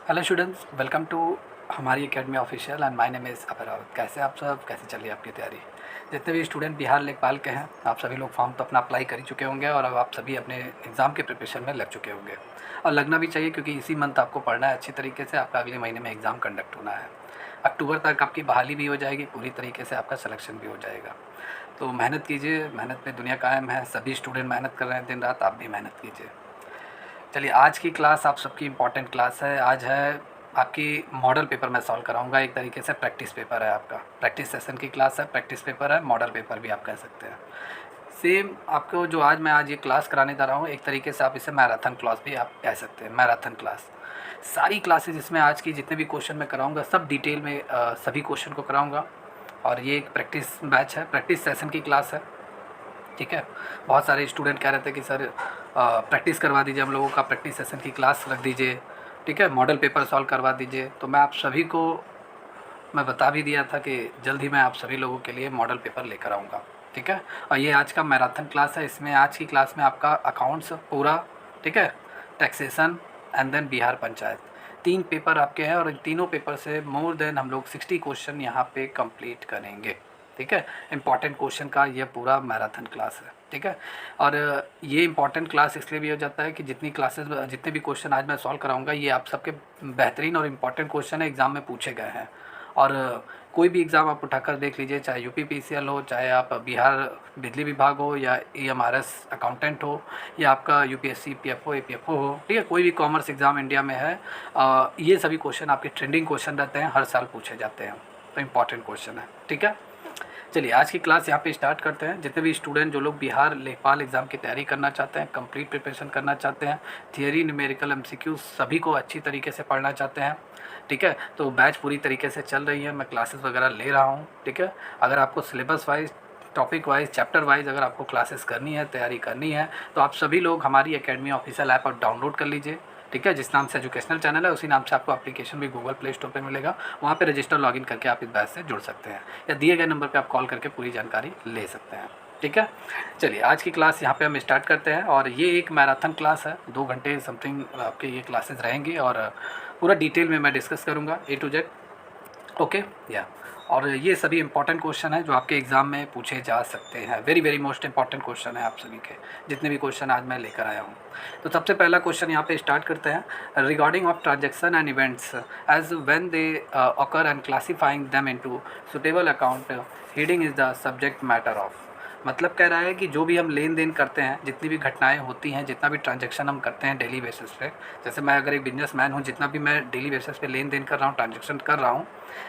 Hello students, welcome to हमारी academy official and my name is अपर। कैसे आप सब, कैसे चल रही है आपकी तैयारी? जितने भी स्टूडेंट बिहार लेखपाल के हैं, आप सभी लोग फॉर्म तो अपना अप्लाई कर ही चुके होंगे और अब आप सभी अपने एग्ज़ाम के प्रिपरेशन में लग चुके होंगे। और लगना भी चाहिए, क्योंकि इसी मंथ आपको पढ़ना है अच्छी तरीके से। आपका अगले महीने में एग्ज़ाम कंडक्ट होना है। अक्टूबर तक आपकी बहाली भी हो जाएगी, पूरी तरीके से आपका सिलेक्शन भी हो जाएगा। तो मेहनत कीजिए, मेहनत में दुनिया कायम है। सभी स्टूडेंट मेहनत कर रहे हैं दिन रात, आप भी मेहनत कीजिए। चलिए, आज की क्लास आप सबकी इम्पॉर्टेंट क्लास है। आज है आपकी मॉडल पेपर मैं सॉल्व कराऊंगा। एक तरीके से प्रैक्टिस पेपर है आपका, प्रैक्टिस सेशन की क्लास है, प्रैक्टिस पेपर है, मॉडल पेपर भी आप कह सकते हैं। सेम आपको जो आज ये क्लास कराने जा रहा हूँ, एक तरीके से आप इसे मैराथन क्लास भी आप कह सकते हैं। मैराथन क्लास, सारी क्लासेज इसमें आज की जितने भी क्वेश्चन मैं कराऊंगा सब डिटेल में सभी क्वेश्चन को कराऊंगा। और ये एक प्रैक्टिस बैच है, प्रैक्टिस सेशन की क्लास है। ठीक है। बहुत सारे स्टूडेंट कह रहे थे कि सर प्रैक्टिस करवा दीजिए, हम लोगों का प्रैक्टिस सेशन की क्लास रख दीजिए। ठीक है, मॉडल पेपर सॉल्व करवा दीजिए। तो मैं आप सभी को मैं बता भी दिया था कि जल्द ही मैं आप सभी लोगों के लिए मॉडल पेपर लेकर आऊँगा। ठीक है। और ये आज का मैराथन क्लास है। इसमें आज की क्लास में आपका अकाउंट्स पूरा, ठीक है, taxation and then Bihar panchayat, 3 paper आपके हैं। और इन तीनों पेपर से मोर देन हम लोग 60 क्वेश्चन यहाँ पे कंप्लीट करेंगे। ठीक है। इंपॉर्टेंट क्वेश्चन का ये पूरा मैराथन क्लास है। ठीक है। और ये इंपॉर्टेंट क्लास इसलिए भी हो जाता है कि जितने भी क्वेश्चन आज मैं सॉल्व कराऊंगा, ये आप सबके बेहतरीन और इम्पॉर्टेंट क्वेश्चन है, एग्ज़ाम में पूछे गए हैं। और कोई भी एग्ज़ाम आप उठाकर देख लीजिए, चाहे यूपीपीसीएल हो, चाहे आप बिहार बिजली विभाग हो, या ईएमआरएस अकाउंटेंट हो, या आपका यूपीएससी पीएफओ एपीएफओ हो। ठीक है, कोई भी कॉमर्स एग्ज़ाम इंडिया में है, ये सभी क्वेश्चन आपके ट्रेंडिंग क्वेश्चन रहते हैं, हर साल पूछे जाते हैं। तो इम्पॉर्टेंट क्वेश्चन है। ठीक है। चलिए, आज की क्लास यहाँ पे स्टार्ट करते हैं। जितने भी स्टूडेंट जो लोग बिहार लेखपाल एग्ज़ाम की तैयारी करना चाहते हैं, कंप्लीट प्रिपरेशन करना चाहते हैं, थियरी, न्यूमेरिकल, एमसीक्यू सभी को अच्छी तरीके से पढ़ना चाहते हैं। ठीक है, तो बैच पूरी तरीके से चल रही है, मैं क्लासेस वगैरह ले रहा हूँ। ठीक है। अगर आपको syllabus wise, topic wise, chapter wise अगर आपको क्लासेस करनी है, तैयारी करनी है, तो आप सभी लोग हमारी एकेडमी ऑफिशियल ऐप आप डाउनलोड कर लीजिए। ठीक है, जिस नाम से एजुकेशनल चैनल है, उसी नाम से आपको एप्लीकेशन भी गूगल प्ले स्टोर पर मिलेगा। वहाँ पे रजिस्टर लॉगिन करके आप इस बैच से जुड़ सकते हैं, या दिए गए नंबर पे आप कॉल करके पूरी जानकारी ले सकते हैं। ठीक है। चलिए, आज की क्लास यहाँ पे हम स्टार्ट करते हैं। और ये एक मैराथन क्लास है, 2 घंटे समथिंग आपके ये क्लासेस रहेंगी, और पूरा डिटेल में मैं डिस्कस करूँगा ए टू जेड। ओके, या और ये सभी इंपॉर्टेंट क्वेश्चन है जो आपके एग्ज़ाम में पूछे जा सकते हैं। Very very most important question है आप सभी के, जितने भी क्वेश्चन आज मैं लेकर आया हूँ। तो सबसे पहला क्वेश्चन यहाँ पे स्टार्ट करते हैं। Regarding of transaction and events as when they occur and classifying them into suitable account, heading is the subject matter of. मतलब कह रहा है कि जो भी हम लेन देन करते हैं, जितनी भी घटनाएं होती हैं, जितना भी ट्रांजैक्शन हम करते हैं डेली बेसिस पे, जैसे मैं अगर एक बिजनेसमैन हूँ, जितना भी मैं डेली बेसिस पे लेन देन कर रहा हूँ, ट्रांजैक्शन कर रहा हूँ,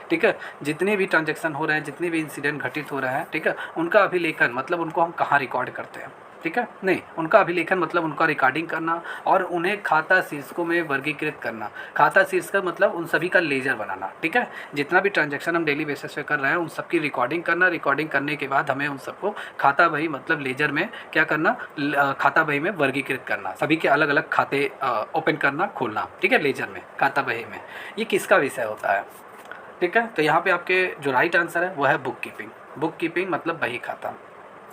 ठीक है, जितने भी ट्रांजैक्शन हो रहे हैं, जितने भी इंसिडेंट घटित हो रहे हैं, ठीक है, उनका अभिलेखन मतलब उनको हम कहाँ रिकॉर्ड करते हैं। ठीक है, नहीं, उनका अभिलेखन मतलब उनका रिकॉर्डिंग करना और उन्हें खाता शीर्षकों में वर्गीकृत करना। खाता शीर्षक मतलब उन सभी का लेजर बनाना। ठीक है, जितना भी ट्रांजैक्शन हम डेली बेसिस पे कर रहे हैं, उन सबकी रिकॉर्डिंग करना। रिकॉर्डिंग करने के बाद हमें उन सबको खाता बही मतलब लेजर में क्या करना, खाता बही में वर्गीकृत करना, सभी के अलग अलग खाते ओपन करना, खोलना। ठीक है, लेजर में, खाता बही में। ये किसका विषय होता है? ठीक है, तो यहाँ पे आपके जो राइट आंसर है वो है बुक कीपिंग। बुक कीपिंग मतलब बही खाता।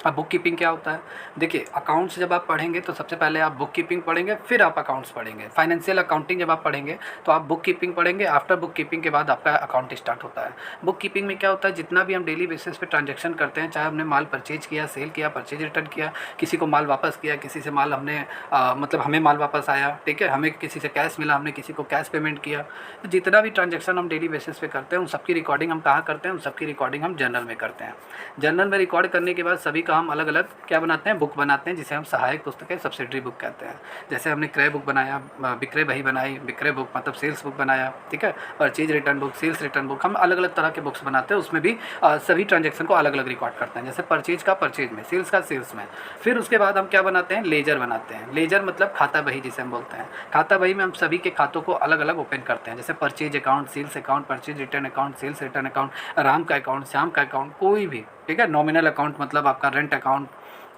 अब बुक कीपिंग क्या होता है? देखिए, अकाउंट्स जब आप पढ़ेंगे तो सबसे पहले आप बुक कीपिंग पढ़ेंगे, फिर आप अकाउंट्स पढ़ेंगे। फाइनेंशियल अकाउंटिंग जब आप पढ़ेंगे तो आप बुक कीपिंग पढ़ेंगे। आफ्टर बुक कीपिंग के बाद आपका अकाउंट स्टार्ट होता है। बुक कीपिंग में क्या होता है, जितना भी हम डेली बेसिस पे ट्रांजैक्शन करते हैं, चाहे हमने माल परचेज किया, सेल किया, परचेज रिटर्न किया, किसी को माल वापस किया, किसी से माल हमने मतलब हमें माल वापस आया, ठीक है, हमें किसी से कैश मिला, हमने किसी को कैश पेमेंट किया, तो जितना भी ट्रांजैक्शन हम डेली बेसिस पे करते हैं, उन सबकी रिकॉर्डिंग हम कहाँ करते हैं? उन सबकी रिकॉर्डिंग हम जर्नल में करते हैं। जर्नल में रिकॉर्ड करने के बाद सभी का हम अलग अलग क्या बनाते हैं? बुक बनाते हैं, जिसे हम सहायक पुस्तकें, सब्सिडरी बुक कहते हैं। जैसे हमने क्रय बुक बनाया, विक्रय बही बनाई, विक्रय बुक मतलब सेल्स बुक बनाया, ठीक है, purchase return book, sales return book, हम अलग अलग तरह के बुक्स बनाते हैं। उसमें भी सभी ट्रांजैक्शन को अलग अलग रिकॉर्ड करते हैं। जैसे परचेज का परचेज में, सेल्स का सेल्स में। फिर उसके बाद हम क्या बनाते हैं? लेजर बनाते हैं। लेजर मतलब खाता बही जिसे हम बोलते हैं। खाता बही में हम सभी के खातों को अलग अलग ओपन करते हैं। जैसे purchase account, sales account, purchase return account, sales return account, Ram का अकाउंट, श्याम का अकाउंट, कोई भी, ठीक है, नॉमिनल अकाउंट मतलब आपका रेंट अकाउंट,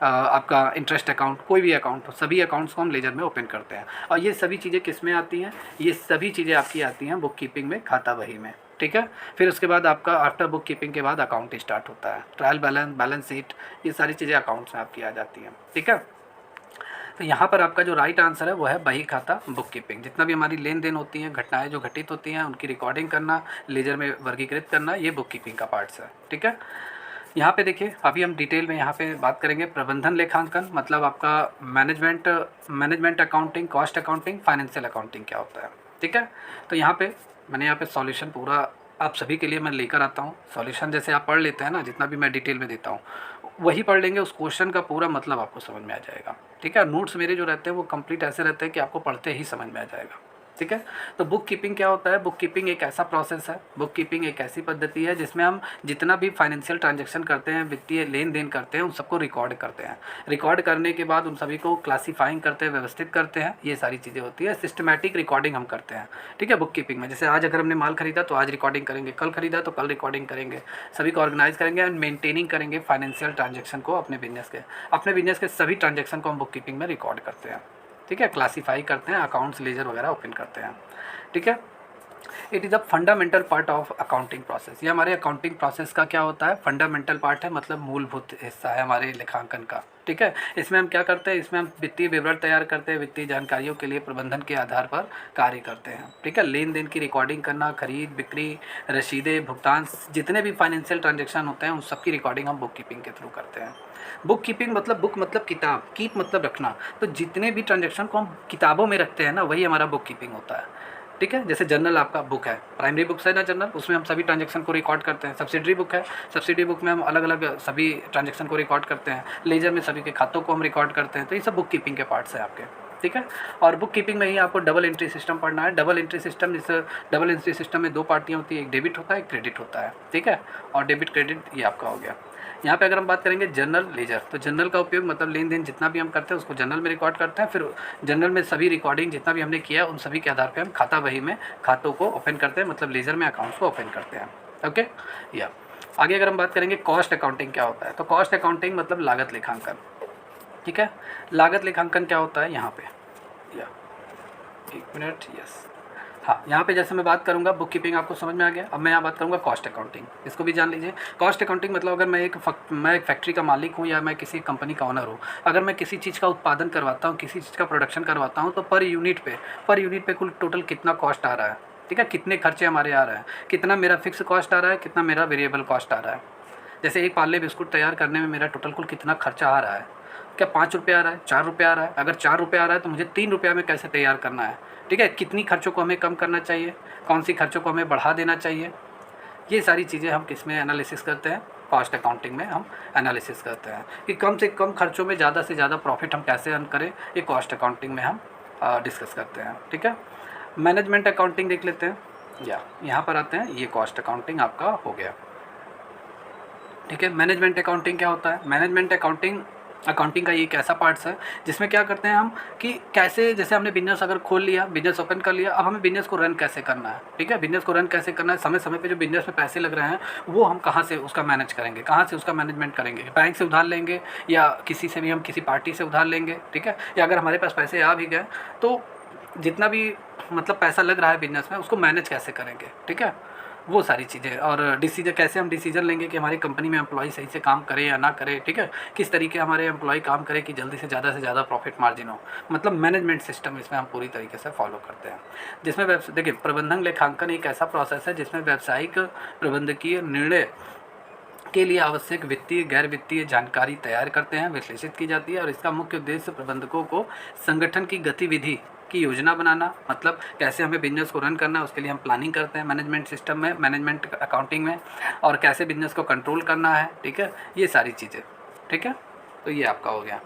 आपका इंटरेस्ट अकाउंट, कोई भी अकाउंट हो, सभी अकाउंट्स को हम लेजर में ओपन करते हैं। और ये सभी चीज़ें किस में आती हैं? ये सभी चीज़ें आपकी आती हैं बुक कीपिंग में, खाता बही में। ठीक है, फिर उसके बाद आपका आफ्टर बुक कीपिंग के बाद अकाउंट स्टार्ट होता है। ट्रायल बैलेंस, बैलेंस शीट, ये सारी चीज़ें अकाउंट्स में आपकी आ जाती हैं। ठीक है, तो यहाँ पर आपका जो राइट आंसर है वो है बही खाता बुक कीपिंग। जितना भी हमारी लेन देन होती हैं, घटनाएं जो घटित होती हैं, उनकी रिकॉर्डिंग करना, लेजर में वर्गीकृत करना, ये बुक कीपिंग का पार्ट्स है। ठीक है, यहाँ पे देखिए अभी हम डिटेल में यहाँ पे बात करेंगे प्रबंधन लेखांकन, मतलब आपका management accounting, cost accounting, financial accounting क्या होता है। ठीक है, तो यहाँ पे मैंने यहाँ पे सॉल्यूशन पूरा आप सभी के लिए मैं लेकर आता हूँ। सॉल्यूशन जैसे आप पढ़ लेते हैं ना, जितना भी मैं डिटेल में देता हूँ वही पढ़ लेंगे, उस क्वेश्चन का पूरा मतलब आपको समझ में आ जाएगा। ठीक है, नोट्स मेरे जो रहते हैं वो कंप्लीट ऐसे रहते हैं कि आपको पढ़ते ही समझ में आ जाएगा। ठीक है, तो बुक कीपिंग क्या होता है। बुक कीपिंग एक ऐसा प्रोसेस है, बुक कीपिंग एक ऐसी पद्धति है जिसमें हम जितना भी फाइनेंशियल ट्रांजैक्शन करते हैं, वित्तीय लेन देन करते हैं, उन सबको रिकॉर्ड करते हैं। रिकॉर्ड करने के बाद उन सभी को क्लासीफाइंग करते हैं, व्यवस्थित करते हैं, ये सारी चीज़ें होती है। सिस्टमैटिक रिकॉर्डिंग हम करते हैं। ठीक है, बुक कीपिंग में जैसे आज अगर हमने माल खरीदा तो आज रिकॉर्डिंग करेंगे, कल खरीदा तो कल रिकॉर्डिंग करेंगे, सभी को ऑर्गेनाइज करेंगे एंड मेंटेनिंग करेंगे फाइनेंशियल ट्रांजैक्शन को। अपने बिजनेस के सभी ट्रांजैक्शन को हम बुक कीपिंग में रिकॉर्ड करते हैं। ठीक है, क्लासीफाई करते हैं, अकाउंट्स लेजर वगैरह ओपन करते हैं। ठीक है, it is a fundamental part of accounting process. ये हमारे अकाउंटिंग प्रोसेस का क्या होता है, फंडामेंटल पार्ट है, मतलब मूलभूत हिस्सा है हमारे लेखांकन का। ठीक है, इसमें हम क्या करते हैं, इसमें हम वित्तीय विवरण तैयार करते हैं, वित्तीय जानकारियों के लिए प्रबंधन के आधार पर कार्य करते हैं। ठीक है, लेन देन की रिकॉर्डिंग करना, खरीद बिक्री, रसीदें, भुगतान, जितने भी फाइनेंशियल ट्रांजेक्शन होते हैं उन सब की रिकॉर्डिंग हम बुक कीपिंग के थ्रू करते हैं। बुक कीपिंग मतलब बुक मतलब किताब, कीप मतलब रखना, तो जितने भी ट्रांजेक्शन को हम किताबों में रखते हैं ना, वही हमारा बुक कीपिंग होता है। ठीक है, जैसे जर्नल आपका बुक है, प्राइमरी बुक्स है ना जर्नल, उसमें हम सभी ट्रांजैक्शन को रिकॉर्ड करते हैं। सब्सिडरी बुक है, सब्सिडरी बुक में हम अलग अलग सभी ट्रांजैक्शन को रिकॉर्ड करते हैं। लेजर में सभी के खातों को हम रिकॉर्ड करते हैं। तो ये सब बुक कीपिंग के पार्ट्स हैं आपके। ठीक है, और बुक कीपिंग में ही आपको डबल एंट्री सिस्टम पढ़ना है। डबल एंट्री सिस्टम, इस डबल एंट्री सिस्टम में दो पार्टियाँ होती है, एक डेबिट होता है, एक क्रेडिट होता है। ठीक है, और डेबिट क्रेडिट ये आपका हो गया। यहाँ पे अगर हम बात करेंगे जनरल लेजर, तो जनरल का उपयोग मतलब लेन देन जितना भी हम करते हैं उसको जनरल में रिकॉर्ड करते हैं। फिर जनरल में सभी रिकॉर्डिंग जितना भी हमने किया उन सभी के आधार पे हम खाता बही में खातों को ओपन करते हैं, मतलब लेजर में अकाउंट्स को ओपन करते हैं। ओके, या आगे अगर हम बात करेंगे कॉस्ट अकाउंटिंग क्या होता है, तो कॉस्ट अकाउंटिंग मतलब लागत लेखांकन। ठीक है, लागत लेखांकन क्या होता है यहाँ पे, या एक मिनट, यस, हाँ, यहाँ पे जैसे मैं बात करूँगा बुक कीपिंग आपको समझ में आ गया। अब मैं यहाँ बात करूँगा कॉस्ट अकाउंटिंग, इसको भी जान लीजिए। कॉस्ट अकाउंटिंग मतलब अगर मैं एक फैक्ट्री का मालिक हूँ या मैं किसी कंपनी का ओनर हूँ, अगर मैं किसी चीज़ का उत्पादन करवाता हूँ, किसी चीज़ का प्रोडक्शन करवाता हूँ, तो पर यूनिट पे कुल टोटल कितना कॉस्ट आ रहा है। ठीक है, कितने खर्चे हमारे आ रहे हैं, कितना मेरा फिक्स कॉस्ट आ रहा है, कितना मेरा वेरिएबल कॉस्ट आ रहा है। जैसे एक पार्ले बिस्कुट तैयार करने में मेरा टोटल कुल कितना खर्चा आ रहा है, क्या 5 रुपये आ रहा है, 4 रुपये आ रहा है। अगर 4 रुपये आ रहा है तो मुझे 3 रुपये में कैसे तैयार करना है। ठीक है, कितनी खर्चों को हमें कम करना चाहिए, कौन सी खर्चों को हमें बढ़ा देना चाहिए, ये सारी चीज़ें हम किस में एनालिसिस करते हैं, कॉस्ट अकाउंटिंग में हम एनालिसिस करते हैं कि कम से कम खर्चों में ज़्यादा से ज़्यादा प्रॉफिट हम कैसे अर्न करें, ये कॉस्ट अकाउंटिंग में हम डिस्कस करते हैं। ठीक है, मैनेजमेंट अकाउंटिंग देख लेते हैं, या यहाँ पर आते हैं, ये कॉस्ट अकाउंटिंग आपका हो गया। ठीक है, मैनेजमेंट अकाउंटिंग क्या होता है, मैनेजमेंट अकाउंटिंग का ये एक ऐसा पार्ट्स है जिसमें क्या करते हैं हम कि कैसे, जैसे हमने बिजनेस अगर खोल लिया, बिजनेस ओपन कर लिया, अब हमें बिजनेस को रन कैसे करना है। ठीक है, बिजनेस को रन कैसे करना है, समय समय पे जो बिजनेस में पैसे लग रहे हैं वो हम कहाँ से उसका मैनेज करेंगे, कहाँ से उसका मैनेजमेंट करेंगे, बैंक से उधार लेंगे या किसी से भी हम किसी पार्टी से उधार लेंगे। ठीक है, या अगर हमारे पास पैसे आ भी गए तो जितना भी मतलब पैसा लग रहा है बिजनेस में उसको मैनेज कैसे करेंगे। ठीक है, वो सारी चीज़ें, और डिसीजन कैसे हम डिसीजन लेंगे कि हमारी कंपनी में एम्प्लॉय सही से काम करे या ना करे। ठीक है, किस तरीके हमारे एम्प्लॉय काम करे कि जल्दी से ज़्यादा प्रॉफिट मार्जिन हो, मतलब मैनेजमेंट सिस्टम इसमें हम पूरी तरीके से फॉलो करते हैं। जिसमें देखिए प्रबंधन लेखांकन एक ऐसा प्रोसेस है जिसमें व्यावसायिक प्रबंधकीय निर्णय के लिए आवश्यक वित्तीय गैर वित्तीय जानकारी तैयार करते हैं, विश्लेषित की जाती है, और इसका मुख्य उद्देश्य प्रबंधकों को संगठन की गतिविधि की योजना बनाना, मतलब कैसे हमें बिजनेस को रन करना है उसके लिए हम प्लानिंग करते हैं मैनेजमेंट सिस्टम में, मैनेजमेंट अकाउंटिंग में, और कैसे बिजनेस को कंट्रोल करना है। ठीक है, ये सारी चीज़ें। ठीक है, तो ये आपका हो गया।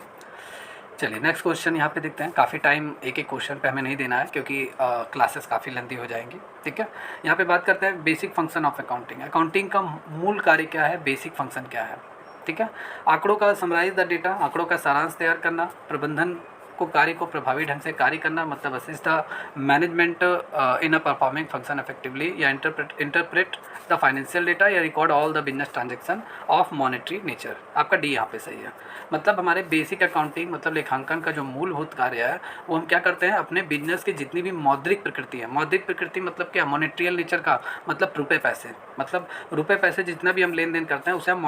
चलिए नेक्स्ट क्वेश्चन यहाँ पे देखते हैं। काफ़ी टाइम एक एक क्वेश्चन पे हमें नहीं देना है क्योंकि क्लासेस काफ़ी लंबी हो जाएंगी। ठीक है, यहाँ पे बात करते हैं basic function of accounting. Accounting का मूल कार्य क्या है, बेसिक फंक्शन क्या है। ठीक है, आंकड़ों का समराइज द डेटा, आंकड़ों का सारांश तैयार करना, प्रबंधन को कार्य को प्रभावी ढंग से कार्य करना, मतलब assist the management in a performing function effectively, या इंटरप्रेट द फाइनेंशियल डेटा, या record all the business transaction of monetary nature. आपका डी यहाँ पे सही है। मतलब हमारे बेसिक अकाउंटिंग मतलब लेखांकन का जो मूलभूत कार्य है वो हम क्या करते हैं, अपने बिजनेस की जितनी भी मौद्रिक प्रकृति है, मौद्रिक प्रकृति मतलब क्या, मॉनेट्रियल नेचर का मतलब रुपये पैसे, मतलब रुपये पैसे जितना भी हम लेन देन करते हैं उसे हम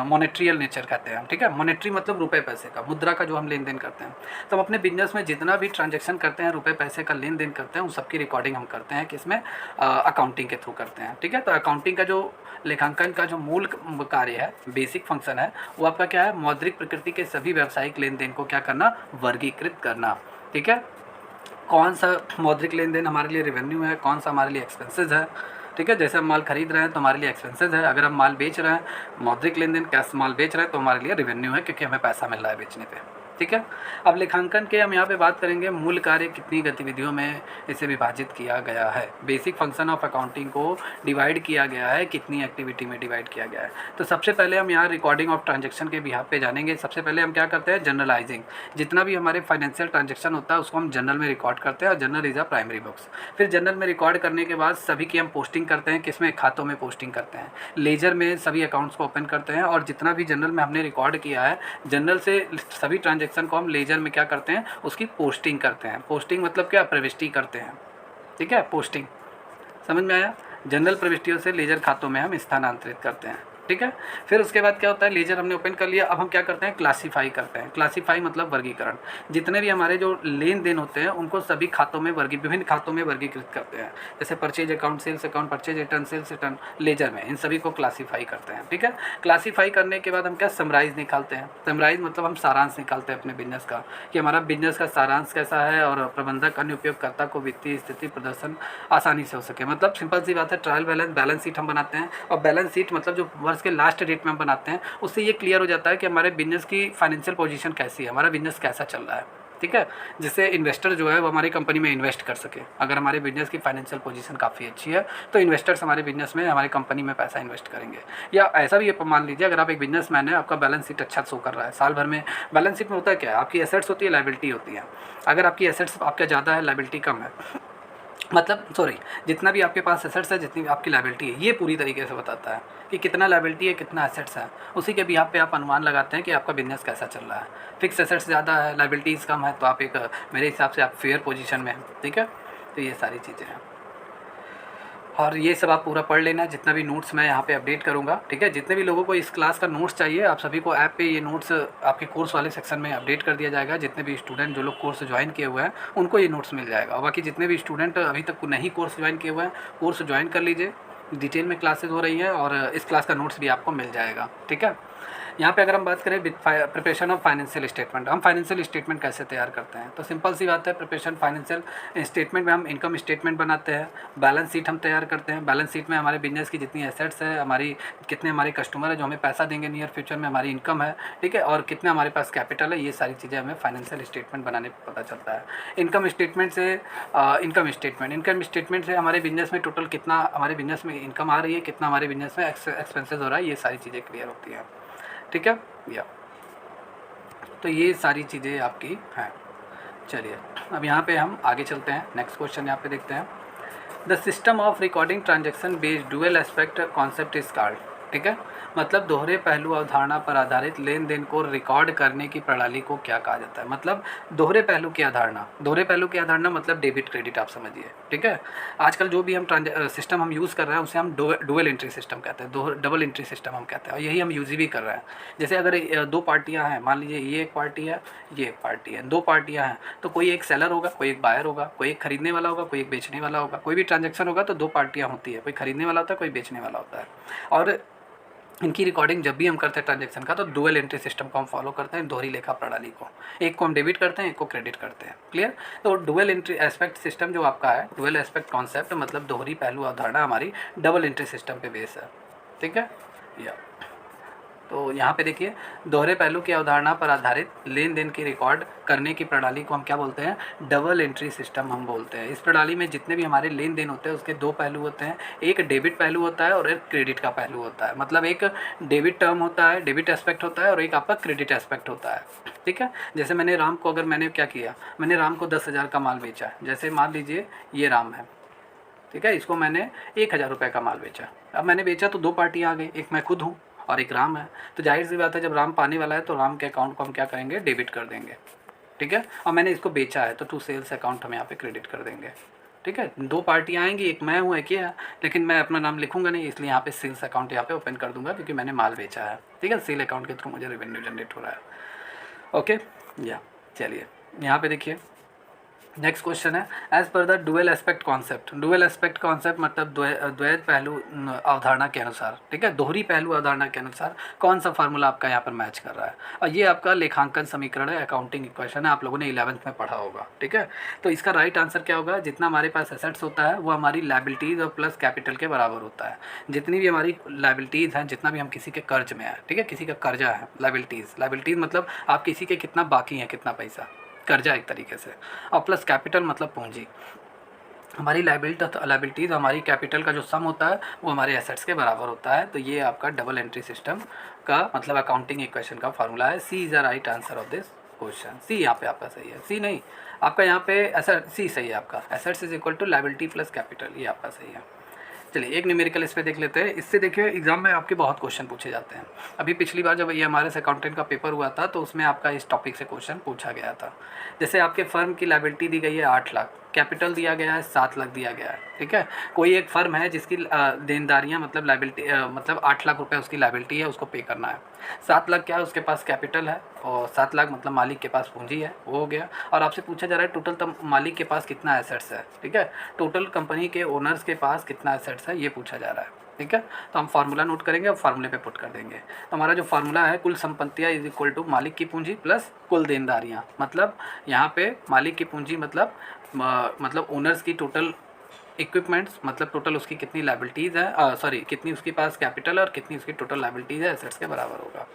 मॉनेट्रियल नेचर कहते हैं। ठीक है, मॉनेटरी मतलब रुपये पैसे का, मुद्रा का जो हम लेन देन करते हैं। तो तो हम अपने बिजनेस में जितना भी ट्रांजैक्शन करते हैं, रुपए पैसे का लेन देन करते हैं, उन सब की रिकॉर्डिंग हम करते हैं किसमें, अकाउंटिंग के थ्रू करते हैं। ठीक है, तो अकाउंटिंग का जो लेखांकन का जो मूल कार्य है, बेसिक फंक्शन है, वो आपका क्या है, मौद्रिक प्रकृति के सभी व्यावसायिक लेन देन को क्या करना, वर्गीकृत करना। ठीक है, कौन सा मौद्रिक लेन देन हमारे लिए रेवेन्यू है, कौन सा हमारे लिए एक्सपेंसेस है। ठीक है, जैसे हम माल खरीद रहे हैं तो हमारे लिए एक्सपेंसेस है, अगर हम माल बेच रहे हैं, मौद्रिक लेन देन कैश माल बेच रहे हैं तो हमारे लिए रेवेन्यू है, क्योंकि हमें पैसा मिल रहा है बेचने पे। ठीक है, अब लेखांकन के हम यहाँ पे बात करेंगे, मूल कार्य कितनी गतिविधियों में इसे विभाजित किया गया है। बेसिक फंक्शन ऑफ अकाउंटिंग को डिवाइड किया गया है, कितनी एक्टिविटी में डिवाइड किया गया है। तो सबसे पहले हम यहाँ रिकॉर्डिंग ऑफ ट्रांजेक्शन के बिहाफ पे जानेंगे। सबसे पहले हम क्या करते हैं, जनरलाइजिंग, जितना भी हमारे फाइनेंशियल ट्रांजेक्शन होता है उसको हम जर्नल में रिकॉर्ड करते हैं, और journal is a primary books. फिर जर्नल में रिकॉर्ड करने के बाद सभी की हम पोस्टिंग करते हैं, किसमें, खातों में पोस्टिंग करते हैं। लेजर में सभी अकाउंट्स को ओपन करते हैं, और जितना भी जर्नल में हमने रिकॉर्ड किया है, जर्नल से सभी ट्रांजेक्शन को हम लेजर में क्या करते हैं, उसकी पोस्टिंग करते हैं। पोस्टिंग मतलब क्या, प्रविष्टि करते हैं। ठीक है, पोस्टिंग समझ में आया। जनरल प्रविष्टियों से लेजर खातों में हम स्थानांतरित करते हैं। ठीक है, फिर उसके बाद क्या होता है, लेजर हमने ओपन कर लिया, अब हम क्या करते हैं, क्लासीफाई करते हैं। क्लासीफाई मतलब वर्गीकरण, जितने भी हमारे जो लेन देन होते हैं उनको सभी खातों में विभिन्न खातों में वर्गीकृत करते हैं। जैसे purchase account, sales account, purchase return, sales return, ledger में इन सभी को क्लासीफाई करते हैं। ठीक है, क्लासीफाई करने के बाद हम क्या, समराइज निकालते हैं। समराइज मतलब हम सारांश निकालते हैं अपने बिजनेस का, कि हमारा बिजनेस का सारांश कैसा है, और प्रबंधक अन्य उपयोगकर्ता को वित्तीय स्थिति प्रदर्शन आसानी से हो सके। मतलब सिंपल सी बात है, ट्रायल बैलेंस शीट हम बनाते हैं, और बैलेंस शीट मतलब जो वर्ष के लास्ट डेट में हम बनाते हैं, उससे ये क्लियर हो जाता है कि हमारे बिजनेस की फाइनेंशियल पोजीशन कैसी है, हमारा बिजनेस कैसा चल रहा है। ठीक है, जिससे इन्वेस्टर जो है वो हमारी कंपनी में इन्वेस्ट कर सके। अगर हमारे बिजनेस की फाइनेंशियल पोजीशन काफ़ी अच्छी है तो इन्वेस्टर्स हमारे बिजनेस में, हमारी कंपनी में पैसा इन्वेस्ट करेंगे। या ऐसा भी मान लीजिए, अगर आप एक बिजनेसमैन है, आपका बैलेंस शीट अच्छा शो कर रहा है साल भर में। बैलेंस शीट में होता है क्या है, आपकी एसेट्स होती है, लायबिलिटी होती है। अगर आपकी एसेट्स आपका ज़्यादा है, लायबिलिटी कम है, मतलब सॉरी, जितना भी आपके पास एसेट्स है, जितनी भी आपकी लायबिलिटी है, ये पूरी तरीके से बताता है कि कितना लायबिलिटी है, कितना एसेट्स है। उसी के बिहाफ पे आप अनुमान लगाते हैं कि आपका बिजनेस कैसा चल रहा है। फिक्स एसेट्स ज़्यादा है, लायबिलिटीज़ कम है, तो आप एक, मेरे हिसाब से आप फेयर पोजीशन में हैं। ठीक है, तो ये सारी चीज़ें हैं, और ये सब आप पूरा पढ़ लेना, जितना भी नोट्स मैं यहाँ पे अपडेट करूँगा। ठीक है, जितने भी लोगों को इस क्लास का नोट्स चाहिए, आप सभी को ऐप पे ये नोट्स आपके कोर्स वाले सेक्शन में अपडेट कर दिया जाएगा। जितने भी स्टूडेंट जो लोग कोर्स ज्वाइन किए हुए हैं उनको ये नोट्स मिल जाएगा, और बाकी जितने भी स्टूडेंट अभी तक नहीं कोर्स ज्वाइन किए हुए हैं, कोर्स ज्वाइन कर लीजिए। डिटेल में क्लासेज हो रही हैं, और इस क्लास का नोट्स भी आपको मिल जाएगा। ठीक है, यहाँ पे अगर हम बात करें प्रिपरेशन ऑफ फाइनेंशियल स्टेटमेंट, हम फाइनेंशियल स्टेटमेंट कैसे तैयार करते हैं, तो सिंपल सी बात है, प्रिपरेशन फाइनेंशियल स्टेटमेंट में हम इनकम स्टेटमेंट बनाते हैं, बैलेंस शीट हम तैयार करते हैं। बैलेंस शीट में हमारे बिजनेस की जितनी एसेट्स है, हमारी कितने हमारे कस्टमर है जो हमें पैसा देंगे नियर फ्यूचर में, हमारी इनकम है। ठीक है, और कितना हमारे पास कैपिटल है, ये सारी चीज़ें हमें फाइनेंशियल स्टेटमेंट बनाने पर पता चलता है। इनकम स्टेटमेंट से हमारे बिजनेस में टोटल कितना हमारे बिजनेस में इनकम आ रही है, कितना हमारे बिजनेस में एक्सपेंसेस हो रहा है, ये सारी चीज़ें क्लियर होती हैं। ठीक है, या तो ये सारी चीज़ें आपकी हैं। चलिए, अब यहाँ पे हम आगे चलते हैं, नेक्स्ट क्वेश्चन यहाँ पे देखते हैं। The system of recording transaction based dual aspect concept is called. ठीक है, मतलब दोहरे पहलू अवधारणा पर आधारित लेन देन को रिकॉर्ड करने की प्रणाली को क्या कहा जाता है। मतलब दोहरे पहलू की अवधारणा मतलब डेबिट क्रेडिट, आप समझिए। ठीक है, आजकल जो भी हम सिस्टम हम यूज़ कर रहे हैं उसे हम डुअल एंट्री सिस्टम कहते हैं, डबल एंट्री सिस्टम हम कहते हैं, और यही हम यूज़ भी कर रहे हैं। जैसे अगर दो पार्टियाँ हैं, मान लीजिए ये एक पार्टी है, ये एक पार्टी है, दो पार्टियाँ हैं, तो कोई एक सेलर होगा, कोई एक बायर होगा, कोई एक खरीदने वाला होगा, कोई एक बेचने वाला होगा। कोई भी ट्रांजेक्शन होगा तो दो पार्टियाँ होती है, कोई खरीदने वाला होता है, कोई बेचने वाला होता है। और इनकी रिकॉर्डिंग जब भी हम करते हैं ट्रांजेक्शन का, तो डुअल एंट्री सिस्टम को हम फॉलो करते हैं, दोहरी लेखा प्रणाली को। एक को हम डेबिट करते हैं, एक को क्रेडिट करते हैं। क्लियर, तो डुअल एंट्री एस्पेक्ट सिस्टम जो आपका है, डुअल एस्पेक्ट कॉन्सेप्ट मतलब दोहरी पहलू अवधारणा हमारी डबल एंट्री सिस्टम पे बेस है। ठीक है, या तो यहाँ पे देखिए, दोहरे पहलू की अवधारणा पर आधारित लेन देन की रिकॉर्ड करने की प्रणाली को हम क्या बोलते हैं, डबल एंट्री सिस्टम हम बोलते हैं। इस प्रणाली में जितने भी हमारे लेन देन होते हैं उसके दो पहलू होते हैं, एक डेबिट पहलू होता है और एक क्रेडिट का पहलू होता है। मतलब एक डेबिट टर्म होता है, डेबिट एस्पेक्ट होता है, और एक आपका क्रेडिट एस्पेक्ट होता है। ठीक है, जैसे मैंने राम को, अगर मैंने क्या किया, मैंने राम को 10,000 का माल बेचा। जैसे मान लीजिए ये राम है, ठीक है, इसको मैंने 1,000 रुपये का माल बेचा। अब मैंने बेचा तो दो पार्टियाँ आ गई, एक मैं खुद हूँ और एक राम है। तो जाहिर सी बात है, जब राम पाने वाला है तो राम के अकाउंट को हम क्या करेंगे, डेबिट कर देंगे। ठीक है, और मैंने इसको बेचा है तो टू सेल्स अकाउंट हम यहाँ पे क्रेडिट कर देंगे। ठीक है, दो पार्टियाँ आएंगी, एक मैं हूँ, एक ये है, लेकिन मैं अपना नाम लिखूंगा नहीं, इसलिए यहाँ पे सेल्स अकाउंट यहाँ पे ओपन कर दूंगा, क्योंकि मैंने माल बेचा है। ठीक है, सेल अकाउंट के थ्रू मुझे रेवेन्यू जनरेट हो रहा है। ओके, या चलिए, यहाँ पे देखिए नेक्स्ट क्वेश्चन है, as per the dual aspect concept. Dual aspect concept मतलब द्वैत पहलू अवधारणा के अनुसार, ठीक है, दोहरी पहलू अवधारणा के अनुसार कौन सा फार्मूला आपका यहाँ पर मैच कर रहा है। और ये आपका लेखांकन समीकरण है, अकाउंटिंग इक्वेशन है, आप लोगों ने 11th में पढ़ा होगा, ठीक है। तो इसका राइट आंसर क्या होगा, जितना हमारे पास एसेट्स होता है वो हमारी लायबिलिटीज़ और प्लस कैपिटल के बराबर होता है। जितनी भी हमारी लायबिलिटीज़ हैं, जितना भी हम किसी के कर्ज में है, ठीक है, किसी का कर्जा है, लायबिलिटीज़ मतलब आप किसी के कितना बाकी है, कितना पैसा, कर्जा एक तरीके से, और प्लस कैपिटल मतलब पूंजी। हमारी लायबिलिटीज़ हमारी कैपिटल का जो सम होता है वो हमारे एसेट्स के बराबर होता है। तो ये आपका डबल एंट्री सिस्टम का मतलब अकाउंटिंग इक्वेशन का फार्मूला है। C is the right answer of this question. C यहाँ पे आपका सही है, सी नहीं, आपका यहाँ पे एसेट, सी सही है आपका, assets is equal to liability plus capital, ये आपका सही है। चलिए एक न्यूमेरिकल इस पे देख लेते हैं। इससे देखिए एग्जाम में आपके बहुत क्वेश्चन पूछे जाते हैं। अभी पिछली बार जब ये हमारे से अकाउंटेंट का पेपर हुआ था तो उसमें आपका इस टॉपिक से क्वेश्चन पूछा गया था। जैसे आपके फर्म की लायबिलिटी दी गई है 8 लाख, कैपिटल दिया गया है 7 लाख दिया गया है, ठीक है। कोई एक फर्म है जिसकी देनदारियाँ मतलब लायबिलिटी मतलब 8 लाख रुपए उसकी लायबिलिटी है, उसको पे करना है। 7 लाख क्या है, उसके पास कैपिटल है, और 7 लाख मतलब मालिक के पास पूंजी है, वो हो गया। और आपसे पूछा जा रहा है टोटल तब मालिक के पास कितना एसेट्स है, ठीक है, टोटल कंपनी के ओनर्स के पास कितना एसेट्स है, ये पूछा जा रहा है, ठीक है। तो हम फार्मूला नोट करेंगे और फार्मूले पे पुट कर देंगे। तो हमारा जो फार्मूला है, कुल संपत्तियाँ इज इक्वल टू मालिक की पूंजी प्लस कुल देनदारियाँ, मतलब यहाँ पे मालिक की पूंजी मतलब ओनर्स की टोटल इक्विपमेंट्स, मतलब टोटल उसकी कितनी लायबिलिटीज़ है, सॉरी कितनी उसके पास कैपिटल और कितनी उसकी टोटल लायबिलिटीज़ है, एसेट्स के बराबर होगा।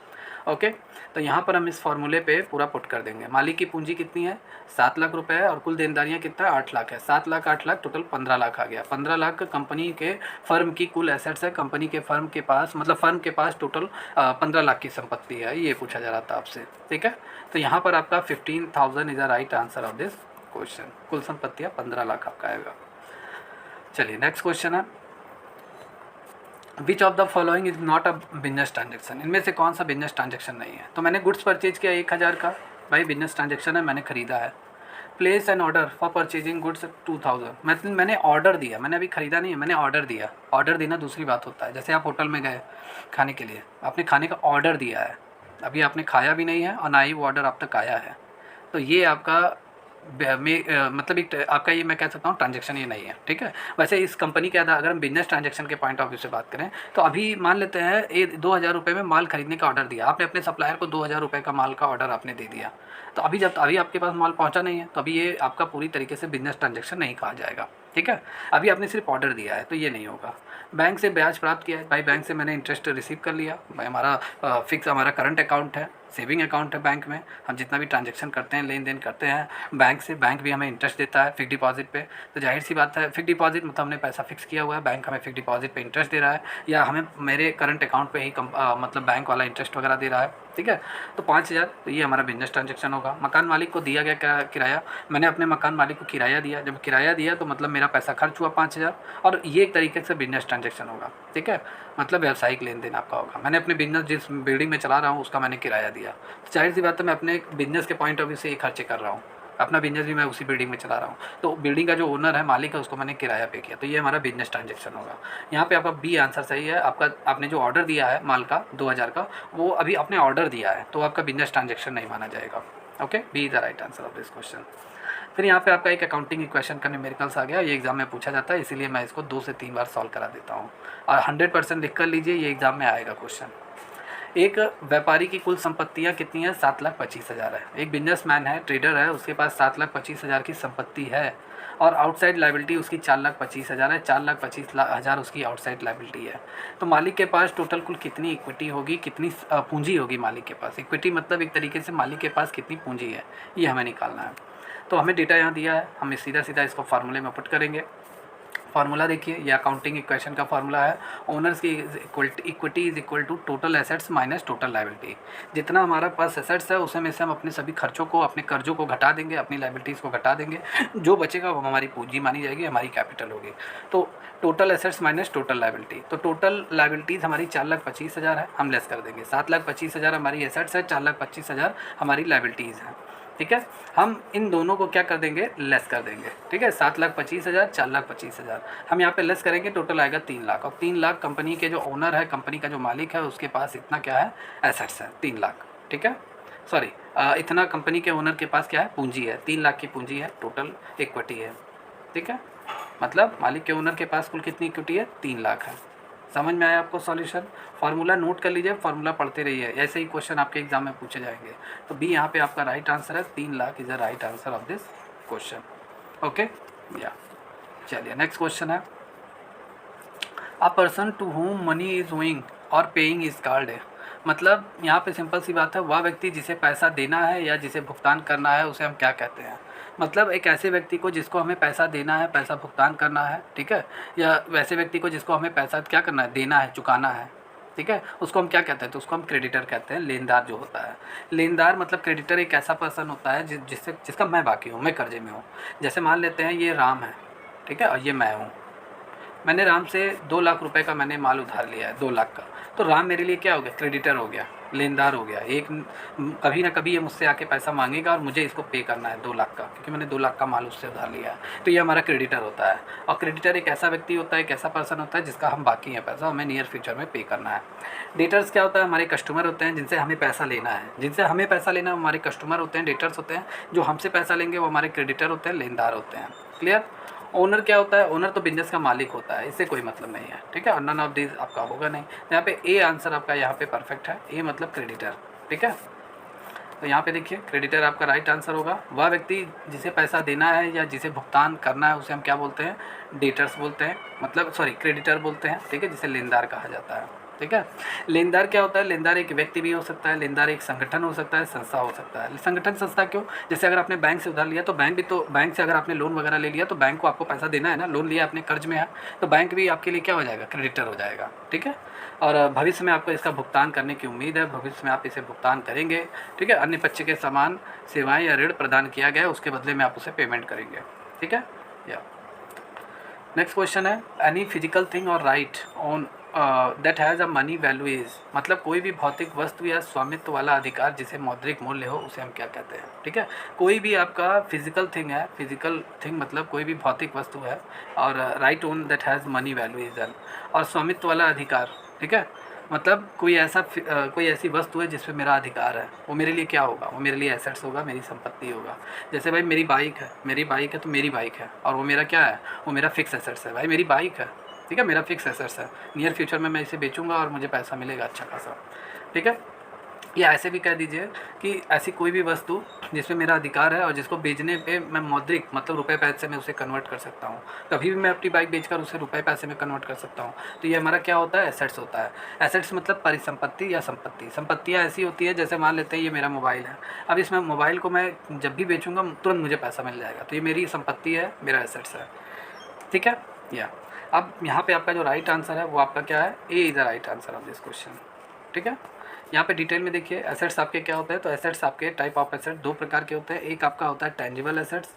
ओके, तो यहाँ पर हम इस फार्मूले पे पूरा पुट कर देंगे। मालिक की पूंजी कितनी है, 7 लाख रुपए है, और कुल देनदारियाँ कितना है, 8 लाख है। 7 लाख 8 लाख टोटल 15 लाख आ गया। 15 लाख कंपनी के फर्म की कुल एसेट्स है, कंपनी के फर्म के पास मतलब फर्म के पास टोटल 15 लाख की संपत्ति है, ये पूछा जा रहा था आपसे, ठीक है। तो यहाँ पर आपका 15,000 is the right answer of this question. कुल संपत्तियाँ 15 लाख आपका आएगा। चलिए नेक्स्ट क्वेश्चन है, which of the following is not a business transaction. इनमें से कौन सा बिजनेस ट्रांजेक्शन नहीं है। तो मैंने गुड्स परचेज किया 1000 का, भाई बिजनेस ट्रांजेक्शन है, मैंने खरीदा है। Place N order for purchasing goods 2000, मैंने ऑर्डर दिया, मैंने अभी खरीदा नहीं है, मैंने ऑर्डर दिया। ऑर्डर देना दूसरी बात होता है। जैसे आप होटल में गए खाने के लिए, आपने खाने का ऑर्डर दिया है, अभी आपने खाया भी नहीं है और ना ही वो ऑर्डर आप तक आया है, तो ये आपका मतलब एक आपका ये मैं कह सकता हूँ ट्रांजेक्शन ये नहीं है, ठीक है। वैसे इस कंपनी के अगर हम बिजनेस ट्रांजेक्शन के पॉइंट ऑफ व्यू से बात करें तो अभी मान लेते हैं ये 2000 रुपये में माल खरीदने का ऑर्डर दिया आपने, अपने सप्लायर को 2000 रुपये का माल का ऑर्डर आपने दे दिया। तो अभी आपके पास माल पहुँचा नहीं है, तो अभी ये आपका पूरी तरीके से बिजनेस ट्रांजेक्शन नहीं कहा जाएगा, ठीक है। अभी आपने सिर्फ ऑर्डर दिया है तो ये नहीं होगा। बैंक से ब्याज प्राप्त किया है, भाई बैंक से मैंने इंटरेस्ट रिसीव कर लिया, भाई हमारा फिक्स हमारा करंट अकाउंट है, सेविंग अकाउंट है बैंक में, हम जितना भी ट्रांजैक्शन करते हैं, लेन देन करते हैं बैंक से, बैंक भी हमें इंटरेस्ट देता है फिक्स डिपॉजिट पे। तो जाहिर सी बात है फिक्स डिपॉजिट मतलब हमने पैसा फिक्स किया हुआ है, बैंक हमें फिक्स डिपॉजिट पे इंटरेस्ट दे रहा है, या हमें मेरे करंट अकाउंट पे ही मतलब बैंक वाला इंटरेस्ट वगैरह दे रहा है, ठीक है। तो 5000, तो ये हमारा बिजनेस ट्रांजेक्शन होगा। मकान मालिक को दिया गया क्या किराया, मैंने अपने मकान मालिक को किराया दिया, जब किराया दिया तो मतलब मेरा पैसा खर्च हुआ 5000, और ये एक तरीके से बिजनेस ट्रांजेक्शन होगा, ठीक है, मतलब व्यावसायिक लेन देन आपका होगा। मैंने अपने बिजनेस जिस बिल्डिंग में चला रहा हूँ उसका मैंने किराया दिया, तो जाहिर सी बात है मैं अपने बिजनेस के पॉइंट ऑफ व्यू से ये खर्चे कर रहा हूँ, अपना बिजनेस भी मैं उसी बिल्डिंग में चला रहा हूँ, तो बिल्डिंग का जो ओनर है, मालिक है, उसको मैंने किराया पे किया, तो ये हमारा बिजनेस ट्रांजेक्शन होगा। यहाँ पे आपका बी आंसर सही है। आपका आपने जो ऑर्डर दिया है माल का 2000 का, वो अभी आपने ऑर्डर दिया है, तो आपका बिजनेस ट्रांजेक्शन नहीं माना जाएगा। Okay, B is the right answer of this question. फिर यहाँ पे आपका एक अकाउंटिंग इक्वेशन का न्यूमेरिकल्स आ गया, ये एग्जाम में पूछा जाता है, इसीलिए मैं इसको 2 से 3 बार सॉल्व करा देता हूँ, और 100% लिख कर लीजिए, ये एग्जाम में आएगा क्वेश्चन। एक व्यापारी की कुल संपत्तियाँ कितनी है, 7,25,000 है। एक बिजनेसमैन है, ट्रेडर है, उसके पास 7,25,000 की संपत्ति है, और आउटसाइड लायबिलिटी उसकी 4,25,000 है, 4,25,000 उसकी आउटसाइड लायबिलिटी है। तो मालिक के पास टोटल कुल कितनी इक्विटी होगी, कितनी पूंजी होगी मालिक के पास। इक्विटी मतलब एक तरीके से मालिक के पास कितनी पूंजी है, ये हमें निकालना है। तो हमें डेटा यहाँ दिया है, हम सीधा सीधा इसको फार्मूले में पुट करेंगे। फार्मूला देखिए, ये अकाउंटिंग इक्वेशन का फार्मूला है, ओनर्स की equity is equal to total assets minus total liability. जितना हमारा पास एसेट्स है उसमें से हम अपने सभी खर्चों को, अपने कर्जों को घटा देंगे, अपनी लायबिलिटीज़ को घटा देंगे, जो बचेगा वो हमारी पूंजी मानी जाएगी, हमारी कैपिटल होगी। तो total assets minus total liability, तो टोटल लायबिलिटीज़ हमारी 4,25,000 है, हम लेस कर देंगे। 7,25,000 हमारी एसेट्स है, 4,25,000 हमारी लायबिलिटीज़ हैं, ठीक है। हम इन दोनों को क्या कर देंगे, लेस कर देंगे, ठीक है। 7,25,000, 4,25,000 हम यहाँ पे लेस करेंगे, टोटल आएगा 3 लाख। और 3 लाख कंपनी के जो ओनर है, कंपनी का जो मालिक है, उसके पास इतना क्या है, एसेट्स है 3 लाख, ठीक है। सॉरी, इतना कंपनी के ओनर के पास क्या है, पूंजी है, 3 लाख की पूंजी है, टोटल इक्विटी है, ठीक है। मतलब मालिक के ओनर के पास कुल कितनी इक्विटी है, 3 लाख है। समझ में आया आपको सॉल्यूशन? फार्मूला नोट कर लीजिए, फार्मूला पढ़ते रहिए, ऐसे ही क्वेश्चन आपके एग्जाम में पूछे जाएंगे। तो बी यहाँ पे आपका राइट आंसर है, 3 lakh is the right answer of this question. Okay, या चलिए नेक्स्ट क्वेश्चन है, a person to whom money is owing और पेइंग इज कॉल्ड है। मतलब यहाँ पे सिंपल सी बात है, वह व्यक्ति जिसे पैसा देना है या जिसे भुगतान करना है उसे हम क्या कहते हैं। मतलब एक ऐसे व्यक्ति को जिसको हमें पैसा देना है, पैसा भुगतान करना है, ठीक है, या वैसे व्यक्ति को जिसको हमें पैसा क्या करना है, देना है, चुकाना है, ठीक है, उसको हम क्या कहते हैं, तो उसको हम क्रेडिटर कहते हैं, लेनदार जो होता है। लेनदार मतलब क्रेडिटर एक ऐसा पर्सन होता है जिसका मैं बाकी हूँ, मैं कर्जे में हूँ। जैसे मान लेते हैं ये राम है, ठीक है, और ये मैं हूँ। मैंने राम से 2 लाख रुपए का मैंने माल उधार लिया है, 2 लाख का, तो राम मेरे लिए क्या हो गया, क्रेडिटर हो गया, लेनदार हो गया। एक कभी ना कभी ये मुझसे आके पैसा मांगेगा और मुझे इसको पे करना है 2 लाख का, क्योंकि मैंने 2 लाख का माल उससे उधार लिया है। तो ये हमारा क्रेडिटर होता है। और क्रेडिटर एक ऐसा व्यक्ति होता है, एक ऐसा पर्सन होता है जिसका हम बाकी है पैसा, हमें नियर फ्यूचर में पे करना है। डेटर्स क्या होता है, हमारे कस्टमर होते हैं जिनसे हमें पैसा लेना है, जिनसे हमें पैसा लेना है हमारे कस्टमर होते हैं, डेटर्स होते हैं। जो हमसे पैसा लेंगे वो हमारे क्रेडिटर होते हैं, लेनदार होते हैं। क्लियर? ओनर क्या होता है, ओनर तो बिजनेस का मालिक होता है, इससे कोई मतलब नहीं है, ठीक है। और नन ऑफ दिस आपका होगा नहीं, तो यहाँ पे ए आंसर आपका यहाँ पे परफेक्ट है, ए मतलब क्रेडिटर, ठीक है। तो यहाँ पे देखिए क्रेडिटर आपका राइट आंसर होगा। वह व्यक्ति जिसे पैसा देना है या जिसे भुगतान करना है उसे हम क्या बोलते हैं, डेटर्स बोलते हैं, मतलब सॉरी क्रेडिटर बोलते हैं, ठीक है, जिसे लेनदार कहा जाता है, ठीक है। लेनदार क्या होता है, लेनदार एक व्यक्ति भी हो सकता है, लेनदार एक संगठन हो सकता है, संस्था हो सकता है। संगठन संस्था क्यों, जैसे अगर आपने बैंक से उधार लिया तो बैंक भी, तो बैंक से अगर आपने लोन वगैरह ले लिया तो बैंक को आपको पैसा देना है ना, लोन लिया आपने, कर्ज में है, तो बैंक भी आपके लिए क्या हो जाएगा, क्रेडिटर हो जाएगा, ठीक है। और भविष्य में आपको इसका भुगतान करने की उम्मीद है, भविष्य में आप इसे भुगतान करेंगे, ठीक है। अन्य पक्ष के समान सेवाएं या ऋण प्रदान किया गया है, उसके बदले में आप उसे पेमेंट करेंगे, ठीक है। या नेक्स्ट क्वेश्चन है, एनी फिजिकल थिंग और right on that has a money value is, मतलब कोई भी भौतिक वस्तु या स्वामित्व वाला अधिकार जिसे मौद्रिक मूल्य हो उसे हम क्या कहते हैं, ठीक है। कोई भी आपका फिजिकल थिंग है, फिजिकल थिंग मतलब कोई भी भौतिक वस्तु है, और right on that has money value is an, और स्वामित्व वाला अधिकार, ठीक है, मतलब कोई ऐसी वस्तु है जिस पे मेरा अधिकार है, वो मेरे लिए क्या होगा, वो मेरे लिए एसेट्स होगा, मेरी संपत्ति होगा। जैसे भाई मेरी बाइक है तो मेरी बाइक है, और वो मेरा क्या है, वो मेरा फिक्स एसेट्स है। भाई मेरी बाइक है, ठीक है, मेरा फिक्स एसेट्स है, नियर फ्यूचर में मैं इसे बेचूंगा और मुझे पैसा मिलेगा अच्छा खासा, ठीक है। या ऐसे भी कह दीजिए कि ऐसी कोई भी वस्तु जिसमें मेरा अधिकार है और जिसको बेचने पे मैं मौद्रिक मतलब रुपए पैसे में उसे कन्वर्ट कर सकता हूँ, कभी भी मैं अपनी बाइक बेचकर उसे रुपए पैसे में कन्वर्ट कर सकता हूँ। तो ये हमारा क्या होता है, एसेट्स होता है। एसेट्स मतलब परिसंपत्ति या संपत्ति। संपत्तियाँ ऐसी होती है, जैसे मान लेते हैं ये मेरा मोबाइल है, अब इसमें मोबाइल को मैं जब भी बेचूंगा तुरंत मुझे पैसा मिल जाएगा, तो ये मेरी संपत्ति है, मेरा एसेट्स है, ठीक है। या अब यहाँ पे आपका जो राइट आंसर है वो आपका क्या है, A is the right answer of this question, ठीक है। यहाँ पे डिटेल में देखिए एसेट्स आपके क्या होते हैं, तो एसेट्स आपके टाइप ऑफ एसेट 2 प्रकार के होते हैं। एक आपका होता है टेंजिबल एसेट्स,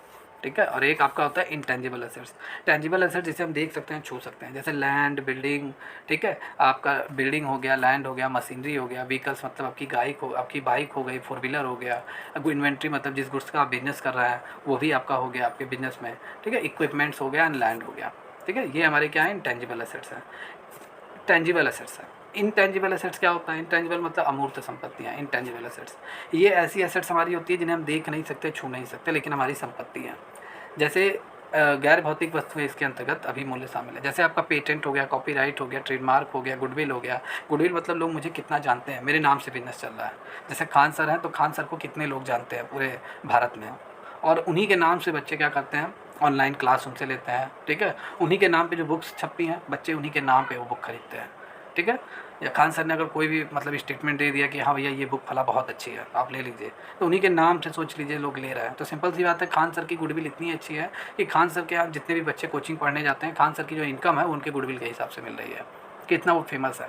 ठीक है, और एक आपका होता है इंटेंजिबल एसेट्स। टेंजिबल एसेट्स जिसे हम देख सकते हैं, छू सकते हैं, जैसे लैंड, बिल्डिंग, ठीक है, आपका बिल्डिंग हो गया, लैंड हो गया, मशीनरी हो गया, व्हीकल्स मतलब आपकी बाइक हो गई, 4 व्हीलर हो गया, इन्वेंट्री मतलब जिस गुड्स का आप बिजनेस कर रहे हैं वो भी आपका हो गया आपके बिजनेस में, ठीक है, इक्विपमेंट्स हो गया एंड लैंड हो गया, ठीक है। ये हमारे क्या है, इंटेंजिबल एसेट्स हैं। टेंजिबल एसेट्स है। इनटेंजिबल एसेट्स क्या होता है, इनटेंजिबल मतलब अमूर्त संपत्तियाँ, इनटेंजिबल एसेट्स ये ऐसी एसेट्स हमारी होती है जिन्हें हम देख नहीं सकते, छू नहीं सकते, लेकिन हमारी संपत्ति है। जैसे गैर भौतिक वस्तुएं इसके अंतर्गत अभी मूल्य शामिल है, जैसे आपका पेटेंट हो गया, कॉपीराइट हो गया, ट्रेडमार्क हो गया, गुडविल हो गया। गुडविल मतलब लोग मुझे कितना जानते हैं, मेरे नाम से बिजनेस चल रहा है। जैसे खान सर हैं तो खान सर को कितने लोग जानते हैं पूरे भारत में, और उन्हीं के नाम से बच्चे क्या करते हैं, ऑनलाइन क्लास उनसे लेते हैं, ठीक है। उन्हीं के नाम पे जो बुक्स छपी हैं, बच्चे उन्हीं के नाम पे वो बुक खरीदते हैं, ठीक है। या खान सर ने अगर कोई भी मतलब स्टेटमेंट दे दिया कि हाँ भैया ये बुक फला बहुत अच्छी है, आप ले लीजिए, तो उन्हीं के नाम से सोच लीजिए लोग ले रहे हैं। तो सिंपल सी बात है, खान सर की गुडविल इतनी अच्छी है कि खान सर के यहाँ जितने भी बच्चे कोचिंग पढ़ने जाते हैं, खान सर की जो इनकम है उनके गुडविल के हिसाब से मिल रही है, कि इतना वो फेमस है,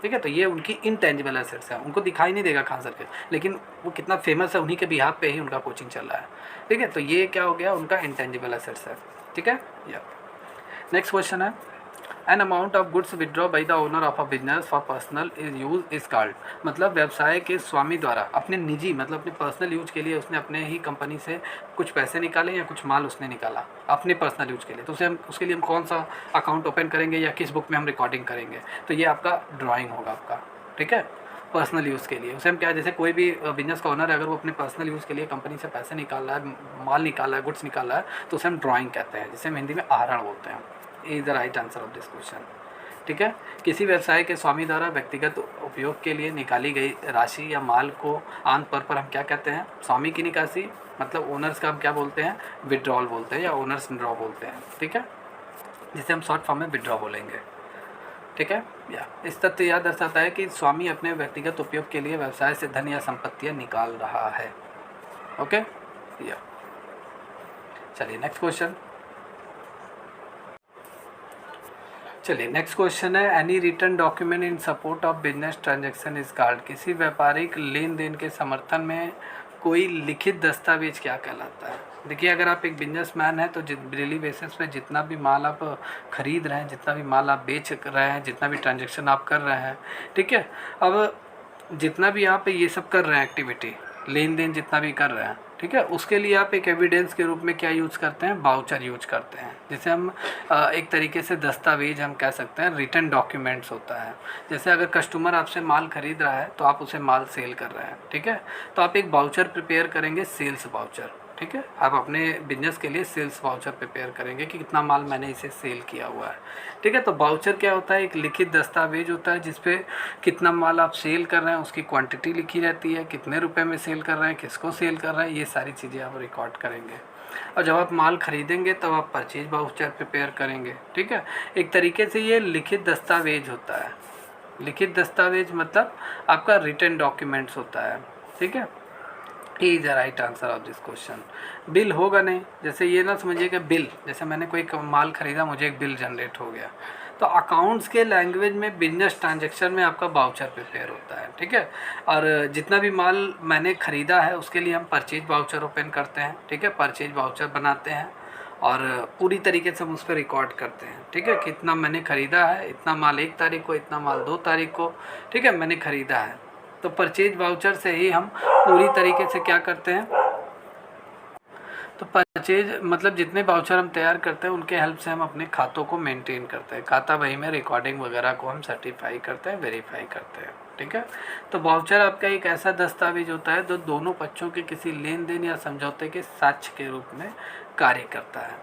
ठीक है। तो ये उनकी इनटेंजिबल एसेट्स है, उनको दिखाई नहीं देगा खान सर के, लेकिन वो कितना फेमस है उन्हीं के बिहाफ पे ही उनका कोचिंग चल रहा है, ठीक है। तो ये क्या हो गया, उनका इंटेंजिबल एसेट्स है, ठीक है। या नेक्स्ट क्वेश्चन है, an amount of goods withdraw by the owner of a business for personal is use is called, मतलब व्यवसाय के स्वामी द्वारा अपने निजी मतलब अपने पर्सनल यूज के लिए उसने अपने ही कंपनी से कुछ पैसे निकाले या कुछ माल उसने निकाला अपने पर्सनल यूज के लिए, तो उसे हम उसके लिए हम कौन सा अकाउंट ओपन करेंगे या किस बुक में हम रिकॉर्डिंग करेंगे, तो ये आपका ड्राइंग होगा आपका, ठीक है। पर्सनल यूज़ के लिए। उसे हम क्या, जैसे कोई भी बिजनेस का ओनर है, अगर वो अपने पर्सनल यूज़ के लिए कंपनी से पैसे निकाल रहा है, माल निकाल रहा है, गुड्स निकाल रहा है, तो उसे हम ड्राइंग कहते हैं, जिसे हम हिंदी में आहरण बोलते हैं। ये is the right answer of this question. ठीक है। किसी व्यवसाय के स्वामी द्वारा व्यक्तिगत उपयोग के लिए निकाली गई राशि या माल को आमतौर पर हम क्या कहते हैं? स्वामी की निकासी, मतलब ओनर्स का हम क्या बोलते हैं? विड्रॉल बोलते हैं या ओनर्स ड्रॉ बोलते हैं। ठीक है, जिसे हम शॉर्ट फॉर्म में विड्रॉ बोलेंगे। ठीक है, या इस तथ्य यह दर्शाता है कि स्वामी अपने व्यक्तिगत उपयोग के लिए व्यवसाय से धन या संपत्तियां निकाल रहा है। ओके, या चलिए नेक्स्ट क्वेश्चन। चलिए नेक्स्ट क्वेश्चन है, any return document in support of business transaction is called. किसी व्यापारिक लेन देन के समर्थन में कोई लिखित दस्तावेज क्या कहलाता है? देखिए, अगर आप एक बिजनेसमैन हैं तो डेली बेसिस पे जितना भी माल आप खरीद रहे हैं, जितना भी माल आप बेच रहे हैं, जितना भी ट्रांजैक्शन आप कर रहे हैं, ठीक है, अब जितना भी आप ये सब कर रहे हैं एक्टिविटी, लेन देन जितना भी कर रहे हैं, ठीक है, उसके लिए आप एक एविडेंस के रूप में क्या यूज़ करते हैं? वाउचर यूज करते हैं, जिसे हम एक तरीके से दस्तावेज हम कह सकते हैं, रिटर्न डॉक्यूमेंट्स होता है। जैसे अगर कस्टमर आपसे माल खरीद रहा है तो आप उसे माल सेल कर रहे हैं, ठीक है, तो आप एक वाउचर प्रिपेयर करेंगे, सेल्स वाउचर। ठीक है, आप अपने बिजनेस के लिए सेल्स वाउचर प्रिपेयर करेंगे कि कितना माल मैंने इसे सेल किया हुआ है। ठीक है, तो वाउचर क्या होता है? एक लिखित दस्तावेज होता है जिसपे कितना माल आप सेल कर रहे हैं, उसकी क्वांटिटी लिखी रहती है, कितने रुपए में सेल कर रहे हैं, किसको सेल कर रहे हैं, ये सारी चीज़ें आप रिकॉर्ड करेंगे। और जब आप माल खरीदेंगे तब आप परचेज वाउचर प्रिपेयर करेंगे। ठीक है, एक तरीके से ये लिखित दस्तावेज होता है। लिखित दस्तावेज मतलब आपका रिटन डॉक्यूमेंट्स होता है। ठीक है, is the right answer of this question. Bill होगा नहीं, जैसे ये ना समझिएगा बिल, जैसे मैंने कोई माल खरीदा, मुझे एक बिल जनरेट हो गया, तो अकाउंट्स के लैंग्वेज में बिजनेस ट्रांजैक्शन में आपका वाउचर प्रिपेयर होता है। ठीक है, और जितना भी माल मैंने ख़रीदा है उसके लिए हम परचेज वाउचर ओपन करते हैं। ठीक है, परचेज वाउचर बनाते हैं और पूरी तरीके से हम उस पर रिकॉर्ड करते हैं। ठीक है, कितना मैंने ख़रीदा है, इतना माल 1 तारीख को, इतना माल 2 तारीख को, ठीक है, मैंने ख़रीदा है। तो परचेज वाउचर से ही हम पूरी तरीके से क्या करते हैं? तो परचेज मतलब जितने वाउचर हम तैयार करते हैं उनके हेल्प से हम अपने खातों को मेंटेन करते हैं, खाता बही में रिकॉर्डिंग वगैरह को हम सर्टिफाई करते हैं, वेरीफाई करते हैं। ठीक है, तो वाउचर आपका एक ऐसा दस्तावेज होता है जो दोनों पक्षों के किसी लेन देन या समझौते के साक्ष्य के रूप में कार्य करता है।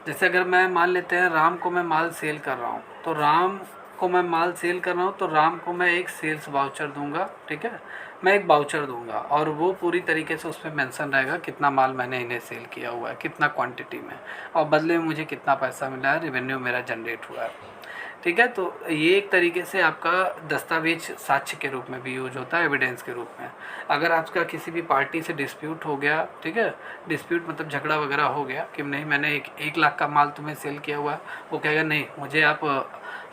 जैसे अगर मैं मान लेते हैं राम को मैं माल सेल कर रहा हूँ, तो राम को मैं माल सेल कर रहा हूँ तो राम को मैं एक सेल्स वाउचर दूंगा। ठीक है, मैं एक वाउचर दूंगा और वो पूरी तरीके से उस पर मेंशन रहेगा कितना माल मैंने इन्हें सेल किया हुआ है, कितना क्वांटिटी में, और बदले में मुझे कितना पैसा मिला है, रेवेन्यू मेरा जनरेट हुआ है। ठीक है, तो ये एक तरीके से आपका दस्तावेज साक्ष्य के रूप में भी यूज होता है, एविडेंस के रूप में। अगर आपका किसी भी पार्टी से डिस्प्यूट हो गया, ठीक है, डिस्प्यूट मतलब झगड़ा वगैरह हो गया कि नहीं मैंने 1 लाख का माल तुम्हें सेल किया हुआ है, वो कहेगा नहीं मुझे आप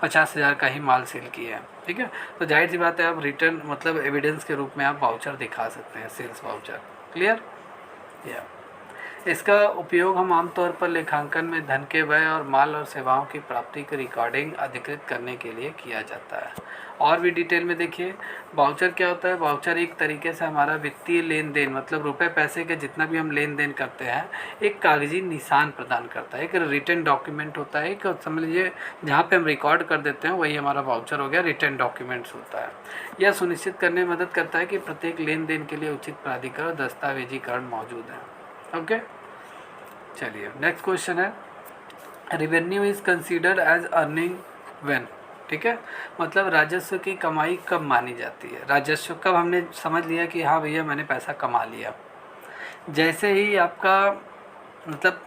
50,000 का ही माल सेल किया है। ठीक है, तो जाहिर सी बात है आप रिटर्न मतलब एविडेंस के रूप में आप वाउचर दिखा सकते हैं, सेल्स वाउचर। क्लियर? या इसका उपयोग हम आमतौर पर लेखांकन में धन के व्यय और माल और सेवाओं की प्राप्ति की रिकॉर्डिंग अधिकृत करने के लिए किया जाता है। और भी डिटेल में देखिए, वाउचर क्या होता है? वाउचर एक तरीके से हमारा वित्तीय लेन देन मतलब रुपए पैसे के जितना भी हम लेन देन करते हैं एक कागजी निशान प्रदान करता है, एक रिटन डॉक्यूमेंट होता है, एक समझ लीजिए जहाँ पे हम रिकॉर्ड कर देते हैं वही हमारा वाउचर हो गया, रिटन डॉक्यूमेंट्स होता है। यह सुनिश्चित करने में मदद करता है कि प्रत्येक लेन देन के लिए उचित प्राधिकरण और दस्तावेजीकरण मौजूद है। ओके, चलिए नेक्स्ट क्वेश्चन है, revenue is considered as earning when. ठीक है, मतलब राजस्व की कमाई कब मानी जाती है? राजस्व कब हमने समझ लिया कि हाँ भैया मैंने पैसा कमा लिया? जैसे ही आपका मतलब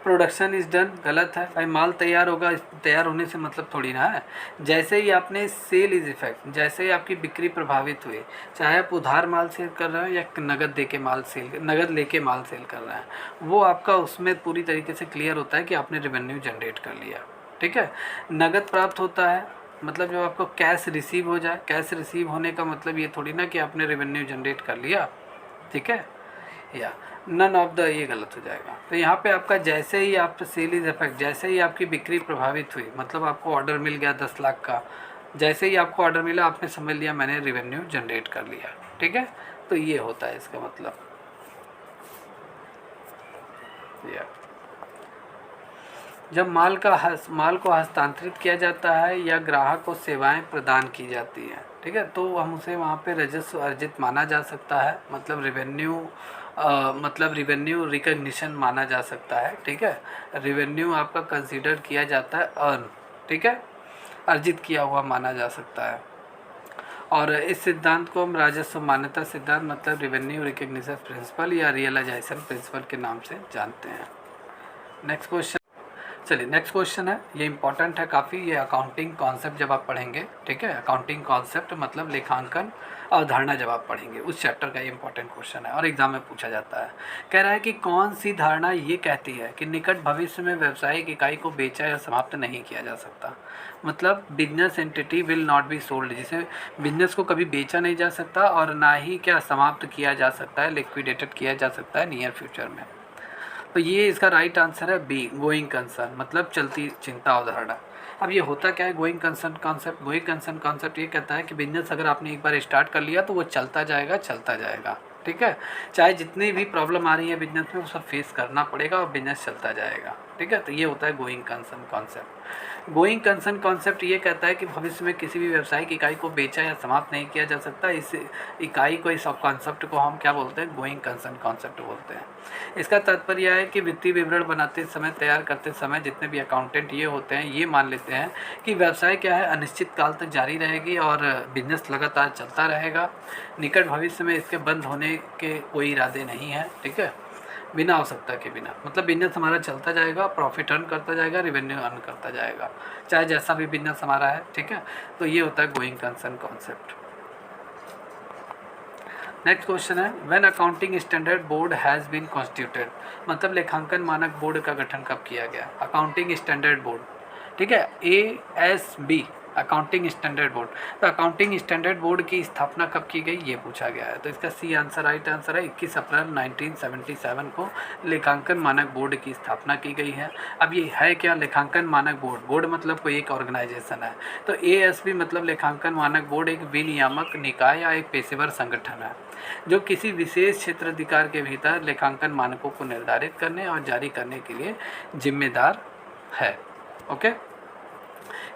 प्रोडक्शन इज़ डन, गलत है भाई, माल तैयार होगा, तैयार होने से मतलब थोड़ी ना है। जैसे ही आपने सेल इज इफेक्ट, जैसे ही आपकी बिक्री प्रभावित हुई, चाहे आप उधार माल सेल कर रहे हैं या नगद लेके माल सेल कर रहे हैं, वो आपका उसमें पूरी तरीके से क्लियर होता है कि आपने रेवेन्यू जनरेट कर लिया। ठीक है, नगद प्राप्त होता है मतलब जब आपको कैश रिसीव हो जाए, कैश रिसीव होने का मतलब ये थोड़ी ना कि आपने रेवेन्यू जनरेट कर लिया। ठीक है, या नन ऑफ द, ये गलत हो जाएगा। तो यहाँ पे आपका जैसे ही आप सेल इज इफेक्ट, जैसे ही आपकी बिक्री प्रभावित हुई मतलब आपको ऑर्डर मिल गया 10 लाख का, जैसे ही आपको ऑर्डर मिला आपने समझ लिया मैंने रेवेन्यू जनरेट कर लिया। ठीक है, तो ये होता है इसका मतलब। जब माल को हस्तांतरित किया जाता है या ग्राहक को सेवाएं प्रदान की जाती हैं, ठीक है, तो हम उसे वहाँ पे राजस्व अर्जित माना जा सकता है, मतलब रिवेन्यू रिकग्निशन माना जा सकता है, ठीक है। रिवेन्यू आपका कंसीडर किया जाता है अर्न, ठीक है, अर्जित किया हुआ माना जा सकता है। और इस सिद्धांत को हम राजस्व मान्यता सिद्धांत मतलब रिवेन्यू रिकग्निशन प्रिंसिपल या रियलाइजेशन प्रिंसिपल के नाम से जानते हैं। नेक्स्ट क्वेश्चन, चलिए नेक्स्ट क्वेश्चन है, ये इंपॉर्टेंट है काफ़ी, ये अकाउंटिंग कॉन्सेप्ट जब आप पढ़ेंगे, ठीक है, अकाउंटिंग कॉन्सेप्ट मतलब लेखांकन अवधारणा जब आप पढ़ेंगे उस चैप्टर का ये इंपॉर्टेंट क्वेश्चन है और एग्जाम में पूछा जाता है। कह रहा है कि कौन सी धारणा ये कहती है कि निकट भविष्य में व्यावसायिक इकाई को बेचा या समाप्त नहीं किया जा सकता, मतलब business entity will not be sold, जिसे बिजनेस को कभी बेचा नहीं जा सकता और ना ही क्या समाप्त किया जा सकता है, लिक्विडेटेड किया जा सकता है नियर फ्यूचर में। तो ये इसका राइट आंसर है बी, गोइंग कंसर्न मतलब चलती चिंता अवधारणा। अब ये होता क्या है going concern concept? Going concern concept ये कहता है कि बिजनेस अगर आपने एक बार स्टार्ट कर लिया तो वो चलता जाएगा, ठीक है, चाहे जितनी भी प्रॉब्लम आ रही है बिजनेस में वो सब फेस करना पड़ेगा और बिजनेस चलता जाएगा, ठीक है। तो ये होता है going concern concept. Going concern concept ये कहता है कि भविष्य में किसी भी व्यावसायिक इकाई को बेचा या समाप्त नहीं किया जा सकता। इस इकाई को, इस कॉन्सेप्ट को हम क्या बोलते हैं? गोइंग कंसर्न कॉन्सेप्ट बोलते हैं। इसका तात्पर्य है कि वित्तीय विवरण बनाते समय, तैयार करते समय जितने भी अकाउंटेंट ये होते हैं ये मान लेते हैं कि व्यवसाय क्या है अनिश्चित काल तक जारी रहेगी और बिजनेस लगातार चलता रहेगा। निकट भविष्य में इसके बंद होने के कोई इरादे नहीं हैं, ठीक है, बिना आवश्यकता के बिना, मतलब बिजनेस हमारा चलता जाएगा, प्रॉफिट अर्न करता जाएगा, रेवेन्यू अर्न करता जाएगा, चाहे जैसा भी बिजनेस हमारा है, ठीक है। तो ये होता है going concern concept. Next question है, when accounting standard board has been constituted, मतलब लेखांकन मानक बोर्ड का गठन कब किया गया? अकाउंटिंग स्टैंडर्ड बोर्ड, ठीक है, ASB अकाउंटिंग स्टैंडर्ड बोर्ड। तो अकाउंटिंग स्टैंडर्ड बोर्ड की स्थापना कब की गई ये पूछा गया है। तो इसका सी आंसर, राइट आंसर है 21 अप्रैल 1977 को लेखांकन मानक बोर्ड की स्थापना की गई है। अब ये है क्या लेखांकन मानक बोर्ड? बोर्ड मतलब कोई एक ऑर्गेनाइजेशन है, तो ASB मतलब लेखांकन मानक बोर्ड एक विनियामक निकाय या एक पेशेवर संगठन है जो किसी विशेष क्षेत्र अधिकार के भीतर लेखांकन मानकों को निर्धारित करने और जारी करने के लिए जिम्मेदार है। ओके,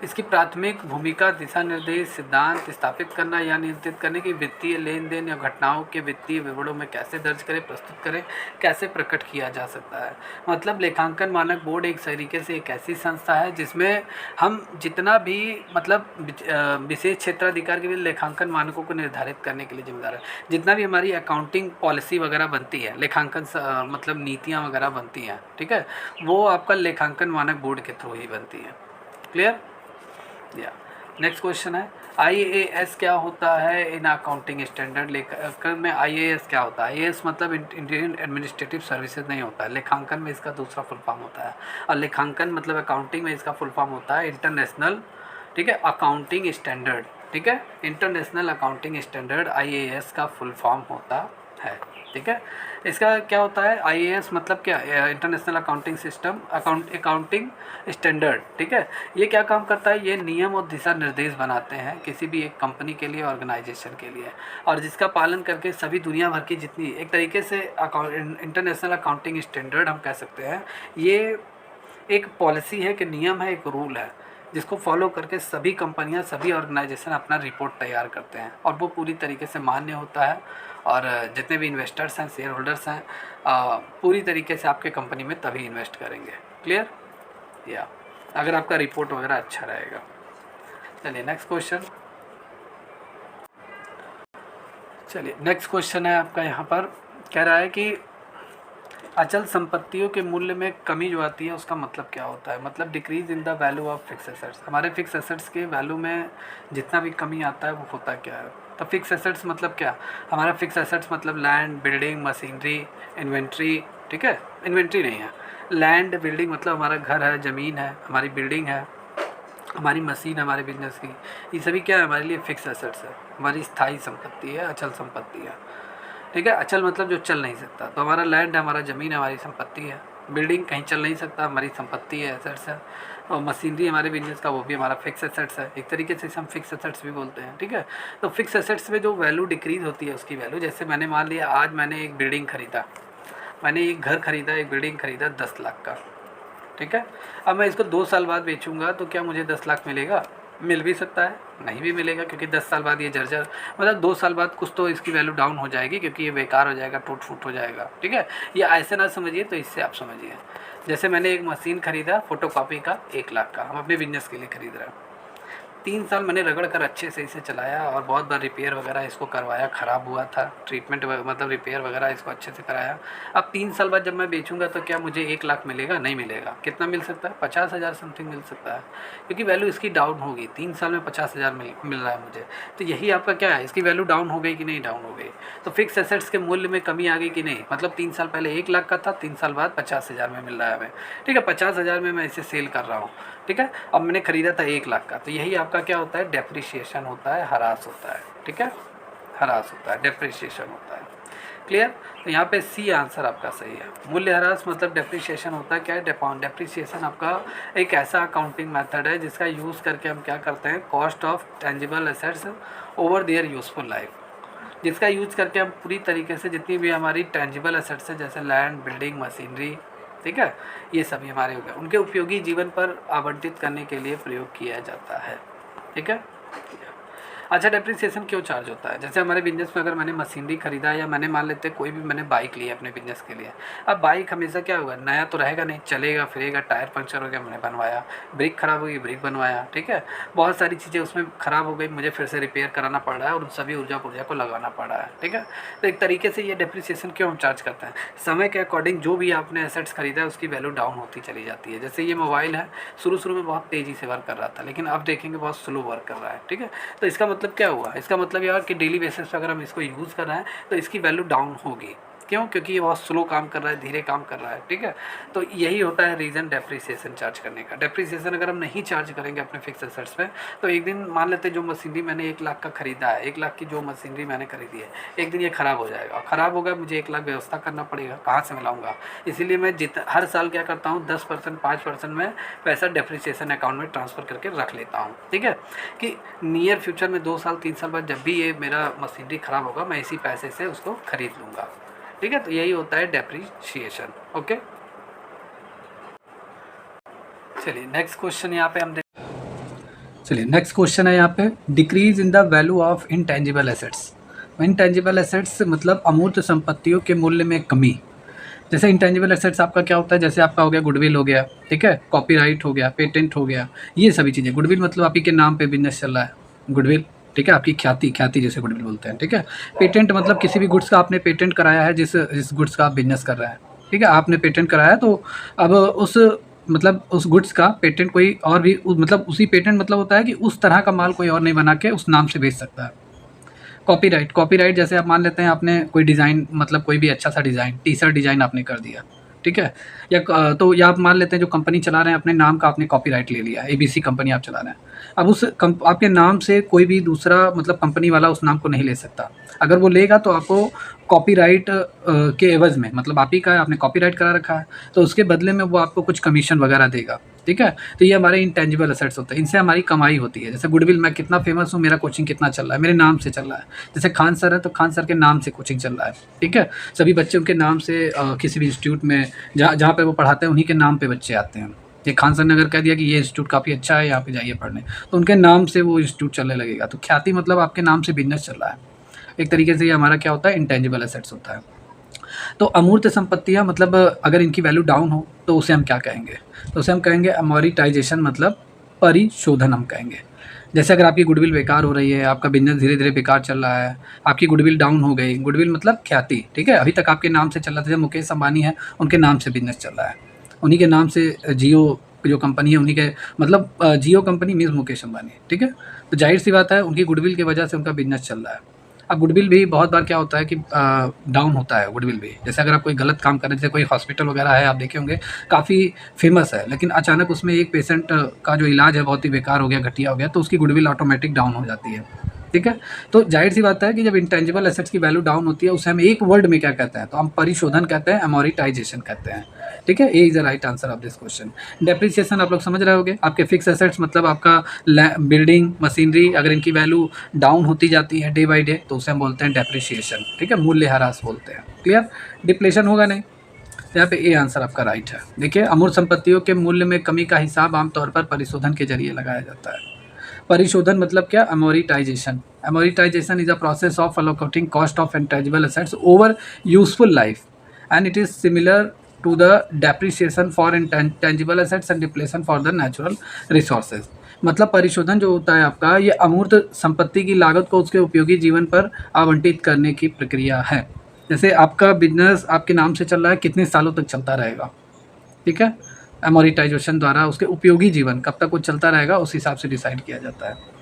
इसकी प्राथमिक भूमिका दिशा निर्देश, सिद्धांत स्थापित करना या नियंत्रित करने की वित्तीय लेन देन या घटनाओं के वित्तीय विवरणों में कैसे दर्ज करें, प्रस्तुत करें, कैसे प्रकट किया जा सकता है। मतलब लेखांकन मानक बोर्ड एक तरीके से एक ऐसी संस्था है जिसमें हम जितना भी मतलब विशेष क्षेत्राधिकार के लिए लेखांकन मानकों को निर्धारित करने के लिए जिम्मेदार है। जितना भी हमारी अकाउंटिंग पॉलिसी वगैरह बनती है, लेखांकन मतलब नीतियाँ वगैरह बनती हैं, ठीक है, वो आपका लेखांकन मानक बोर्ड के थ्रू ही बनती है। क्लियर? या नेक्स्ट क्वेश्चन है, IAS क्या होता है इन अकाउंटिंग स्टैंडर्ड? लेखांकन में IAS क्या होता है? IAS मतलब इंडियन एडमिनिस्ट्रेटिव सर्विसेज नहीं होता है, लेखांकन में इसका दूसरा फुल फॉर्म होता है। और लेखांकन मतलब अकाउंटिंग में इसका फुल फॉर्म होता है इंटरनेशनल, ठीक है, अकाउंटिंग स्टैंडर्ड, ठीक है, इंटरनेशनल अकाउंटिंग स्टैंडर्ड IAS का फुल फॉर्म होता है, ठीक है। इसका क्या होता है? IAS मतलब क्या? International accounting system, accounting standard, ठीक है। ये क्या काम करता है? ये नियम और दिशा निर्देश बनाते हैं किसी भी एक कंपनी के लिए, ऑर्गेनाइजेशन के लिए, और जिसका पालन करके सभी दुनिया भर की जितनी एक तरीके से इंटरनेशनल अकाउंटिंग स्टैंडर्ड हम कह सकते हैं, ये एक पॉलिसी है, कि नियम है, एक रूल है जिसको फॉलो करके सभी कंपनियां, सभी ऑर्गेनाइजेशन अपना रिपोर्ट तैयार करते हैं और वो पूरी तरीके से मान्य होता है और जितने भी इन्वेस्टर्स हैं, शेयर होल्डर्स हैं, पूरी तरीके से आपके कंपनी में तभी इन्वेस्ट करेंगे। क्लियर? या अगर आपका रिपोर्ट वगैरह अच्छा रहेगा। चलिए नेक्स्ट क्वेश्चन, चलिए नेक्स्ट क्वेश्चन है आपका यहाँ पर, कह रहा है कि अचल संपत्तियों के मूल्य में कमी जो आती है उसका मतलब क्या होता है? मतलब decrease in the value of fix assets, हमारे फिक्स एसेट्स के वैल्यू में जितना भी कमी आता है वो होता क्या है? तो फिक्स एसेट्स मतलब क्या? हमारा फिक्स एसेट्स मतलब लैंड, बिल्डिंग, मशीनरी, इन्वेंट्री, ठीक है, इन्वेंट्री नहीं है, लैंड, बिल्डिंग मतलब हमारा घर है, ज़मीन है, हमारी बिल्डिंग है, हमारी मशीन, हमारे बिजनेस की, ये सभी क्या है? हमारे लिए फिक्स एसेट्स है, हमारी स्थायी संपत्ति है, अचल संपत्ति है, ठीक है। अचल मतलब जो चल नहीं सकता, तो हमारा लैंड है, हमारा ज़मीन है, हमारी संपत्ति है, बिल्डिंग कहीं चल नहीं सकता, हमारी संपत्ति है, एसेट्स है, और मशीनरी हमारे बिजनेस का वो भी हमारा फिक्स एसेट्स है, एक तरीके से हम फिक्स एसेट्स भी बोलते हैं, ठीक है। तो फिक्स एसेट्स में जो वैल्यू डिक्रीज होती है उसकी वैल्यू, जैसे मैंने मान लिया आज मैंने एक बिल्डिंग खरीदा, मैंने एक घर खरीदा, एक बिल्डिंग खरीदा 10 लाख का, ठीक है। अब मैं इसको 2 साल बाद बेचूंगा तो क्या मुझे 10 लाख मिलेगा? मिल भी सकता है, नहीं भी मिलेगा, क्योंकि 10 साल बाद ये जर्जर मतलब 2 साल बाद कुछ तो इसकी वैल्यू डाउन हो जाएगी, क्योंकि ये बेकार हो जाएगा, टूट फूट हो जाएगा। ठीक है, ये ऐसे ना समझिए, तो इससे आप समझिए। जैसे मैंने एक मशीन खरीदा फोटोकॉपी का 1 लाख का, हम अपने बिजनेस के लिए खरीद रहे हैं। 3 साल मैंने रगड़ कर अच्छे से इसे चलाया और बहुत बार रिपेयर वगैरह इसको करवाया, ख़राब हुआ था, ट्रीटमेंट मतलब रिपेयर वगैरह इसको अच्छे से कराया। अब 3 साल बाद जब मैं बेचूंगा तो क्या मुझे 1 लाख मिलेगा? नहीं मिलेगा। कितना मिल सकता है? 50,000 समथिंग मिल सकता है, क्योंकि वैल्यू इसकी डाउन होगी। 3 साल में 50,000 मिल रहा है मुझे, तो यही आपका क्या है, इसकी वैल्यू डाउन हो गई कि नहीं? डाउन हो गई। तो फिक्स एसेट्स के मूल्य में कमी आ गई कि नहीं? मतलब 3 साल पहले 1 लाख का था, 3 साल बाद 50,000 में मिल रहा है हमें। ठीक है, 50,000 में मैं इसे सेल कर रहा हूँ। ठीक है, अब मैंने ख़रीदा था 1 लाख का, तो यही आपका क्या होता है? डेप्रिसिएशन होता है, ह्रास होता है। ठीक है, ह्रास होता है, डेप्रिसिएशन होता है। क्लियर? तो यहाँ पे सी आंसर आपका सही है। मूल्य ह्रास मतलब डेप्रिसिएशन होता है। क्या है? डेप्रिसिएशन आपका एक ऐसा अकाउंटिंग मेथड है जिसका यूज़ करके हम क्या करते हैं, cost of tangible assets over their useful life, जिसका यूज़ करके हम पूरी तरीके से जितनी भी हमारी टेंजिबल एसेट्स है, जैसे लैंड, बिल्डिंग, मशीनरी, ठीक है, ये सभी हमारे हो गए, उनके उपयोगी जीवन पर आवंटित करने के लिए प्रयोग किया जाता है। ठीक है। अच्छा, डेप्रिसिएशन क्यों चार्ज होता है? जैसे हमारे बिजनेस में अगर मैंने मशीनरी खरीदा, या मैंने मान लेते कोई भी मैंने बाइक ली है अपने बिजनेस के लिए। अब बाइक हमेशा क्या होगा, नया तो रहेगा नहीं, चलेगा फिरेगा, टायर पंक्चर हो गया, मैंने बनवाया, ब्रेक ख़राब हो गई, ब्रेक बनवाया। ठीक है, बहुत सारी चीज़ें उसमें ख़राब हो गई, मुझे फिर से रिपेयर कराना पड़ रहा है और उन सभी ऊर्जा पुर्जा को लगाना पड़ रहा है। ठीक है, तो एक तरीके से ये डेप्रिसिएशन क्यों हम चार्ज करते हैं, समय के अकॉर्डिंग जो भी आपने एसेट्स खरीदा है उसकी वैल्यू डाउन होती चली जाती है। जैसे ये मोबाइल है, शुरू में बहुत तेज़ी से वर्क कर रहा था, लेकिन अब देखेंगे बहुत स्लो वर्क कर रहा है। ठीक है, तो इसका मतलब क्या हुआ? इसका मतलब यार कि डेली बेसिस पर अगर हम इसको यूज़ कर रहे हैं तो इसकी वैल्यू डाउन होगी। क्यों? क्योंकि ये बहुत स्लो काम कर रहा है, धीरे काम कर रहा है। ठीक है, तो यही होता है रीज़न डेप्रिसिएशन चार्ज करने का। डेप्रिसिएशन अगर हम नहीं चार्ज करेंगे अपने फिक्स एसेट्स पे, तो एक दिन मान लेते जो मशीनरी मैंने 1 लाख का ख़रीदा है, 1 लाख की जो मशीनरी मैंने खरीदी है, एक दिन ये ख़राब हो जाएगा, ख़राब होगा, मुझे 1 लाख व्यवस्था करना पड़ेगा, कहाँ से मिलाऊंगा? इसीलिए मैं हर साल क्या करता हूँ, 10% 5% में पैसा डेप्रिसिएशन अकाउंट में ट्रांसफ़र करके रख लेता हूँ। ठीक है, कि नियर फ्यूचर में 2 साल 3 साल बाद जब भी ये मेरा मशीनरी ख़राब होगा, मैं इसी पैसे से उसको ख़रीद लूँगा। ठीक है, तो यही होता है डेप्रिसिएशन। ओके, चलिए नेक्स्ट क्वेश्चन यहाँ पे हम चलिए नेक्स्ट क्वेश्चन है यहाँ पे, decrease in the value of intangible assets. Intangible assets मतलब अमूर्त संपत्तियों के मूल्य में कमी। जैसे इंटेंजिबल एसेट्स आपका क्या होता है, जैसे आपका हो गया गुडविल हो गया, ठीक है, कॉपीराइट हो गया, पेटेंट हो गया, ये सभी चीज़ें। गुडविल मतलब आप ही के नाम पे बिजनेस चल रहा है, गुडविल, ठीक है, आपकी ख्याति जैसे गुडविल बोलते हैं। ठीक है, पेटेंट मतलब किसी भी गुड्स का आपने पेटेंट कराया है, जिस गुड्स का आप बिजनेस कर रहे हैं। ठीक है, आपने पेटेंट कराया, तो अब उस गुड्स का पेटेंट कोई और भी मतलब उसी पेटेंट मतलब होता है कि उस तरह का माल कोई और नहीं बना के उस नाम से बेच सकता है। कॉपीराइट जैसे आप मान लेते हैं आपने कोई डिज़ाइन मतलब कोई भी अच्छा सा डिज़ाइन, टी शर्ट डिज़ाइन आपने कर दिया, ठीक है, या आप मान लेते हैं जो कंपनी चला रहे हैं अपने नाम का आपने कॉपीराइट ले लिया, ABC कंपनी आप चला रहे हैं। अब आपके नाम से कोई भी दूसरा मतलब कंपनी वाला उस नाम को नहीं ले सकता। अगर वो लेगा तो आपको कॉपीराइट के एवज़ में, मतलब आप ही का है, आपने कॉपीराइट करा रखा है, तो उसके बदले में वो आपको कुछ कमीशन वगैरह देगा। ठीक है, तो ये हमारे इंटेंजिबल एसेट्स होते हैं, इनसे हमारी कमाई होती है। जैसे गुडविल, मैं कितना फेमस हूँ, मेरा कोचिंग कितना चल रहा है, मेरे नाम से चल रहा है। जैसे खान सर है तो खान सर के नाम से कोचिंग चल रहा है। ठीक है, सभी बच्चे उनके नाम से किसी भी इंस्टीट्यूट में जहाँ पे वो पढ़ाते हैं उन्हीं के नाम पे बच्चे आते हैं। ये खान सर ने अगर कह दिया कि ये इंस्टीट्यूट काफ़ी अच्छा है, यहाँ पे जाइए पढ़ने, तो उनके नाम से वो इंस्टीट्यूट चलने लगेगा। तो ख्याति मतलब आपके नाम से बिजनेस चल रहा है। एक तरीके से ये हमारा क्या होता है, इंटेंजिबल एसेट्स होता है। तो अमूर्त संपत्तियाँ मतलब अगर इनकी वैल्यू डाउन हो तो उसे हम क्या कहेंगे, तो उसे हम कहेंगे अमोरिटाइजेशन, मतलब परिशोधन हम कहेंगे। जैसे अगर आपकी गुडविल बेकार हो रही है, आपका बिजनेस धीरे धीरे बेकार चल रहा है, आपकी गुडविल डाउन हो गई, गुडविल मतलब ख्याति, ठीक है, अभी तक आपके नाम से चल रहा था, जब मुकेश अंबानी है उनके नाम से बिजनेस चल रहा है, उन्हीं के नाम से जियो जो कंपनी है, उन्हीं के मतलब जियो कंपनी मीन्स मुकेश अंबानी, ठीक है, तो जाहिर सी बात है उनकी गुडविल की वजह से उनका बिजनेस चल रहा है। अब गुडविल भी बहुत बार क्या होता है कि डाउन होता है गुडविल भी। जैसे अगर आप कोई गलत काम कर रहे हैं, जैसे कोई हॉस्पिटल वगैरह है, आप देखे होंगे काफ़ी फेमस है, लेकिन अचानक उसमें एक पेशेंट का जो इलाज है बहुत ही बेकार हो गया, घटिया हो गया, तो उसकी गुडविल ऑटोमेटिक डाउन हो जाती है। ठीक है, तो जाहिर सी बात है कि जब इंटेंजिबल एसेट्स की वैल्यू डाउन होती है, उसे हम एक वर्ड में क्या कहते हैं, तो हम परिशोधन कहते हैं, अमोरिटाइजेशन कहते हैं। ठीक है, A is the right answer of this question. Depreciation आप लोग समझ रहे होंगे, आपके फिक्स एसेट्स मतलब आपका बिल्डिंग, मशीनरी, अगर इनकी वैल्यू डाउन होती जाती है डे बाई डे, तो उसे हम बोलते हैं डेप्रिसिएशन। ठीक है, मूल्य ह्रास बोलते हैं। क्लियर? डिप्लेशन होगा नहीं, तो यहाँ पे ए आंसर आपका राइट है। देखिए, अमूर्त संपत्तियों के मूल्य में कमी का हिसाब आमतौर पर परिशोधन के जरिए लगाया जाता है। परिशोधन मतलब क्या? Amortization. Amortization is a process of allocating cost of intangible assets over useful life and it is similar to the depreciation for intangible assets and depletion for the natural resources. मतलब परिशोधन जो होता है आपका, ये अमूर्त संपत्ति की लागत को उसके उपयोगी जीवन पर आवंटित करने की प्रक्रिया है। जैसे आपका बिजनेस आपके नाम से चल रहा है, कितने सालों तक चलता रहेगा, ठीक है? अमोरिटाइजेशन द्वारा उसके उपयोगी जीवन कब तक वो चलता रहेगा, उस हिसाब से डिसाइड किया जाता है।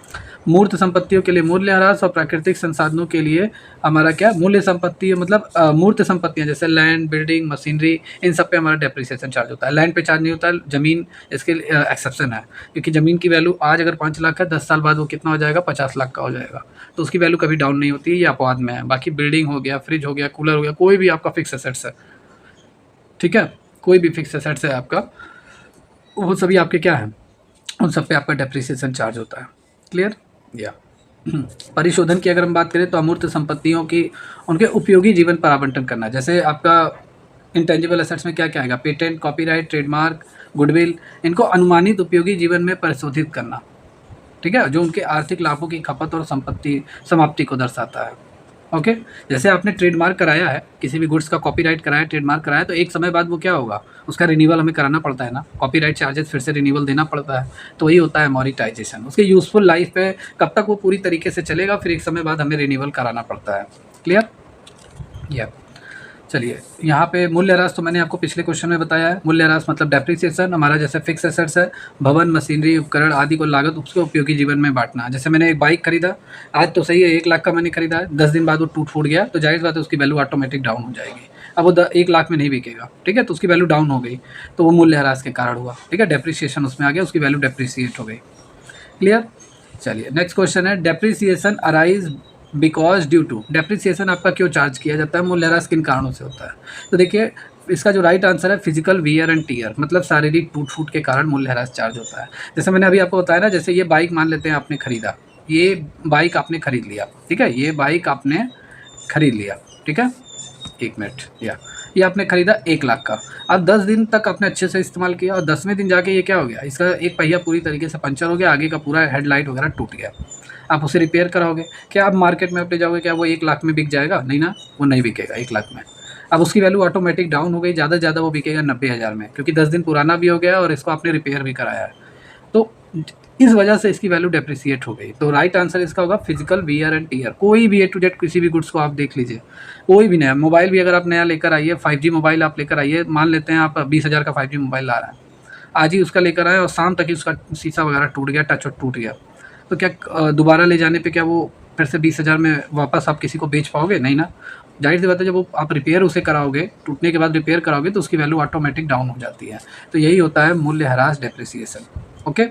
मूर्त संपत्तियों के लिए मूल्यह्रास और प्राकृतिक संसाधनों के लिए हमारा क्या? मूल्य संपत्ति मतलब मूर्त संपत्तियाँ जैसे लैंड, बिल्डिंग, मशीनरी, इन सब पे हमारा डेप्रिसिएशन चार्ज होता है। लैंड पे चार्ज नहीं होता है, ज़मीन इसके एक्सेप्शन है, क्योंकि ज़मीन की वैल्यू आज अगर 5 लाख है, 10 साल बाद वो कितना हो जाएगा? 50 लाख का हो जाएगा, तो उसकी वैल्यू कभी डाउन नहीं होती है, ये अपवाद में है। बाकी बिल्डिंग हो गया, फ्रिज हो गया, कूलर हो गया, कोई भी आपका फिक्स एसेट्स है, ठीक है? कोई भी फिक्स एसेट्स है आपका, वो सभी आपके क्या है? उन सब पे आपका डेप्रिसिएशन चार्ज होता है। क्लियर? या परिशोधन की अगर हम बात करें तो अमूर्त संपत्तियों की उनके उपयोगी जीवन पर आवंटन करना। जैसे आपका इंटेंजिबल एसेट्स में क्या क्या आएगा? पेटेंट, कॉपीराइट, ट्रेडमार्क, गुडविल, इनको अनुमानित उपयोगी जीवन में परिशोधित करना, ठीक है? जो उनके आर्थिक लाभों की खपत और संपत्ति समाप्ति को दर्शाता है। ओके, जैसे आपने ट्रेडमार्क कराया है, किसी भी गुड्स का कॉपीराइट कराया, ट्रेडमार्क कराया, तो एक समय बाद वो क्या होगा? उसका रिन्यूअल हमें कराना पड़ता है ना, कॉपीराइट चार्जेस फिर से रिन्यूअल देना पड़ता है, तो वही होता है अमोरिटाइजेशन। उसके यूजफुल लाइफ पे कब तक वो पूरी तरीके से चलेगा, फिर एक समय बाद हमें रिन्यूअल कराना पड़ता है। क्लियर? या चलिए, यहाँ पे मूल्यह्रास तो मैंने आपको पिछले क्वेश्चन में बताया है। मूल्यह्रास मतलब डेप्रिसिएशन, हमारा जैसे फिक्स एसेट्स है, भवन, मशीनरी, उपकरण आदि को लागत उसके उपयोगी जीवन में बांटना। जैसे मैंने एक बाइक खरीदा, आज तो सही है 1 लाख का मैंने खरीदा है, 10 दिन बाद वो टूट फूट गया, तो जाहिर बात है उसकी वैल्यू ऑटोमेटिक डाउन हो जाएगी। अब वो 1 लाख में नहीं बिकेगा, ठीक है? तो उसकी वैल्यू डाउन हो गई, तो वो मूल्यह्रास के कारण हुआ, ठीक है? डेप्रिसिएशन उसमें आ गया, उसकी वैल्यू डेप्रिसिएट हो गई। क्लियर? चलिए, नेक्स्ट क्वेश्चन है, depreciation arise because due to. Depreciation आपका क्यों चार्ज किया जाता है? मूल्यह्रास किन कारणों से होता है? तो देखिए, इसका जो राइट आंसर है फिजिकल वियर एंड टीयर, मतलब शारीरिक टूट फूट के कारण मूल्यह्रास चार्ज होता है। जैसे मैंने अभी आपको बताया ना, जैसे ये बाइक मान लेते हैं आपने खरीदा, ये बाइक आपने खरीद लिया, ठीक है? ये बाइक आपने खरीद लिया, ठीक है? 1 मिनट, ये आपने खरीदा 1 लाख का। अब 10 दिन तक आपने अच्छे से इस्तेमाल किया और 10वें दिन जाके ये क्या हो गया? इसका एक पहिया पूरी तरीके से पंचर हो गया, आगे का पूरा हेडलाइट वगैरह टूट गया। आप उसे रिपेयर कराओगे, क्या आप मार्केट में आप ले जाओगे, क्या वो 1 लाख में बिक जाएगा? नहीं ना, वो नहीं बिकेगा 1 लाख में। अब उसकी वैल्यू ऑटोमेटिक डाउन हो गई, ज़्यादा से ज़्यादा वो बिकेगा 90,000 में, क्योंकि 10 दिन पुराना भी हो गया और इसको आपने रिपेयर भी कराया है, तो इस वजह से इसकी वैल्यू डेप्रिसिएट हो गई। तो राइट आंसर इसका होगा फिजिकल वियर एंड टीयर। कोई भी ए टू जेड किसी भी गुड्स को आप देख लीजिए, कोई भी नया मोबाइल भी अगर आप नया लेकर आइए, 5G मोबाइल आप लेकर आइए, मान लेते हैं आप 20,000 का 5G मोबाइल ला रहे हैं, आज ही उसका लेकर आए और शाम तक ही उसका शीशा वगैरह टूट गया, टच टूट गया, तो क्या दोबारा ले जाने पे क्या वो फिर से 20,000 में वापस आप किसी को बेच पाओगे? नहीं ना। जाहिर सी बात है, जब वो आप रिपेयर उसे कराओगे, टूटने के बाद रिपेयर कराओगे, तो उसकी वैल्यू ऑटोमेटिक डाउन हो जाती है। तो यही होता है मूल्यह्रास, डेप्रिसिएशन। ओके,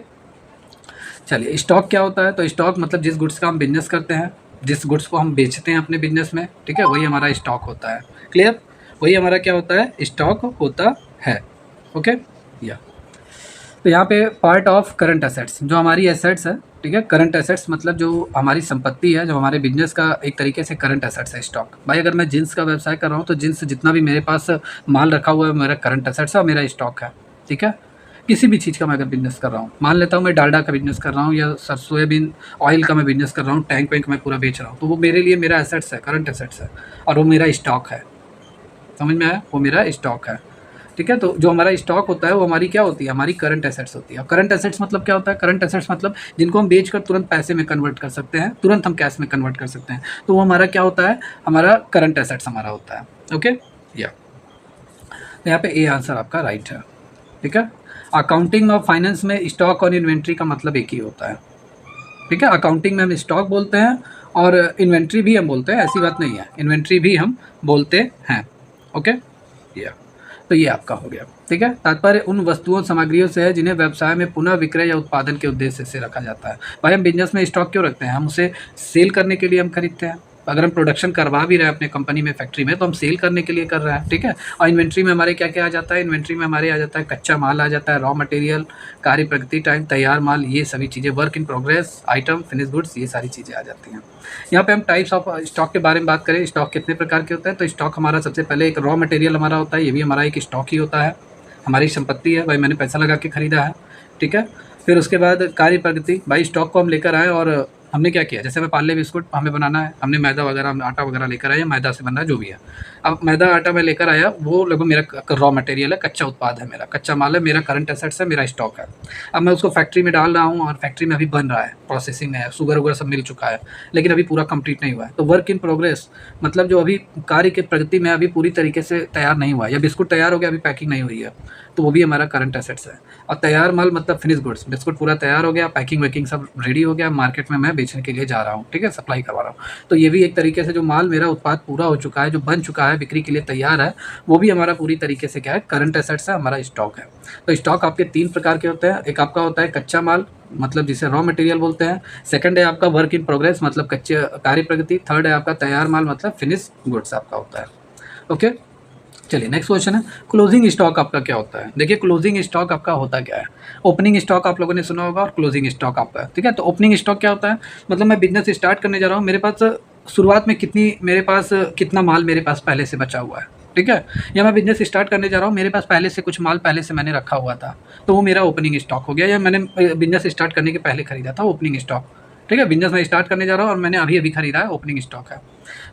चलिए, स्टॉक क्या होता है? तो स्टॉक मतलब जिस गुड्स का हम बिजनेस करते हैं, जिस गुड्स को हम बेचते हैं अपने बिजनेस में, ठीक है, वही हमारा स्टॉक होता है। क्लियर? वही हमारा क्या होता है? स्टॉक होता है। ओके, या तो यहाँ पे पार्ट ऑफ करंट एसेट्स, जो हमारी एसेट्स है, ठीक है? करंट एसेट्स मतलब जो हमारी संपत्ति है, जो हमारे बिजनेस का एक तरीके से करंट एसेट्स है स्टॉक। भाई अगर मैं जींस का व्यवसाय कर रहा हूँ, तो जींस जितना भी मेरे पास माल रखा हुआ है, मेरा करंट एसेट्स है और मेरा स्टॉक है, ठीक है? किसी भी चीज़ का मैं अगर बिजनेस कर रहा हूँ, मान लेता हूँ मैं डालडा का बिजनेस कर रहा हूँ या सोयाबीन ऑयल का मैं बिजनेस कर रहा हूँ, टैंक वैंक मैं पूरा बेच रहा हूँ, तो वो मेरे लिए मेरा एसेट्स है, करंट एसेट्स है, और वो मेरा स्टॉक है। समझ में आया? वो मेरा स्टॉक है, ठीक है? तो जो हमारा स्टॉक होता है वो हमारी क्या होती है? हमारी करंट एसेट्स होती है। और करंट एसेट्स मतलब क्या होता है? करंट एसेट्स मतलब जिनको हम बेचकर तुरंत पैसे में कन्वर्ट कर सकते हैं, तुरंत हम कैश में कन्वर्ट कर सकते हैं, तो वो हमारा क्या होता है? हमारा करंट एसेट्स हमारा होता है। ओके, या यहाँ पे ए आंसर आपका राइट है, ठीक है? अकाउंटिंग और फाइनेंस में स्टॉक और इन्वेंट्री का मतलब एक ही होता है, ठीक है? अकाउंटिंग में हम स्टॉक बोलते हैं और इन्वेंट्री भी हम बोलते हैं, ऐसी बात नहीं है, इन्वेंट्री भी हम बोलते हैं। ओके, या तो ये आपका हो गया, ठीक है? तात्पर्य उन वस्तुओं सामग्रियों से है जिन्हें व्यवसाय में पुनः विक्रय या उत्पादन के उद्देश्य से रखा जाता है। भाई हम बिजनेस में स्टॉक क्यों रखते हैं? हम उसे सेल करने के लिए हम खरीदते हैं, अगर हम प्रोडक्शन करवा भी रहे हैं अपने कंपनी में, फैक्ट्री में, तो हम सेल करने के लिए कर रहे हैं, ठीक है। और इन्वेंट्री में हमारे क्या क्या आ जाता है, इन्वेंट्री में हमारे आ जाता है कच्चा माल आ जाता है, रॉ मटेरियल, कार्य प्रगति टाइम, तैयार माल, ये सभी चीज़ें, work in progress, item, finish goods, ये सारी चीज़ें आ जाती हैं। यहाँ पे हम टाइप्स ऑफ स्टॉक के बारे में बात करें, स्टॉक कितने प्रकार के होते हैं, तो स्टॉक हमारा सबसे पहले एक रॉ मटेरियल हमारा होता है, ये भी हमारा एक स्टॉक ही होता है, हमारी संपत्ति है भाई, मैंने पैसा लगा के खरीदा है, ठीक है। फिर उसके बाद कार्य प्रगति, भाई स्टॉक को हम लेकर आए और हमने क्या किया, जैसे हमें पार्ले बिस्कुट हमें बनाना है, हमने मैदा वगैरह, हमने आटा वगैरह लेकर आया, मैदा से बन रहा है जो भी है। अब मैदा आटा मैं लेकर आया, वो लगभग मेरा रॉ मटेरियल है, कच्चा उत्पाद है, मेरा कच्चा माल है, मेरा करंट एसेट्स है, मेरा स्टॉक है। अब मैं उसको फैक्ट्री में डाल रहा हूँ और फैक्ट्री में अभी बन रहा है, प्रोसेसिंग में है, शुगर वगैरह सब मिल चुका है, लेकिन अभी पूरा कंप्लीट नहीं हुआ है। तो वर्क इन प्रोग्रेस मतलब जो अभी कार्य के प्रगति में अभी पूरी तरीके से तैयार नहीं हुआ है, या बिस्कुट तैयार हो गया, अभी पैकिंग नहीं हुई है, तो वो भी हमारा करंट एसेट्स है। और तैयार माल मतलब फिनिश गुड्स, बिस्कुट पूरा तैयार हो गया, पैकिंग वैकिंग सब रेडी हो गया, मार्केट में मैं बेचने के लिए जा रहा हूँ, ठीक है, सप्लाई करवा रहा हूँ। तो ये भी एक तरीके से जो माल मेरा उत्पाद पूरा हो चुका है, जो बन चुका है, बिक्री के लिए तैयार है, वो भी हमारा पूरी तरीके से क्या है, करंट एसेट्स है, हमारा स्टॉक है। तो स्टॉक आपके 3 प्रकार के होते हैं, एक आपका होता है कच्चा माल, मतलब जिसे रॉ मटेरियल बोलते हैं, सेकंड है आपका वर्क इन प्रोग्रेस मतलब कच्चे कार्य प्रगति, थर्ड है आपका तैयार माल मतलब फिनिश गुड्स आपका होता है। ओके, चलिए नेक्स्ट क्वेश्चन है, क्लोजिंग स्टॉक आपका क्या होता है। देखिए क्लोजिंग स्टॉक आपका होता क्या है, ओपनिंग स्टॉक आप लोगों ने सुना होगा और क्लोजिंग स्टॉक आपका, ठीक है। तो ओपनिंग स्टॉक क्या होता है, मतलब मैं बिजनेस स्टार्ट करने जा रहा हूँ, मेरे पास शुरुआत में कितना माल मेरे पास पहले से बचा हुआ है, ठीक है, या मैं बिजनेस स्टार्ट करने जा रहा हूँ, मेरे पास पहले से कुछ माल पहले से मैंने रखा हुआ था, तो वो मेरा ओपनिंग स्टॉक हो गया, या मैंने बिजनेस स्टार्ट करने के पहले खरीदा था, ओपनिंग स्टॉक, ठीक है। बिजनेस में स्टार्ट करने जा रहा हूँ और मैंने अभी अभी खरीदा है, ओपनिंग स्टॉक है।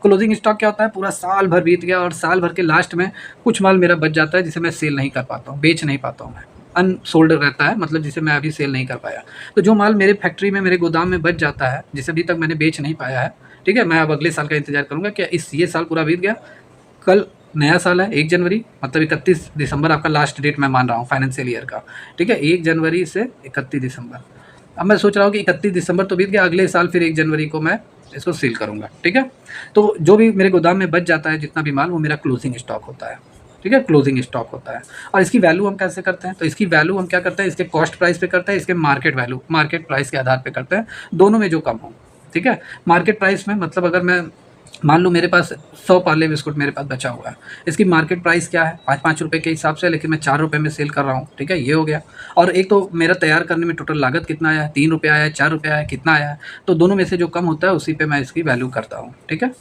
क्लोजिंग स्टॉक क्या होता है, पूरा साल भर बीत गया और साल भर के लास्ट में कुछ माल मेरा बच जाता है जिसे मैं सेल नहीं कर पाता हूँ, बेच नहीं पाता हूँ मैं, अनसोल्ड रहता है, मतलब जिसे मैं अभी सेल नहीं कर पाया। तो जो माल मेरे फैक्ट्री में, मेरे गोदाम में बच जाता है, जिसे अभी तक मैंने बेच नहीं पाया है, ठीक है, मैं अब अगले साल का इंतजार करूँगा, क्या ये साल पूरा बीत गया, कल नया साल है 1 जनवरी, मतलब 31 दिसंबर आपका लास्ट डेट मैं मान रहा हूँ फाइनेंशियल ईयर का, ठीक है, 1 जनवरी से 31 दिसंबर। अब मैं सोच रहा हूँ कि 31 दिसंबर तो बीत गया, अगले साल फिर 1 जनवरी को मैं इसको सेल करूँगा, ठीक है। तो जो भी मेरे गोदाम में बच जाता है जितना भी माल, वो मेरा क्लोजिंग स्टॉक होता है, ठीक है, क्लोजिंग स्टॉक होता है। और इसकी वैल्यू हम कैसे करते हैं, तो इसकी वैल्यू हम क्या करते हैं, इसके कॉस्ट प्राइस पे करते हैं, इसके मार्केट वैल्यू, मार्केट प्राइस के आधार पे करते हैं, दोनों में जो कम हो, ठीक है। मार्केट प्राइस में मतलब अगर मैं मान लो मेरे पास 100 पार्ले बिस्कुट मेरे पास बचा हुआ है, इसकी मार्केट प्राइस क्या है, 5-5 रुपये के हिसाब से, लेकिन मैं 4 रुपये में सेल कर रहा हूँ, ठीक है, ये हो गया। और एक तो मेरा तैयार करने में टोटल लागत कितना आया है, 3 रुपये आया है, 4 रुपये आया है, कितना आया है, तो दोनों में से जो कम होता है उसी पे मैं इसकी वैल्यू करता हूँ, ठीक है।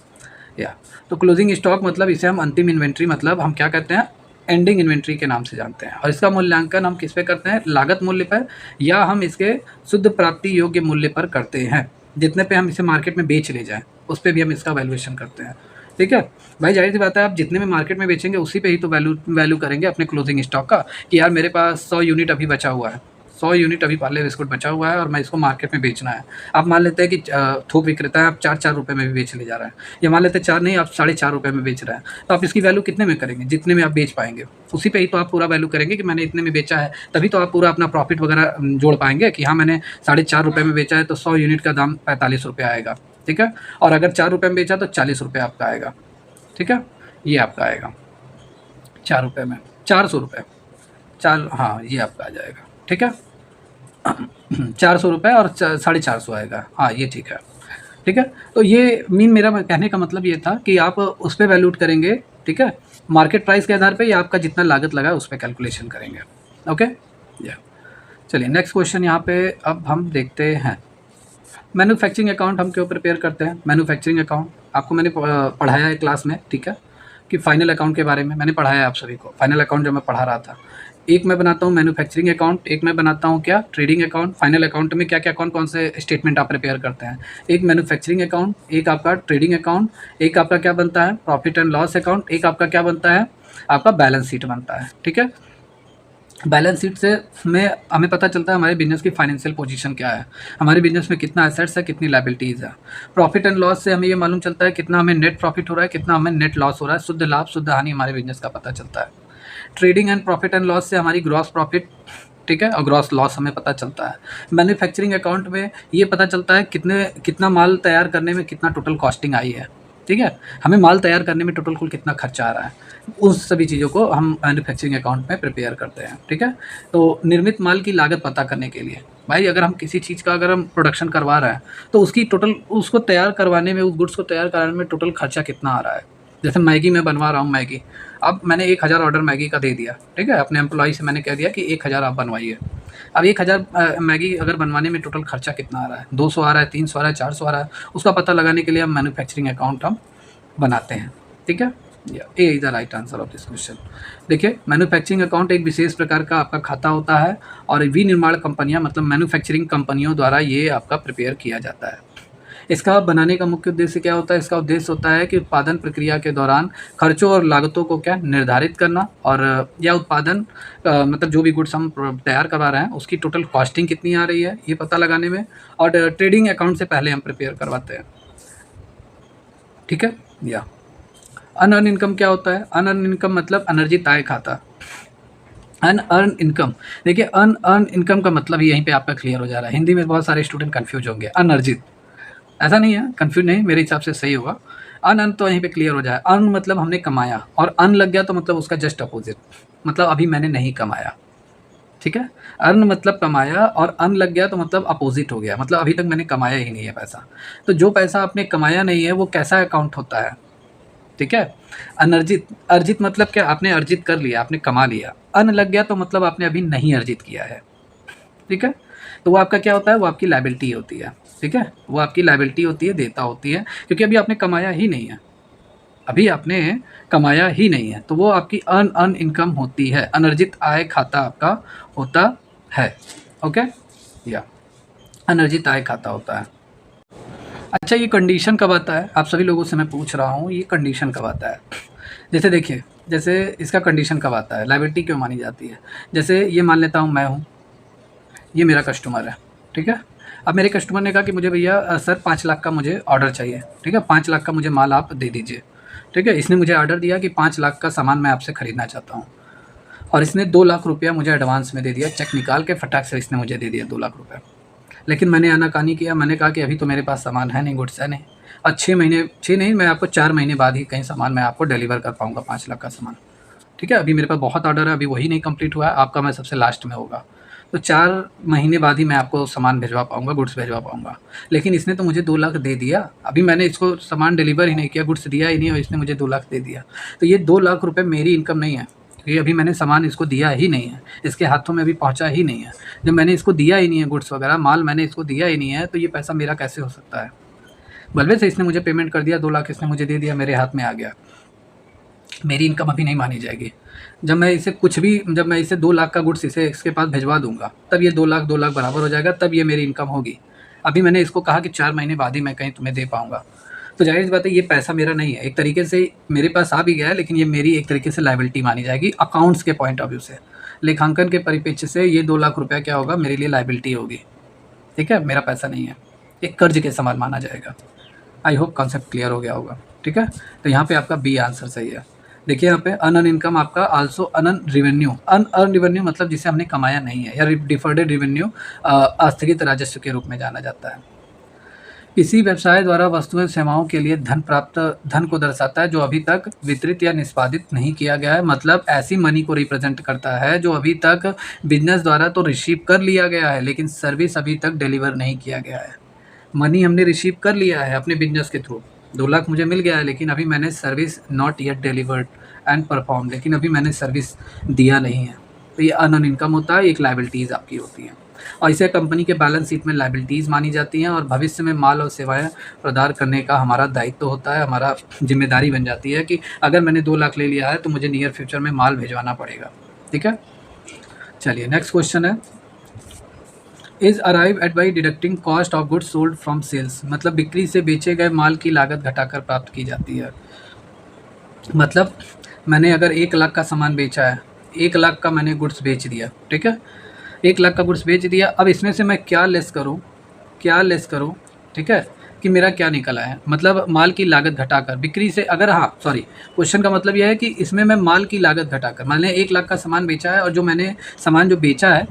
या तो क्लोजिंग स्टॉक मतलब इसे हम अंतिम इन्वेंट्री, मतलब हम क्या कहते हैं, एंडिंग इन्वेंट्री के नाम से जानते हैं। और इसका मूल्यांकन हम किस पे करते हैं, लागत मूल्य पर, या हम इसके शुद्ध प्राप्ति योग्य मूल्य पर करते हैं, जितने पे हम इसे मार्केट में बेच ले जाएं उस पे भी हम इसका वैल्यूएशन करते हैं, ठीक है। भाई जाहिर सी बात है, आप जितने में मार्केट में बेचेंगे उसी पे ही तो वैल्यू करेंगे अपने क्लोजिंग स्टॉक का, कि यार मेरे पास 100 यूनिट अभी बचा हुआ है, 100 यूनिट अभी पार्ले बिस्कुट बचा हुआ है और मैं इसको मार्केट में बेचना है। आप मान लेते हैं कि थोक विक्रेता है, आप 4-4 रुपये में भी बेच ले जा रहा है, या मान लेते हैं 4 नहीं, आप 4.5 रुपये में बेच रहे हैं, तो आप इसकी वैल्यू कितने में करेंगे, जितने में आप बेच पाएंगे उसी पे ही तो आप पूरा वैल्यू करेंगे कि मैंने इतने में बेचा है, तभी तो आप पूरा अपना प्रॉफिट वगैरह जोड़ पाएंगे कि हाँ मैंने 4.5 रुपये में बेचा है तो 100 यूनिट का दाम 45 रुपये आएगा, ठीक है। और अगर 4 रुपये में बेचा तो 40 रुपये आपका आएगा, ठीक है, ये आपका आएगा 4 रुपये में, 400 रुपये, हाँ ये आपका आ जाएगा, ठीक है। 400 रुपये और 450 आएगा, हाँ ये ठीक है, ठीक है। तो ये मेरा कहने का मतलब ये था कि आप उस पर वैल्यूट करेंगे, ठीक है, मार्केट प्राइस के आधार पे, या आपका जितना लागत लगा उस पर कैलकुलेशन करेंगे, ओके। या चलिए नेक्स्ट क्वेश्चन यहाँ पे अब हम देखते हैं, मैन्युफैक्चरिंग अकाउंट हम क्यों प्रिपेयर करते हैं। मैन्युफैक्चरिंग अकाउंट आपको मैंने पढ़ाया है क्लास में, ठीक है, कि फाइनल अकाउंट के बारे में मैंने पढ़ाया है आप सभी को, फाइनल अकाउंट जो मैं पढ़ा रहा था, एक मैं बनाता हूँ मैन्युफैक्चरिंग अकाउंट, एक मैं बनाता हूँ क्या, ट्रेडिंग अकाउंट। फाइनल अकाउंट में क्या क्या कौन से स्टेटमेंट आप प्रिपेयर करते हैं, एक मैन्युफैक्चरिंग अकाउंट, एक आपका ट्रेडिंग अकाउंट, एक आपका क्या बनता है, प्रॉफिट एंड लॉस अकाउंट, एक आपका क्या बनता है, आपका बैलेंस शीट बनता है, ठीक है। बैलेंस शीट से हमें पता चलता है हमारे बिजनेस की फाइनेंशियल पोजीशन क्या है, हमारे बिजनेस में कितना एसेट्स है, कितनी लायबिलिटीज़ है। प्रॉफिट एंड लॉस से हमें ये मालूम चलता है कितना हमें नेट प्रॉफिट हो रहा है, कितना हमें नेट लॉस हो रहा है, शुद्ध लाभ शुद्ध हानि हमारे बिजनेस का पता चलता है। Trading and profit and loss से हमारी ग्रॉस प्रॉफिट, ठीक है, और ग्रॉस लॉस हमें पता चलता है। मैन्युफैक्चरिंग अकाउंट में ये पता चलता है कितना माल तैयार करने में कितना टोटल कॉस्टिंग आई है, ठीक है। हमें माल तैयार करने में टोटल कुल कितना खर्चा आ रहा है, उस सभी चीज़ों को हम मैन्युफैक्चरिंग अकाउंट में प्रिपेयर करते हैं। ठीक है। तो निर्मित माल की लागत पता करने के लिए भाई, अगर हम किसी चीज़ का अगर हम प्रोडक्शन करवा रहे हैं तो उसकी टोटल, उसको तैयार करवाने में, उस गुड्स को तैयार कराने में टोटल खर्चा कितना आ रहा है। जैसे मैगी मैं बनवा रहा हूँ, मैगी, अब मैंने 1000 ऑर्डर मैगी का दे दिया। ठीक है। अपने एम्प्लॉय से मैंने कह दिया कि 1000 आप बनवाइए। अब 1000 मैगी अगर बनवाने में टोटल खर्चा कितना आ रहा है, 200 आ रहा है, 300 आ रहा है, 400 आ रहा है, उसका पता लगाने के लिए हम मैन्युफैक्चरिंग अकाउंट हम बनाते हैं। ठीक है। A is the right answer of this question. देखिए, मैन्युफैक्चरिंग अकाउंट एक विशेष प्रकार का आपका खाता होता है और विनिर्माण कंपनियां, मतलब मैन्युफैक्चरिंग कंपनियों द्वारा ये आपका प्रिपेयर किया जाता है। इसका बनाने का मुख्य उद्देश्य क्या होता है? इसका उद्देश्य होता है कि उत्पादन प्रक्रिया के दौरान खर्चों और लागतों को क्या निर्धारित करना, और या उत्पादन मतलब जो भी गुड्स हम तैयार करवा रहे हैं उसकी टोटल कॉस्टिंग कितनी आ रही है ये पता लगाने में, और ट्रेडिंग अकाउंट से पहले हम प्रिपेयर करवाते हैं। ठीक है। या अनअर्न इनकम क्या होता है? अनअर्न इनकम मतलब अनर्जित आय खाता। अनअर्न इनकम, देखिए अनअर्न इनकम का मतलब यहीं पे आपका क्लियर हो जा रहा है। हिंदी में बहुत सारे स्टूडेंट कंफ्यूज होंगे। अनर्जित, ऐसा नहीं है, कंफ्यूज नहीं, मेरे हिसाब से सही होगा। अन तो यहीं पे क्लियर हो जाए। अर्न मतलब हमने कमाया, और अन लग गया तो मतलब उसका जस्ट अपोजिट, मतलब अभी मैंने नहीं कमाया। ठीक है। अर्न मतलब कमाया, और अन लग गया तो मतलब अपोजिट हो गया, मतलब अभी तक मैंने कमाया ही नहीं है पैसा। तो जो पैसा आपने कमाया नहीं है वो कैसा अकाउंट होता है? ठीक है। अनर्जित, अर्जित मतलब क्या? आपने अर्जित कर लिया, आपने कमा लिया। अन लग गया तो मतलब आपने अभी नहीं अर्जित किया है। ठीक है। तो वो आपका क्या होता है? वो आपकी लायबिलिटी होती है। ठीक है। वो आपकी लायबिलिटी होती है, देता होती है, क्योंकि अभी आपने कमाया ही नहीं है, अभी आपने कमाया ही नहीं है, तो वो आपकी अन इनकम होती है। अनर्जित आय खाता आपका होता है। ओके। या अनर्जित आय खाता होता है। अच्छा, ये कंडीशन कब आता है? आप सभी लोगों से मैं पूछ रहा हूँ, ये कंडीशन कब आता है? जैसे देखिए, जैसे इसका कंडीशन कब आता है, लायबिलिटी क्यों मानी जाती है? जैसे ये मान लेता हूँ मैं हूँ, ये मेरा कस्टमर है। ठीक है। अब मेरे कस्टमर ने कहा कि मुझे भैया सर 5 लाख का मुझे ऑर्डर चाहिए। ठीक है। 5 लाख का मुझे माल आप दे दीजिए। ठीक है। इसने मुझे ऑर्डर दिया कि 5 लाख का सामान मैं आपसे ख़रीदना चाहता हूँ, और इसने 2 लाख रुपया मुझे एडवांस में दे दिया। चेक निकाल के फटाक से इसने मुझे दे दिया 2 लाख रुपये। लेकिन मैंने आनाकानी किया, मैंने कहा कि अभी तो मेरे पास सामान है नहीं, गुड्स है नहीं, और 6 नहीं, मैं आपको 4 महीने बाद ही कहीं सामान मैं आपको डिलीवर कर पाऊँगा 5 लाख का सामान। ठीक है। अभी मेरे पास बहुत ऑर्डर है, अभी वही नहीं कंप्लीट हुआ है, आपका मैं सबसे लास्ट में होगा, तो 4 महीने बाद ही मैं आपको सामान भिजवा पाऊँगा, गुड्स भिजवा पाऊँगा। लेकिन इसने तो मुझे 2 लाख दे दिया, अभी मैंने इसको सामान डिलीवर ही नहीं किया, गुड्स दिया ही नहीं, और इसने मुझे 2 लाख दे दिया। तो ये 2 लाख रुपए मेरी इनकम नहीं है, क्योंकि अभी मैंने सामान इसको दिया ही नहीं है, इसके हाथों में अभी पहुँचा ही नहीं है। जब मैंने इसको दिया ही नहीं है, गुड्स वगैरह माल मैंने इसको दिया ही नहीं है, तो ये पैसा मेरा कैसे हो सकता है? बल्कि से इसने मुझे पेमेंट कर दिया, 2 लाख इसने मुझे दे दिया, मेरे हाथ में आ गया, मेरी इनकम अभी नहीं मानी जाएगी। जब मैं इसे 2 लाख का गुड्स इसके पास भिजवा दूंगा, तब ये 2 लाख बराबर हो जाएगा, तब ये मेरी इनकम होगी। अभी मैंने इसको कहा कि 4 महीने बाद ही मैं कहीं तुम्हें दे पाऊंगा, तो जाहिर सी बात है ये पैसा मेरा नहीं है। एक तरीके से मेरे पास आ भी गया है, लेकिन ये मेरी एक तरीके से लायबिलिटी मानी जाएगी अकाउंट्स के पॉइंट ऑफ व्यू से। लेखांकन के परिप्रेक्ष्य से ये 2 लाख रुपया क्या होगा? मेरे लिए लायबिलिटी होगी। ठीक है। मेरा पैसा नहीं है, एक कर्ज के समान माना जाएगा। आई होप कॉन्सेप्ट क्लियर हो गया होगा। ठीक है। तो यहाँ पे आपका बी आंसर सही है। देखिए यहाँ पे अनअर्न इनकम आपका also unearned revenue. Unearned revenue मतलब जिसे हमने कमाया नहीं है, या डिफर्डेड रिवेन्यू आस्थगित राजस्व के रूप में जाना जाता है। किसी व्यवसाय द्वारा वस्तुएं सेवाओं के लिए धन को दर्शाता है जो अभी तक वितरित या निष्पादित नहीं किया गया है, मतलब ऐसी मनी को रिप्रेजेंट करता है जो अभी तक बिजनेस द्वारा तो रिसीव कर लिया गया है, लेकिन सर्विस अभी तक डिलीवर नहीं किया गया है। मनी हमने रिसीव कर लिया है अपने बिजनेस के थ्रू, 2 लाख मुझे मिल गया है, लेकिन अभी मैंने service not yet delivered and perform, लेकिन अभी मैंने सर्विस दिया नहीं है। तो ये अनअर्न इनकम होता है, एक लायबिलिटीज़ आपकी होती हैं, और इसे कंपनी के बैलेंस शीट में लायबिलिटीज़ मानी जाती हैं, और भविष्य में माल और सेवाएं प्रदान करने का हमारा दायित्व होता है, हमारा जिम्मेदारी बन जाती है कि अगर मैंने 2 लाख ले लिया है तो मुझे नियर फ्यूचर में माल भिजवाना पड़ेगा। ठीक है। चलिए नेक्स्ट क्वेश्चन है, is arrive at by deducting cost of goods sold from sales, मतलब बिक्री से बेचे गए माल की लागत घटाकर प्राप्त की जाती है। मतलब मैंने अगर 1 लाख का सामान बेचा है, 1 लाख का मैंने गुड्स बेच दिया। ठीक है। 1 लाख का गुड्स बेच दिया, अब इसमें से मैं क्या लेस करूँ? ठीक है, कि मेरा क्या निकल आया, मतलब माल की लागत घटाकर बिक्री से, अगर क्वेश्चन का मतलब यह है कि इसमें मैं माल की लागत घटाकर, मैंने 1 लाख का सामान बेचा है, और जो मैंने सामान जो बेचा है,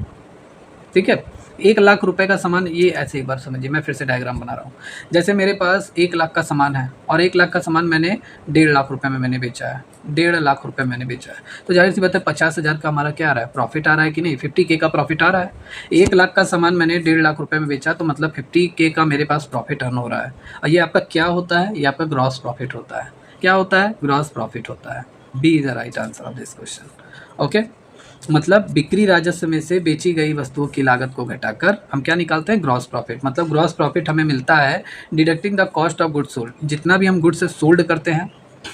ठीक है, 1,00,000 रुपए का सामान, ये ऐसे एक बार समझिए, मैं फिर से डायग्राम बना रहा हूँ। जैसे मेरे पास 1,00,000 का सामान है और 1,00,000 का सामान मैंने 1,50,000 रुपए में मैंने बेचा है, 1,50,000 रुपए मैंने बेचा है, तो जाहिर-सी बात है 50,000 का हमारा क्या आ रहा है, प्रॉफ़िट आ रहा है कि नहीं, 50K का प्रॉफ़िट आ रहा है। 1,00,000 का सामान मैंने 1,50,000 रुपए में बेचा, तो मतलब 50K का मेरे पास प्रॉफ़िट अर्न हो रहा है। और ये आपका क्या होता है, ये आपका ग्रॉस प्रॉफ़िट होता है। क्या होता है, ग्रॉस प्रॉफ़िट होता है। B is the right answer of this question. Okay, मतलब बिक्री राजस्व में से बेची गई वस्तुओं की लागत को घटाकर हम क्या निकालते हैं, ग्रॉस प्रॉफिट। मतलब ग्रॉस प्रॉफिट हमें मिलता है deducting the cost of goods sold, जितना भी हम गुड्स सोल्ड करते हैं,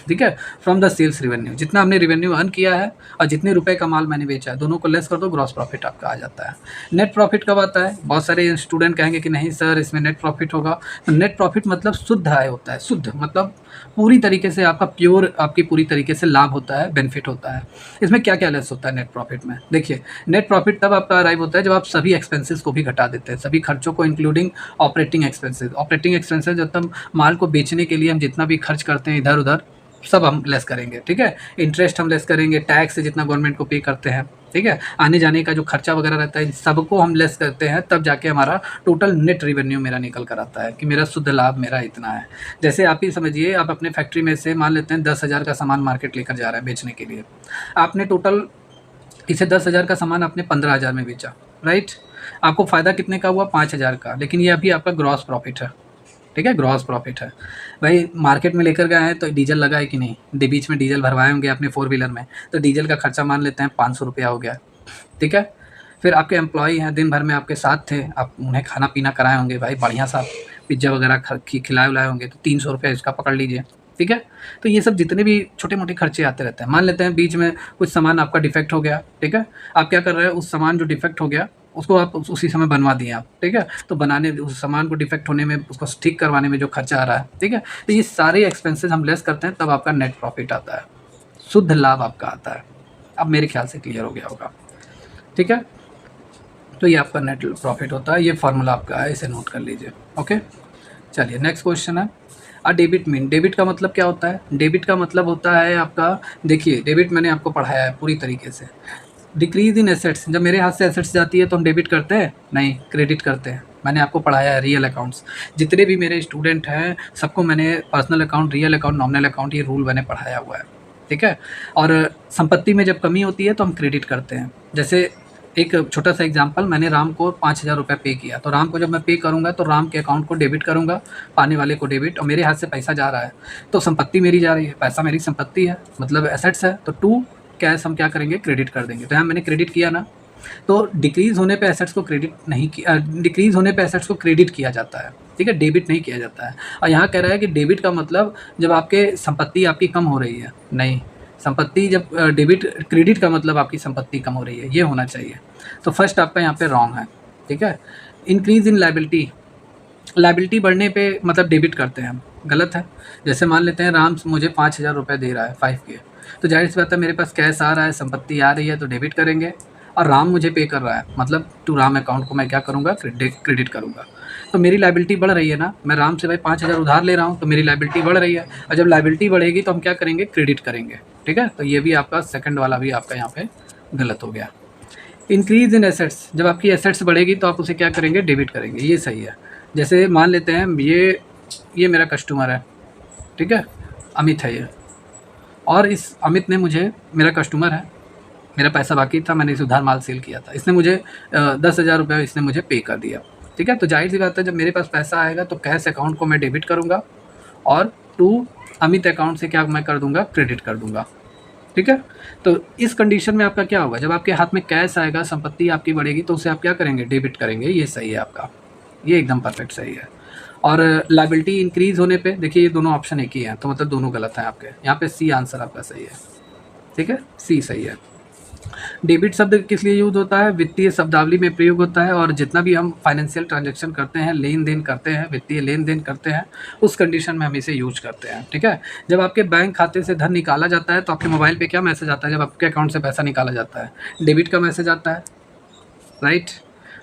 ठीक है, फ्रॉम द सेल्स रेवेन्यू, जितना हमने रेवेन्यू अर्न किया है और जितने रुपए का माल मैंने बेचा है, दोनों को लेस कर दो, ग्रॉस प्रॉफिट आपका आ जाता है। नेट प्रॉफिट कब आता है, बहुत सारे स्टूडेंट कहेंगे कि नहीं सर इसमें नेट प्रॉफिट होगा। तो नेट प्रॉफिट मतलब शुद्ध आय होता है, शुद्ध मतलब पूरी तरीके से आपका प्योर, आपकी पूरी तरीके से लाभ होता है, बेनिफिट होता है। इसमें क्या क्या लेस होता है नेट प्रॉफिट में, देखिए नेट प्रॉफिट तब आपका अराइव होता है जब आप सभी एक्सपेंसेस को भी घटा देते हैं, सभी खर्चों को including operating expenses. Operating expenses जब तक माल को बेचने के लिए हम जितना भी खर्च करते हैं इधर उधर, सब हम लेस करेंगे, ठीक है। इंटरेस्ट हम लेस करेंगे, टैक्स जितना गवर्नमेंट को पे करते हैं, ठीक है, आने जाने का जो खर्चा वगैरह रहता है, इन सबको हम लेस करते हैं, तब जाके हमारा टोटल नेट रेवेन्यू मेरा निकल कर आता है कि मेरा शुद्ध लाभ मेरा इतना है। जैसे आप ही समझिए, आप अपने फैक्ट्री में से मान लेते हैं 10,000 का सामान मार्केट लेकर जा रहे हैं बेचने के लिए, आपने टोटल इसे 10,000 का सामान आपने 15,000 में बेचा, राइट। आपको फ़ायदा कितने का हुआ, 5,000 का, लेकिन ये अभी आपका ग्रॉस प्रॉफिट है, ठीक है, ग्रॉस प्रॉफिट है। भाई मार्केट में लेकर गए हैं तो डीजल लगा है कि नहीं, बीच में डीजल भरवाए होंगे अपने 4 व्हीलर में, तो डीजल का खर्चा मान लेते हैं 500 रुपया हो गया, ठीक है। फिर आपके एम्प्लॉई हैं, दिन भर में आपके साथ थे, आप उन्हें खाना पीना कराए होंगे, भाई बढ़िया सा पिज़्ज़ा वगैरह खिलाए उलाए होंगे, तो 300 रुपये इसका पकड़ लीजिए, ठीक है। तो ये सब जितने भी छोटे मोटे खर्चे आते रहते हैं, मान लेते हैं बीच में कुछ सामान आपका डिफेक्ट हो गया, ठीक है, आप क्या कर रहे हैं, उस सामान जो डिफेक्ट हो गया उसको आप उसी समय बनवा दिए आप, ठीक है, तो बनाने उस सामान को डिफेक्ट होने में, उसको ठीक करवाने में जो खर्चा आ रहा है, ठीक है, तो ये सारे एक्सपेंसेस हम लेस करते हैं, तब आपका नेट प्रॉफिट आता है, शुद्ध लाभ आपका आता है। अब मेरे ख्याल से क्लियर हो गया होगा, ठीक है। तो ये आपका नेट प्रॉफिट होता है, ये फार्मूला आपका है, इसे नोट कर लीजिए। ओके, चलिए नेक्स्ट क्वेश्चन है, डेबिट मीन। डेबिट का मतलब क्या होता है, डेबिट का मतलब होता है आपका, देखिए डेबिट मैंने आपको पढ़ाया है पूरी तरीके से। डिक्रीज इन एसेट्स, जब मेरे हाथ से एसेट्स जाती है तो हम डेबिट करते हैं, नहीं क्रेडिट करते हैं। मैंने आपको पढ़ाया है रियल अकाउंट्स, जितने भी मेरे स्टूडेंट हैं सबको मैंने personal account, real account, nominal account, ये रूल मैंने पढ़ाया हुआ है, ठीक है। और संपत्ति में जब कमी होती है तो हम क्रेडिट करते हैं। जैसे एक छोटा सा एग्जांपल, मैंने राम को 5,000 रुपये पे किया, तो राम को जब मैं पे करूँगा तो राम के अकाउंट को डेबिट करूँगा, पाने वाले को डेबिट, और मेरे हाथ से पैसा जा रहा है तो संपत्ति मेरी जा रही है, पैसा मेरी संपत्ति है, मतलब एसेट्स है, तो टू कैश हम क्या करेंगे, क्रेडिट कर देंगे। तो यहाँ मैंने क्रेडिट किया ना, तो डिक्रीज़ होने पे एसेट्स को क्रेडिट नहीं किया, डिक्रीज़ होने पे एसेट्स को क्रेडिट किया जाता है, ठीक है, डेबिट नहीं किया जाता है। और यहाँ कह रहा है कि डेबिट का मतलब जब आपके संपत्ति आपकी कम हो रही है, नहीं, संपत्ति जब डेबिट, क्रेडिट का मतलब आपकी संपत्ति कम हो रही है, ये होना चाहिए। तो फर्स्ट आपका यहाँ पे रॉन्ग है, ठीक है। इंक्रीज़ इन लायबिलिटी, लायबिलिटी बढ़ने पे मतलब डेबिट करते हैं हम, गलत है। जैसे मान लेते हैं राम मुझे 5,000 रुपये दे रहा है, 5K, तो जाहिर सी बात है मेरे पास कैश आ रहा है, संपत्ति आ रही है, तो डेबिट करेंगे। और राम मुझे पे कर रहा है, मतलब टू राम अकाउंट को मैं क्या करूँगा, क्रेडिट करूँगा। तो मेरी लायबिलिटी बढ़ रही है ना, मैं राम से भाई 5,000 उधार ले रहा हूँ, तो मेरी लायबिलिटी बढ़ रही है, और जब लायबिलिटी बढ़ेगी तो हम क्या करेंगे, क्रेडिट करेंगे, ठीक है। तो ये भी आपका सेकंड वाला भी आपका यहाँ पे गलत हो गया। इंक्रीज़ इन एसेट्स, जब आपकी एसेट्स बढ़ेगी तो आप उसे क्या करेंगे, डेबिट करेंगे, ये सही है। जैसे मान लेते हैं ये मेरा कस्टमर है, ठीक है, अमित है ये, और इस अमित ने मुझे, मेरा कस्टमर है, मेरा पैसा बाकी था, मैंने इसे उधार माल सेल किया था, इसने मुझे 10,000 रुपये इसने मुझे पे कर दिया, ठीक है। तो जाहिर सी बात है जब मेरे पास पैसा आएगा तो कैश अकाउंट को मैं डेबिट करूँगा, और टू अमित अकाउंट से क्या मैं कर दूँगा, क्रेडिट कर दूँगा, ठीक है। तो इस कंडीशन में आपका क्या होगा, जब आपके हाथ में कैश आएगा, संपत्ति आपकी बढ़ेगी, तो उसे आप क्या करेंगे, डेबिट करेंगे, ये सही है आपका, ये एकदम परफेक्ट सही है। और लायबिलिटी इंक्रीज़ होने पे, देखिए ये दोनों ऑप्शन एक ही हैं, तो मतलब दोनों गलत हैं आपके, यहाँ पे सी आंसर आपका सही है, ठीक है, सी सही है। डेबिट शब्द किस लिए यूज होता है, वित्तीय शब्दावली में प्रयोग होता है, और जितना भी हम फाइनेंशियल ट्रांजैक्शन करते हैं, लेन देन करते हैं, वित्तीय लेन देन करते हैं, उस कंडीशन में हम इसे यूज करते हैं, ठीक है। जब आपके बैंक खाते से धन निकाला जाता है तो आपके मोबाइल पे क्या मैसेज आता है, जब आपके अकाउंट से पैसा निकाला जाता है, डेबिट का मैसेज आता है, राइट।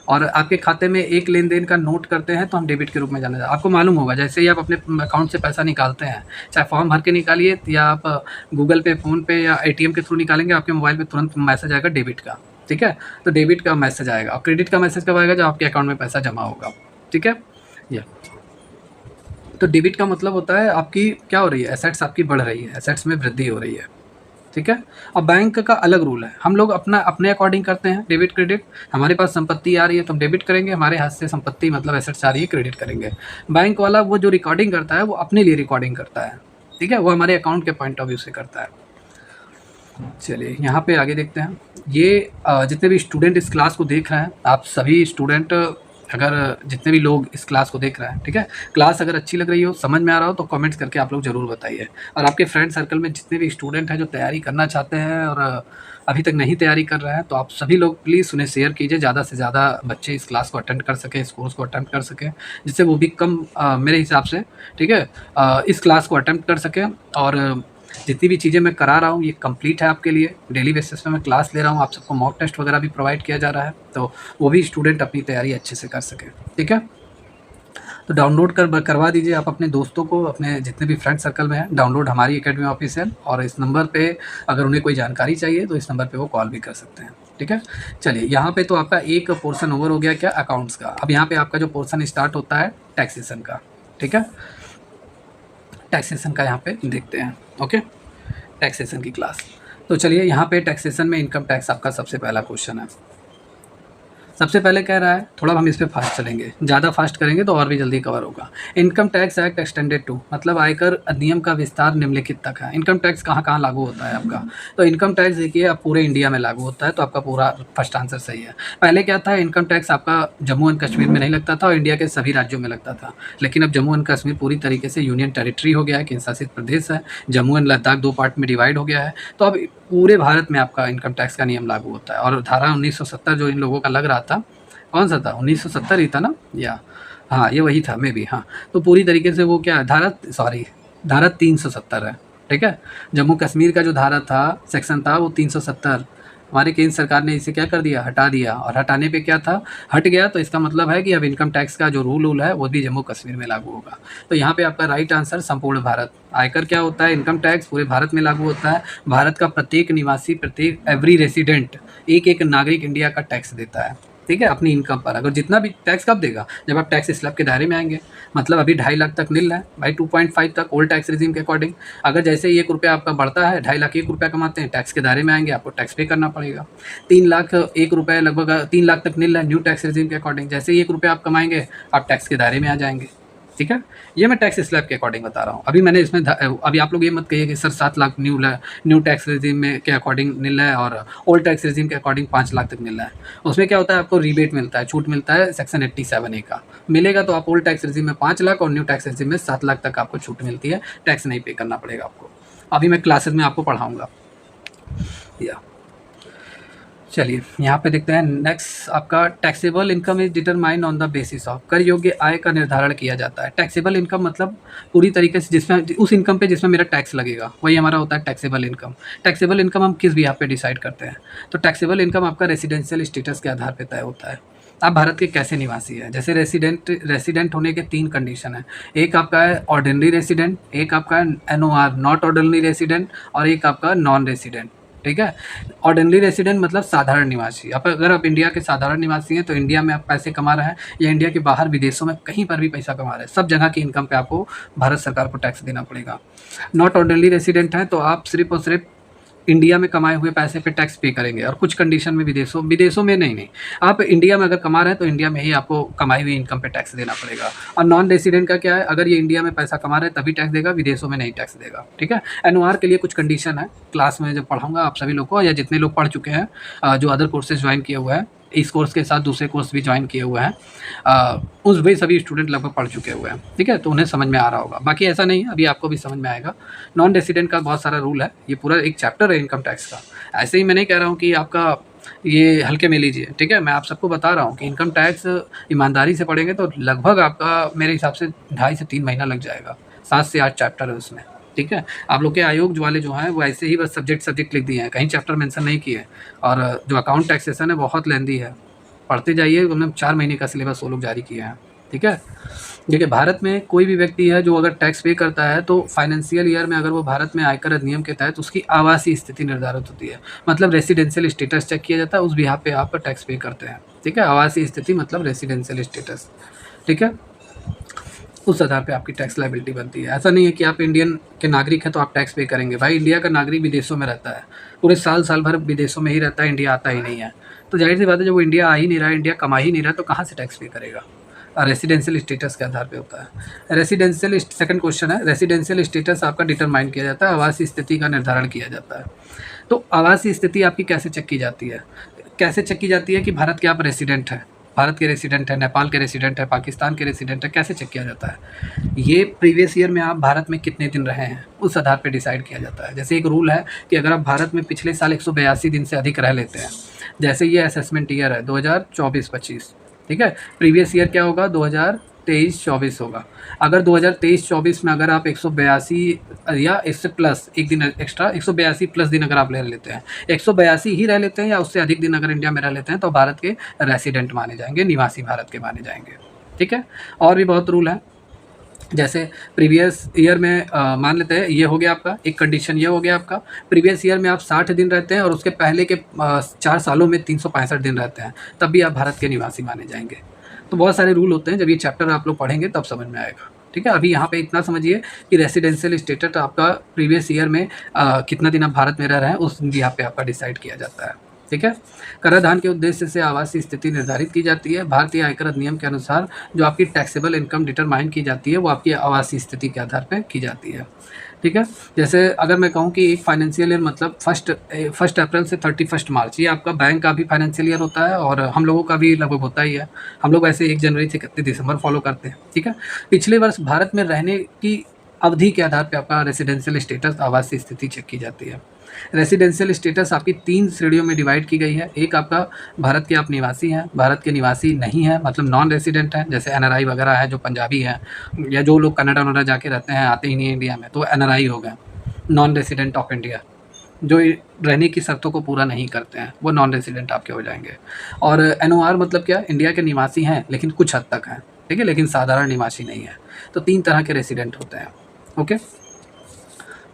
और आपके खाते में एक लेन देन का नोट करते हैं तो हम डेबिट के रूप में जाना जाता है। आपको मालूम होगा, जैसे ही आप अपने अकाउंट से पैसा निकालते हैं, चाहे फॉर्म भर के निकालिए या आप गूगल पे, फ़ोन पे या ATM के थ्रू निकालेंगे, आपके मोबाइल पे तुरंत मैसेज आएगा डेबिट का, ठीक है। तो डेबिट का मैसेज आएगा और क्रेडिट का मैसेज कब आएगा, जब आपके अकाउंट में पैसा जमा होगा, ठीक है। ये तो डेबिट का मतलब होता है आपकी क्या हो रही है, एसेट्स आपकी बढ़ रही है, एसेट्स में वृद्धि हो रही है, ठीक है। और बैंक का अलग रूल है, हम लोग अपना अपने अकॉर्डिंग करते हैं डेबिट क्रेडिट। हमारे पास संपत्ति आ रही है तो हम डेबिट करेंगे, हमारे हाथ से संपत्ति मतलब एसेट्स आ रही है क्रेडिट करेंगे। बैंक वाला वो जो रिकॉर्डिंग करता है वो अपने लिए रिकॉर्डिंग करता है, ठीक है, वो हमारे अकाउंट के पॉइंट ऑफ व्यू से करता है। चलिए यहाँ पे आगे देखते हैं। ये जितने भी स्टूडेंट इस क्लास को देख रहे हैं, आप सभी स्टूडेंट अगर जितने भी लोग इस क्लास को देख रहे हैं, ठीक है, क्लास अगर अच्छी लग रही हो, समझ में आ रहा हो तो कमेंट्स करके आप लोग ज़रूर बताइए। और आपके फ्रेंड सर्कल में जितने भी स्टूडेंट हैं जो तैयारी करना चाहते हैं और अभी तक नहीं तैयारी कर रहे हैं, तो आप सभी लोग प्लीज़ उन्हें शेयर कीजिए, ज़्यादा से ज़्यादा बच्चे इस क्लास को अटेंड कर सकें, इस कोर्स को अटेंड कर सकें, जिससे वो भी कम मेरे हिसाब से, ठीक है, इस क्लास को अटेम्प्ट कर सकें। और जितनी भी चीज़ें मैं करा रहा हूँ ये कंप्लीट है आपके लिए, डेली बेसिस पे मैं क्लास ले रहा हूँ, आप सबको मॉक टेस्ट वगैरह भी प्रोवाइड किया जा रहा है, तो वो भी स्टूडेंट अपनी तैयारी अच्छे से कर सकें, ठीक है। तो डाउनलोड करवा दीजिए आप अपने दोस्तों को, अपने जितने भी फ्रेंड सर्कल में हैं, डाउनलोड हमारी एकेडमी ऑफिशियल, और इस नंबर पे अगर उन्हें कोई जानकारी चाहिए तो इस नंबर पे वो कॉल भी कर सकते हैं, ठीक है। चलिए यहाँ पे तो आपका एक पोर्सन ओवर हो गया क्या, अकाउंट्स का। अब यहाँ पे आपका जो पोर्सन स्टार्ट होता है टैक्सेशन का, ठीक है, टैक्सेशन का यहाँ पे देखते हैं, ओके, टैक्सेशन की क्लास। तो चलिए यहाँ पे टैक्सेशन में इनकम टैक्स आपका सबसे पहला क्वेश्चन है। सबसे पहले कह रहा है, थोड़ा हम इस पे फास्ट चलेंगे, ज़्यादा फास्ट करेंगे तो और भी जल्दी कवर होगा। Income tax act extended to, मतलब आयकर अधिनियम का विस्तार निम्नलिखित तक है। इनकम टैक्स कहाँ कहाँ लागू होता है आपका, तो इनकम टैक्स देखिए अब पूरे इंडिया में लागू होता है, तो आपका पूरा फर्स्ट आंसर सही है। पहले क्या था, इनकम टैक्स आपका जम्मू एंड कश्मीर में नहीं लगता था और इंडिया के सभी राज्यों में लगता था, लेकिन अब जम्मू एंड कश्मीर पूरी तरीके से यूनियन टेरिटरी हो गया है, केंद्र शासित प्रदेश है। जम्मू एंड लद्दाख 2 पार्ट में डिवाइड हो गया है, तो अब पूरे भारत में आपका इनकम टैक्स का नियम लागू होता है। और धारा 1970 जो इन लोगों का लग रहा था, कौन सा था, 1970 ही था ना, या हाँ ये वही था, मे भी, हाँ। तो पूरी तरीके से वो क्या धारा 370 है, ठीक है। जम्मू कश्मीर का जो धारा था, सेक्शन था, वो 370 हमारे केंद्र सरकार ने इसे क्या कर दिया, हटा दिया। और हटाने पे क्या था, हट गया, तो इसका मतलब है कि अब इनकम टैक्स का जो रूल है वो भी जम्मू कश्मीर में लागू होगा। तो यहाँ पे आपका राइट आंसर संपूर्ण भारत। आयकर क्या होता है, इनकम टैक्स पूरे भारत में लागू होता है। भारत का प्रत्येक निवासी, प्रत्येक एवरी रेसिडेंट, एक नागरिक इंडिया का टैक्स देता है, ठीक है, अपनी इनकम पर। अगर जितना भी टैक्स कब देगा, जब आप टैक्स स्लैब के दायरे में आएंगे। मतलब अभी 2.5 लाख तक मिल रहा है भाई, 2.5 तक ओल्ड टैक्स रिजीम के अकॉर्डिंग। अगर जैसे ही 1 रुपया आपका बढ़ता है, 2.5 लाख 1 रुपया कमाते हैं, टैक्स के दायरे में आएंगे, आपको टैक्स पे करना पड़ेगा। 3 लाख 1 रुपये, लगभग 3 लाख तक मिल रहा है न्यू टैक्स रिजीम के अकॉर्डिंग। जैसे ही 1 रुपया आप कमाएंगे, आप टैक्स के दायरे में आ जाएंगे, ठीक है। ये मैं टैक्स स्लैब के अकॉर्डिंग बता रहा हूँ। अभी मैंने इसमें अभी आप लोग ये मत कहिए कि sir 7 lakh new tax regime में के अकॉर्डिंग मिल रहा है और ओल्ड टैक्स रिजीम के अकॉर्डिंग 5 लाख तक मिल रहा है। उसमें क्या होता है, आपको रिबेट मिलता है, छूट मिलता है, सेक्शन 87A का मिलेगा। तो आप ओल्ड टैक्स रिजीम में 5 लाख और न्यू टैक्स रिजीम में 7 लाख तक आपको छूट मिलती है, टैक्स नहीं पे करना पड़ेगा आपको। अभी मैं क्लासेज में आपको पढ़ाऊँगा। या चलिए यहाँ पे देखते हैं नेक्स्ट, आपका taxable income is determine on the basis of, कर योग्य आय का निर्धारण किया जाता है। टैक्सेबल इनकम मतलब पूरी तरीके से जिसमें उस इनकम पे जिसमें मेरा टैक्स लगेगा, वही हमारा होता है टैक्सेबल इनकम। टैक्सेबल इनकम हम किस बिहाफ पे डिसाइड करते हैं, तो टैक्सेबल इनकम आपका रेसिडेंशियल स्टेटस के आधार पर तय होता है। आप भारत के कैसे निवासी है, जैसे रेसिडेंट होने के 3 कंडीशन है। एक आपका है ऑर्डिनरी रेसिडेंट, एक आपका है NOR नॉट ऑर्डिनरी रेसिडेंट, और एक आपका नॉन रेसिडेंट, ठीक है। ऑर्डिनरी रेसिडेंट मतलब साधारण निवासी। अगर आप इंडिया के साधारण निवासी हैं तो इंडिया में आप पैसे कमा रहे हैं, या इंडिया के बाहर विदेशों में कहीं पर भी पैसा कमा रहे हैं, सब जगह की इनकम पे आपको भारत सरकार को टैक्स देना पड़ेगा। नॉट ऑर्डिनरी रेसिडेंट हैं तो आप सिर्फ और सिर्फ इंडिया में कमाए हुए पैसे पे टैक्स पे करेंगे, और कुछ कंडीशन में विदेशों में नहीं, आप इंडिया में अगर कमा रहे हैं तो इंडिया में ही आपको कमाई हुई इनकम पे टैक्स देना पड़ेगा। और नॉन रेसिडेंट का क्या है, अगर ये इंडिया में पैसा कमा रहे हैं तभी टैक्स देगा, विदेशों में नहीं टैक्स देगा, ठीक है। NOR के लिए कुछ कंडीशन है, क्लास में जब पढ़ाऊँगा आप सभी लोग को, या जितने लोग पढ़ चुके हैं, जो अदर कोर्सेज ज्वाइन किए हुए हैं, इस कोर्स के साथ दूसरे कोर्स भी ज्वाइन किए हुए हैं, उस भी सभी स्टूडेंट लगभग पढ़ चुके हुए हैं, ठीक है, तो उन्हें समझ में आ रहा होगा। बाकी ऐसा नहीं, अभी आपको भी समझ में आएगा। नॉन रेसिडेंट का बहुत सारा रूल है, ये पूरा एक चैप्टर है इनकम टैक्स का। ऐसे ही मैं नहीं कह रहा हूँ कि आपका ये हल्के में लीजिए, ठीक है। मैं आप सबको बता रहा हूँ कि इनकम टैक्स ईमानदारी से पढ़ेंगे तो लगभग आपका मेरे हिसाब से 2.5 से 3 महीना लग जाएगा। 7 से 8 चैप्टर है उसमें, ठीक है। आप लोग के आयोग वाले जो हैं वो ऐसे ही बस सब्जेक्ट लिख दिए हैं, कहीं चैप्टर मेंशन नहीं किए। और जो अकाउंट टैक्सेशन है बहुत लेंदी है, पढ़ते जाइए, हमने 4 महीने का सिलेबस वो लोग जारी किए हैं, ठीक है। देखिए भारत में कोई भी व्यक्ति है जो अगर टैक्स पे करता है तो फाइनेंशियल ईयर में अगर वो भारत में आयकर अधिनियम के तहत उसकी आवासीय स्थिति निर्धारित होती है, मतलब रेसिडेंशियल स्टेटस चेक किया जाता है, उस बिहाफ पे आप टैक्स पे करते हैं। ठीक है, आवासीय स्थिति मतलब रेसिडेंशियल स्टेटस। ठीक है, उस आधार पे आपकी टैक्स लायबिलिटी बनती है। ऐसा नहीं है कि आप इंडियन के नागरिक हैं तो आप टैक्स पे करेंगे। भाई इंडिया का नागरिक विदेशों में रहता है, पूरे साल भर विदेशों में ही रहता है, इंडिया आता ही नहीं है, तो जाहिर सी बात है जब वो इंडिया आ ही नहीं रहा है, इंडिया कमा ही नहीं रहा, तो कहाँ से टैक्स पे करेगा। रेसिडेंशियल स्टेटस के आधार पे होता है। रेसिडेंशियल सेकंड क्वेश्चन है, रेसिडेंशियल स्टेटस आपका डिटरमाइन किया जाता है, आवासीय स्थिति का निर्धारण किया जाता है। तो आवासीय स्थिति आपकी कैसे चेक की जाती है? कैसे चेक की जाती है कि भारत के आप रेसिडेंट हैं, भारत के रेसिडेंट है, नेपाल के रेसिडेंट है, पाकिस्तान के रेसिडेंट है, कैसे चेक किया जाता है? ये प्रीवियस ईयर में आप भारत में कितने दिन रहे हैं उस आधार पे डिसाइड किया जाता है। जैसे एक रूल है कि अगर आप भारत में पिछले साल 182 दिन से अधिक रह लेते हैं, जैसे ये असेसमेंट ईयर है 2024-25, ठीक है, प्रीवियस ईयर क्या होगा 2023-24 होगा। अगर 2023-24 में अगर आप 182 या इससे प्लस एक दिन एक्स्ट्रा 182 प्लस दिन अगर आप ले लेते हैं, 182 ही रह लेते हैं या उससे अधिक दिन अगर इंडिया में रह लेते हैं तो भारत के रेसिडेंट माने जाएंगे, निवासी भारत के माने जाएंगे। ठीक है, और भी बहुत रूल हैं। जैसे प्रीवियस ईयर में मान लेते हैं ये हो गया आपका एक कंडीशन, ये हो गया आपका प्रीवियस ईयर में आप 60 दिन रहते हैं और उसके पहले के 4 सालों में 365 दिन रहते हैं, तब भी आप भारत के निवासी माने जाएंगे। तो बहुत सारे रूल होते हैं, जब ये चैप्टर आप लोग पढ़ेंगे तब समझ में आएगा। ठीक है, अभी यहाँ पे इतना समझिए कि रेसिडेंशियल स्टेटस आपका प्रीवियस ईयर में कितना दिन आप भारत में रह रहे हैं उस दिन यहाँ पे आपका डिसाइड किया जाता है। ठीक है, कराधान के उद्देश्य से आवासीय स्थिति निर्धारित की जाती है। भारतीय आयकर अधिनियम के अनुसार जो आपकी टैक्सेबल इनकम डिटरमाइन की जाती है वो आपकी आवासीय स्थिति के आधार पर की जाती है। ठीक है, जैसे अगर मैं कहूँ कि एक फाइनेंशियल ईयर मतलब फर्स्ट अप्रैल से 31 मार्च, ये आपका बैंक का भी फाइनेंशियल ईयर होता है और हम लोगों का भी लगभग होता ही है। हम लोग ऐसे 1 जनवरी से 31 दिसंबर फॉलो करते हैं। ठीक है, पिछले वर्ष भारत में रहने की अवधि के आधार पर आपका रेसिडेंशियल स्टेटस आवासीय स्थिति चेक की जाती है। रेसिडेंशियल स्टेटस आपकी 3 श्रेणियों में डिवाइड की गई है। एक आपका भारत के आप निवासी हैं, भारत के निवासी नहीं हैं मतलब नॉन रेसिडेंट हैं, जैसे एनआरआई वगैरह है जो पंजाबी हैं या जो लोग कनाडा वनाडा जाके रहते हैं, आते ही नहीं इंडिया में, तो एनआरआई हो गए, नॉन रेसिडेंट ऑफ इंडिया, जो रहने की शर्तों को पूरा नहीं करते हैं वो नॉन रेसिडेंट आपके हो जाएंगे। और एनओआर मतलब क्या, इंडिया के निवासी हैं लेकिन कुछ हद तक हैं, ठीक है, लेकिन साधारण निवासी नहीं है। तो 3 तरह के रेसिडेंट होते हैं। ओके,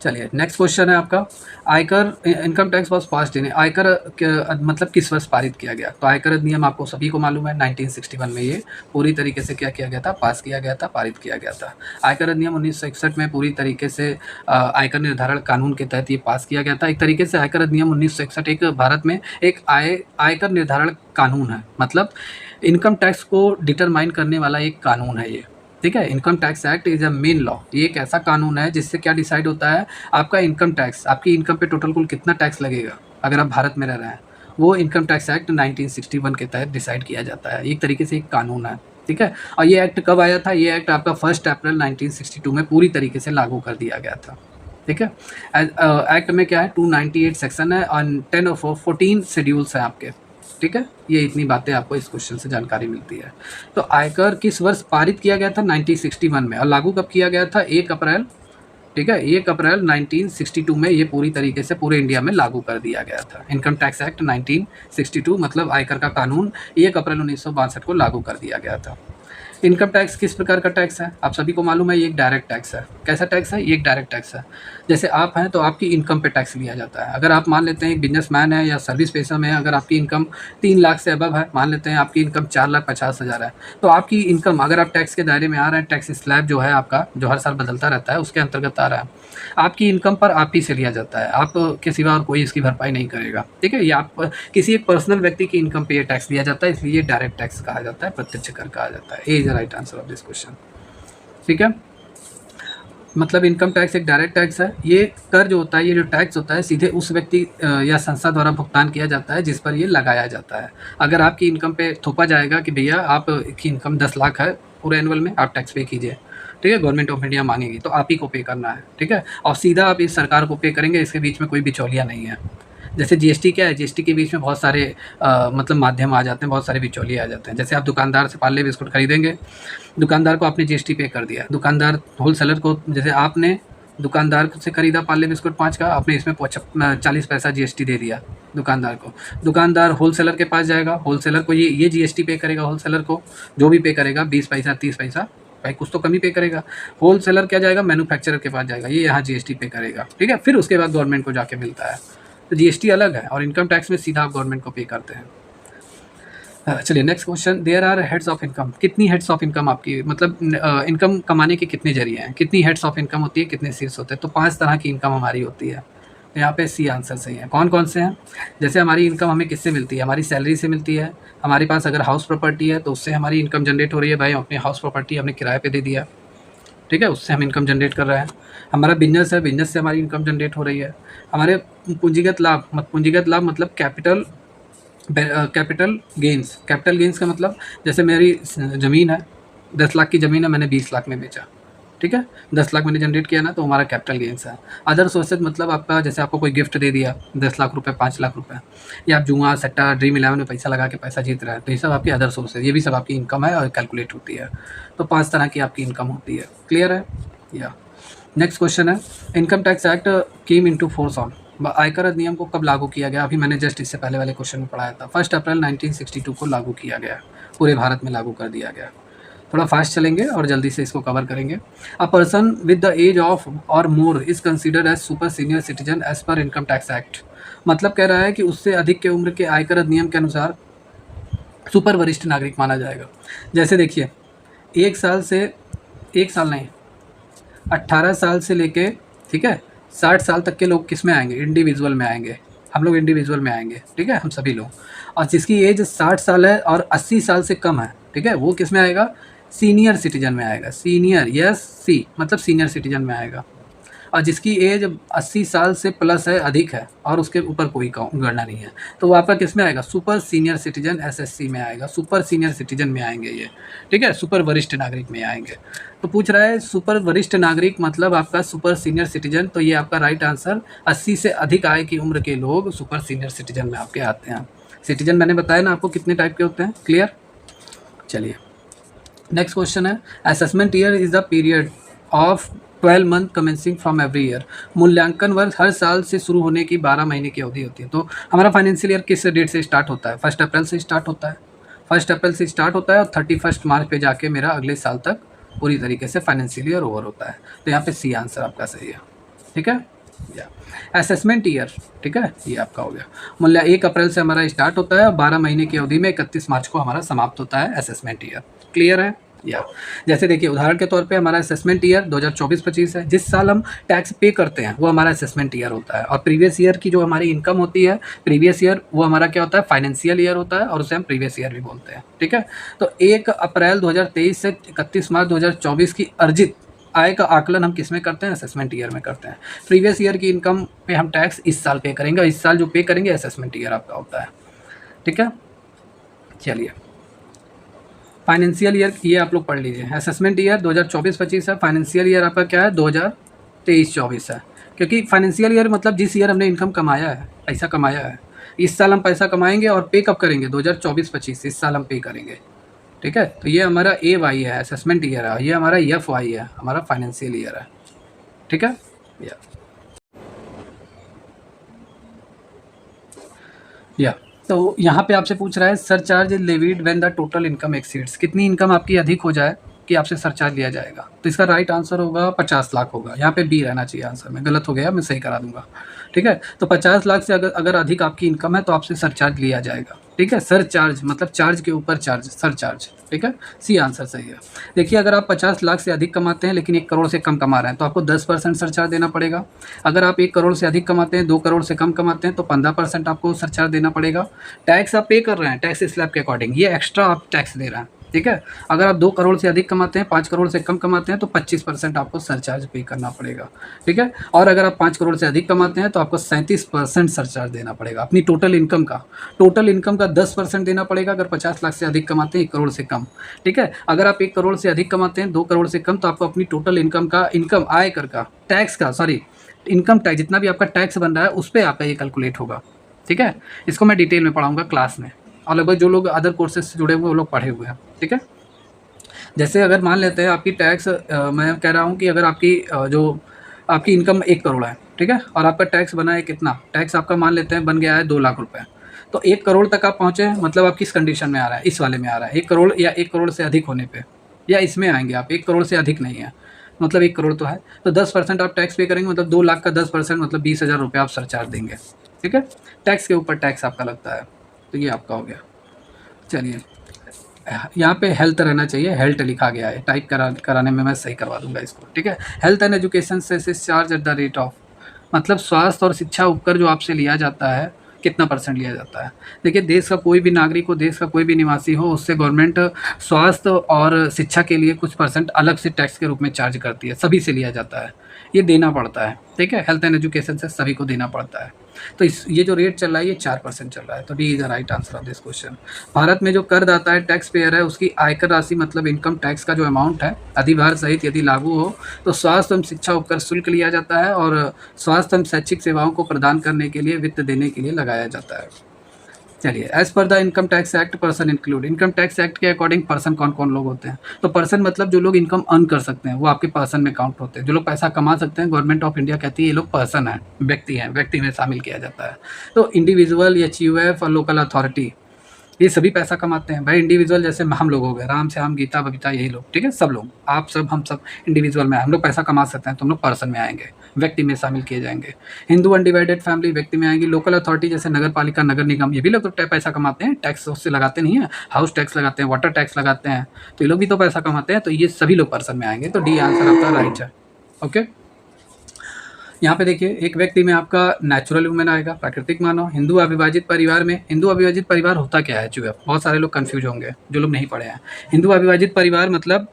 चलिए नेक्स्ट क्वेश्चन है आपका, आयकर income tax was passed in, आयकर मतलब किस वर्ष पारित किया गया? तो आयकर अधिनियम आपको सभी को मालूम है 1961 में ये पूरी तरीके से क्या किया गया था, पास किया गया था, पारित किया गया था। आयकर अधिनियम 1961 में पूरी तरीके से आयकर निर्धारण कानून के तहत ये पास किया गया था। एक तरीके से आयकर अधिनियम 1961 एक भारत में एक आयकर निर्धारण कानून है, मतलब इनकम टैक्स को डिटरमाइन करने वाला एक कानून है ये। ठीक है, income tax act is a main law, ये एक ऐसा कानून है जिससे क्या डिसाइड होता है, आपका इनकम टैक्स, आपकी इनकम पे टोटल कुल कितना टैक्स लगेगा अगर आप भारत में रह रहे हैं, वो इनकम टैक्स एक्ट 1961 के तहत डिसाइड किया जाता है। एक तरीके से एक कानून है। ठीक है, और ये एक्ट कब आया था? ये एक्ट आपका 1 अप्रैल 1962 में पूरी तरीके से लागू कर दिया गया था। ठीक है, एक्ट में क्या है 298 सेक्शन है और 10 और 14 शेड्यूल्स हैं आपके। ठीक है, ये इतनी बातें आपको इस क्वेश्चन से जानकारी मिलती है। तो आयकर किस वर्ष पारित किया गया था? 1961 में, और लागू कब किया गया था? 1 अप्रैल। ठीक है, 1 अप्रैल 1962 में ये पूरी तरीके से पूरे इंडिया में लागू कर दिया गया था। इनकम टैक्स एक्ट 1962 मतलब आयकर का कानून 1 अप्रैल 1962 को लागू कर दिया गया था। इनकम टैक्स किस प्रकार का टैक्स है? आप सभी को मालूम है ये एक डायरेक्ट टैक्स है। कैसा टैक्स है? ये एक डायरेक्ट टैक्स है। जैसे आप हैं तो आपकी इनकम पे टैक्स लिया जाता है। अगर आप मान लेते हैं एक बिजनेसमैन है या सर्विस पेशा में, अगर आपकी इनकम 3 लाख से अबव है, मान लेते हैं आपकी इनकम 4,50,000 है, तो आपकी इनकम अगर आप टैक्स के दायरे में आ रहे हैं, टैक्स स्लैब जो है आपका, जो हर साल बदलता रहता है, उसके अंतर्गत आ रहा है, आपकी इनकम पर आप ही से लिया जाता है, आप के सिवा और कोई इसकी भरपाई नहीं करेगा। ठीक है, ये आप किसी एक पर्सनल व्यक्ति की इनकम पे ये टैक्स लिया जाता है, इसलिए ये डायरेक्ट टैक्स कहा जाता है, प्रत्यक्ष कर कहा जाता है। A is the right answer of this question. ठीक है, मतलब इनकम टैक्स एक डायरेक्ट टैक्स है। ये कर जो होता है, ये जो टैक्स होता है, सीधे उस व्यक्ति या संस्था द्वारा भुगतान किया जाता है जिस पर ये लगाया जाता है। अगर आपकी इनकम पे थोपा जाएगा कि भैया आपकी इनकम 10 लाख है पूरे एनुअल में, आप टैक्स पे कीजिए, ठीक है, गवर्नमेंट ऑफ इंडिया मांगेगी तो आप ही को पे करना है। ठीक है, और सीधा आप इस सरकार को पे करेंगे, इसके बीच में कोई बिचौलिया नहीं है। जैसे जीएसटी क्या है, जीएसटी के बीच में बहुत सारे मतलब माध्यम आ जाते हैं, बहुत सारे बिचौलिए आ जाते हैं। जैसे आप दुकानदार से पार्ले बिस्कुट खरीदेंगे, दुकानदार को आपने जीएसटी पे कर दिया, दुकानदार होलसेलर को, जैसे आपने दुकानदार से खरीदा पार्ले बिस्कुट 5 का, आपने इसमें 40 पैसा जीएसटी दे दिया दुकानदार को। दुकानदार होलसेलर के पास जाएगा, होलसेलर को ये जीएसटी पे करेगा, होलसेलर को जो भी पे करेगा 20 पैसा 30 पैसा, भाई कुछ तो कमी पे करेगा। होलसेलर क्या जाएगा, मैन्युफैक्चरर के पास जाएगा, ये यहाँ जीएसटी पे करेगा, ठीक है। फिर उसके बाद गवर्नमेंट को जाके मिलता है। तो जीएसटी अलग है और इनकम टैक्स में सीधा आप गवर्नमेंट को पे करते हैं। चलिए next question, there are heads of income. कितनी हेड्स ऑफ इनकम आपकी, मतलब इनकम कमाने के कितने जरिए हैं, कितनी हेड्स ऑफ इनकम होती है, कितने सीट्स होते हैं। तो 5 तरह की इनकम हमारी होती है। तो यहाँ पे सी आंसर सही है। कौन कौन से हैं, जैसे हमारी इनकम हमें किससे मिलती है, हमारी सैलरी से मिलती है। हमारे पास अगर हाउस प्रॉपर्टी है तो उससे हमारी इनकम जनरेट हो रही है, भाई अपनी हाउस प्रॉपर्टी हमने किराए पे दे दिया, ठीक है, उससे हम इनकम जनरेट कर रहे हैं। हमारा बिजनेस है, बिजनेस से हमारी इनकम जनरेट हो रही है। हमारे पूंजीगत लाभ मतलब कैपिटल गेंस का मतलब, जैसे मेरी ज़मीन है 10 लाख की ज़मीन है, मैंने 20 लाख में बेचा, ठीक है, 10 लाख मैंने जनरेट किया ना, तो हमारा कैपिटल गेंस है। अदर सोर्सेज मतलब आपका, जैसे आपको कोई गिफ्ट दे दिया 10 लाख रुपए 5 लाख रुपए, या आप जुआ सट्टा ड्रीम 11 में पैसा लगा के पैसा जीत रहे हैं, तो ये सब आपकी अदर सोर्सेज, ये भी सब आपकी इनकम है और कैलकुलेट होती है। तो 5 तरह की आपकी इनकम होती है। क्लियर है। या नेक्स्ट क्वेश्चन है, income tax act came into force on, आयकर अधिनियम को कब लागू किया गया। अभी मैंने जस्ट इससे पहले वाले क्वेश्चन में पढ़ाया था। 1 अप्रैल 1962 को लागू किया गया, पूरे भारत में लागू कर दिया गया। थोड़ा फास्ट चलेंगे और जल्दी से इसको कवर करेंगे। A person with the age of और more is considered as super senior citizen as per income tax act. मतलब कह रहा है कि उससे अधिक के उम्र के आयकर अधिनियम के अनुसार सुपर वरिष्ठ नागरिक माना जाएगा। जैसे देखिए, 1 साल नहीं, 18 साल से लेके, ठीक है, 60 साल तक के लोग किस में आएंगे, इंडिविजुअल में आएंगे। हम लोग इंडिविजुअल में आएंगे, ठीक है, हम सभी लोग। और जिसकी एज 60 साल है और 80 साल से कम है, ठीक है, वो किस में आएगा, सीनियर सिटीजन में आएगा। सीनियर, यस, सी मतलब सीनियर सिटीजन में आएगा। और जिसकी एज 80 साल से प्लस है, अधिक है, और उसके ऊपर कोई गणना नहीं है, तो वो आपका किस में आएगा, सुपर सीनियर सिटीजन एसएससी में आएगा। सुपर सीनियर सिटीजन में आएंगे ये, ठीक है, सुपर वरिष्ठ नागरिक में आएंगे। तो पूछ रहा है सुपर वरिष्ठ नागरिक मतलब आपका सुपर सीनियर सिटीजन, तो ये आपका राइट आंसर, 80 से अधिक आय की उम्र के लोग सुपर सीनियर सिटीजन में आपके आते हैं। सिटीजन मैंने बताया ना आपको कितने टाइप के होते हैं। क्लियर। चलिए नेक्स्ट क्वेश्चन है, assessment year is the period of 12 month commencing from every year. मूल्यांकन वर्ष हर साल से शुरू होने की 12 महीने की अवधि होती है। तो हमारा फाइनेंशियल ईयर किस डेट से स्टार्ट होता है, 1 अप्रैल से स्टार्ट होता है। 1 अप्रैल से स्टार्ट होता है और 31 मार्च पे जाके मेरा अगले साल तक पूरी तरीके से फाइनेंशियल ईयर ओवर होता है। तो यहाँ पे सी आंसर आपका सही है, ठीक है। या असेसमेंट ईयर, ठीक है, ये आपका हो गया। मूल्य 1 अप्रैल से हमारा स्टार्ट होता है और 12 महीने की अवधि में 31 मार्च को हमारा समाप्त होता है असेसमेंट ईयर। क्लियर है। या जैसे देखिए, उदाहरण के तौर पे हमारा असेसमेंट ईयर 2024-25 है। जिस साल हम टैक्स पे करते हैं वो हमारा असेसमेंट ईयर होता है। और प्रीवियस ईयर की जो हमारी इनकम होती है, प्रीवियस ईयर, वो हमारा क्या होता है, फाइनेंशियल ईयर होता है, और उसे हम प्रीवियस ईयर भी बोलते हैं, ठीक है। तो 1 अप्रैल 2023 से 31 मार्च 2024 की अर्जित आय का आकलन हम किस में करते हैं, असेसमेंट ईयर में करते हैं। प्रीवियस ईयर की इनकम पे हम टैक्स इस साल पे करेंगे, इस साल जो पे करेंगे असेसमेंट ईयर आपका होता है, ठीक है। चलिए फाइनेंशियल ईयर ये आप लोग पढ़ लीजिए। असेसमेंट ईयर 2024-25 है, फाइनेंशियल ईयर आपका क्या है, 2023-24 है। क्योंकि फाइनेंशियल ईयर मतलब जिस ईयर हमने इनकम कमाया है, पैसा कमाया है, इस साल हम पैसा कमाएंगे और पे कब करेंगे, 2024-25 इस साल हम पे करेंगे, ठीक है। तो ये हमारा ए वाई है, असेसमेंट ईयर है, ये हमारा एफ वाई है, हमारा फाइनेंशियल ईयर है, ठीक है। या तो यहाँ पे आपसे पूछ रहा है, surcharge levied when the total income exceeds. कितनी इनकम आपकी अधिक हो जाए कि आपसे सरचार्ज लिया जाएगा। तो इसका राइट आंसर होगा 50 लाख होगा। यहाँ पे बी रहना चाहिए आंसर में, गलत हो गया, मैं सही करा दूंगा, ठीक है। तो 50 लाख से अगर अधिक आपकी इनकम है तो आपसे सरचार्ज लिया जाएगा, ठीक है। सरचार्ज मतलब चार्ज के ऊपर चार्ज, सरचार्ज, ठीक है। सी आंसर सही है। देखिए, अगर आप 50 लाख से अधिक कमाते हैं लेकिन 1 करोड़ से कम कमा रहे हैं तो आपको 10% सरचार्ज देना पड़ेगा। अगर आप 1 करोड़ से अधिक कमाते हैं, 2 करोड़ से कम कमाते हैं तो 15% आपको सरचार्ज देना पड़ेगा। टैक्स आप पे कर रहे हैं टैक्स स्लैब के अकॉर्डिंग, ये एक्स्ट्रा आप टैक्स दे रहे हैं, ठीक है। अगर आप 2 करोड़ से अधिक कमाते हैं, 5 करोड़ से कम कमाते हैं तो 25% आपको सरचार्ज पे करना पड़ेगा, ठीक है। और अगर आप 5 करोड़ से अधिक कमाते हैं तो आपको 37% सरचार्ज देना पड़ेगा अपनी टोटल इनकम का। टोटल इनकम का 10% देना पड़ेगा अगर 50 लाख से अधिक कमाते हैं, 1 करोड़ से कम, ठीक है। अगर आप 1 करोड़ से अधिक कमाते हैं, 2 करोड़ से कम, तो आपको अपनी टोटल इनकम का, इनकम आयकर का, टैक्स का, सॉरी इनकम टैक्स, जितना भी आपका टैक्स बन रहा है उस पर आपका ये कैलकुलेट होगा, ठीक है। इसको मैं डिटेल में पढ़ाऊँगा क्लास में, और लगभग जो लोग अदर कोर्सेज से जुड़े हुए वो लोग पढ़े हुए हैं, ठीक है। जैसे अगर मान लेते हैं आपकी टैक्स, मैं कह रहा हूँ कि अगर आपकी जो आपकी इनकम 1 करोड़ है, ठीक है, और आपका टैक्स बना है कितना, टैक्स आपका मान लेते हैं बन गया है 2 लाख रुपए। तो 1 करोड़ तक आप पहुँचे, मतलब आप किस कंडीशन में आ रहा है, इस वाले में आ रहा है, 1 करोड़ या 1 करोड़ से अधिक होने पे, या इसमें आएँगे आप, 1 करोड़ से अधिक नहीं है, मतलब 1 करोड़ तो है, तो 10% आप टैक्स पे करेंगे, मतलब 2 लाख का 10% मतलब 20,000 रुपये आप सरचार्ज देंगे, ठीक है। टैक्स के ऊपर टैक्स आपका लगता है, तो ये आपका हो गया। चलिए, यहाँ पे हेल्थ रहना चाहिए, हेल्थ लिखा गया है, टाइप कराने में मैं सही करवा दूंगा इसको, ठीक है। हेल्थ एंड एजुकेशन से charge at the rate of, मतलब स्वास्थ्य और शिक्षा उपकर जो आपसे लिया जाता है, कितना परसेंट लिया जाता है। देखिए, देश का कोई भी नागरिक हो, देश का कोई भी निवासी हो, उससे गवर्नमेंट स्वास्थ्य और शिक्षा के लिए कुछ परसेंट अलग से टैक्स के रूप में चार्ज करती है, सभी से लिया जाता है, ये देना पड़ता है, ठीक है। हेल्थ एंड एजुकेशन से सभी को देना पड़ता है। तो ये जो रेट चल रहा है ये 4% चल रहा है, तो D is the right answer of this question. Bharat में जो करदाता है, टैक्स पेयर है, उसकी आयकर राशि मतलब इनकम टैक्स का जो अमाउंट है, अधिभार सहित यदि लागू हो तो स्वास्थ्य एवं शिक्षा उपकर शुल्क लिया जाता है, और स्वास्थ्य एवं शैक्षिक सेवाओं को प्रदान करने के लिए, वित्त देने के लिए लगाया जाता है। चलिए, as per the income tax act person include, income tax act के अकॉर्डिंग पर्सन कौन कौन लोग होते हैं, तो पर्सन मतलब जो लोग इनकम अर्न कर सकते हैं वो आपके पर्सन में काउंट होते हैं, जो लोग पैसा कमा सकते हैं गवर्नमेंट ऑफ इंडिया कहती है ये लोग पर्सन हैं, व्यक्ति हैं, व्यक्ति में शामिल किया जाता है। तो इंडिविजुअल, एचयूएफ और लोकल अथॉरिटी, ये सभी पैसा कमाते हैं भाई। इंडिविजुअल जैसे हम लोग हो गए, राम श्याम गीता बबीता, यही लोग, ठीक है, सब लोग, आप सब, हम सब इंडिविजुअल में हम लोग पैसा कमा सकते हैं, तो हम लोग पर्सन में आएंगे, व्यक्ति में शामिल किए जाएंगे। हिंदू अनडिवाइडेड फैमिली व्यक्ति में आएंगी। लोकल अथॉरिटी जैसे नगर पालिका, नगर निगम, ये भी लोग तो पैसा कमाते हैं, टैक्स उससे लगाते नहीं है, हाउस टैक्स लगाते हैं, वाटर टैक्स लगाते हैं, तो ये लोग भी तो पैसा कमाते हैं, तो ये सभी लोग पर्सन में आएंगे, तो डी आंसर आपका राइट है। ओके, यहाँ पे देखिए, एक व्यक्ति में आपका नेचुरल वुमेन आएगा, प्राकृतिक मानव। हिंदू अविभाजित परिवार में, हिंदू अविभाजित परिवार होता क्या है चूहे, बहुत सारे लोग कंफ्यूज होंगे जो लोग नहीं पढ़े हैं। हिंदू अविभाजित परिवार मतलब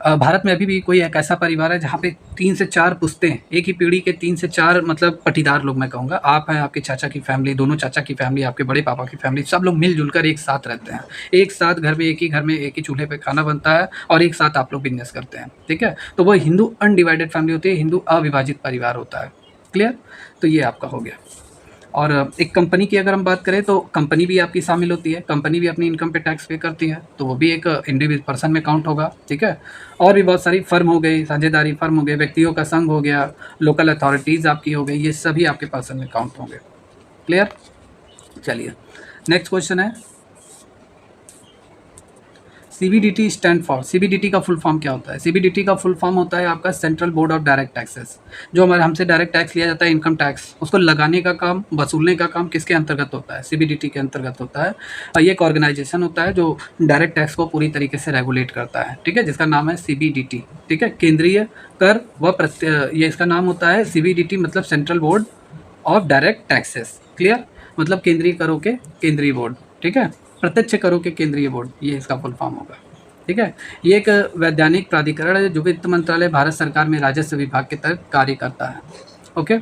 भारत में अभी भी कोई एक ऐसा परिवार है जहाँ पे 3 से 4 पुश्तें, एक ही पीढ़ी के 3 से 4 मतलब पटीदार लोग, मैं कहूँगा, आप हैं, आपके चाचा की फैमिली, दोनों चाचा की फैमिली, आपके बड़े पापा की फैमिली, सब लोग मिलजुल कर एक साथ रहते हैं, एक साथ घर में, एक ही घर में, एक ही चूल्हे पे खाना बनता है, और एक साथ आप लोग बिजनेस करते हैं, ठीक है। तो वो हिंदू अनडिवाइडेड फैमिली होती है, हिंदू अविभाजित परिवार होता है। क्लियर, तो ये आपका हो गया। और एक कंपनी की अगर हम बात करें तो कंपनी भी आपकी शामिल होती है, कंपनी भी अपनी इनकम पे टैक्स पे करती है, तो वो भी एक इंडिविजुअल पर्सन में काउंट होगा, ठीक है। और भी बहुत सारी फर्म हो गई, साझेदारी फर्म हो गए, व्यक्तियों का संघ हो गया, लोकल अथॉरिटीज़ आपकी हो गई, ये सभी आपके पर्सन में काउंट होंगे। क्लियर, चलिए नेक्स्ट क्वेश्चन है, CBDT स्टैंड फॉर, CBDT का फुल फॉर्म क्या होता है। CBDT का फुल फॉर्म होता है आपका central board of direct taxes. जो हमारे हमसे डायरेक्ट टैक्स लिया जाता है, इनकम टैक्स, उसको लगाने का काम, वसूलने का काम किसके अंतर्गत होता है, CBDT के अंतर्गत होता है। ये एक ऑर्गेनाइजेशन होता है जो डायरेक्ट टैक्स को पूरी तरीके से रेगुलेट करता है, ठीक है, जिसका नाम है CBDT, ठीक है, केंद्रीय कर व ये इसका नाम होता है। CBDT मतलब central board of direct taxes. Clear, मतलब केंद्रीय करों के केंद्रीय बोर्ड, ठीक है, प्रत्यक्ष करों के केंद्रीय बोर्ड, ये इसका फुल फॉर्म होगा, ठीक है। ये एक वैधानिक प्राधिकरण है जो वित्त मंत्रालय, भारत सरकार में राजस्व विभाग के तहत कार्य करता है। ओके,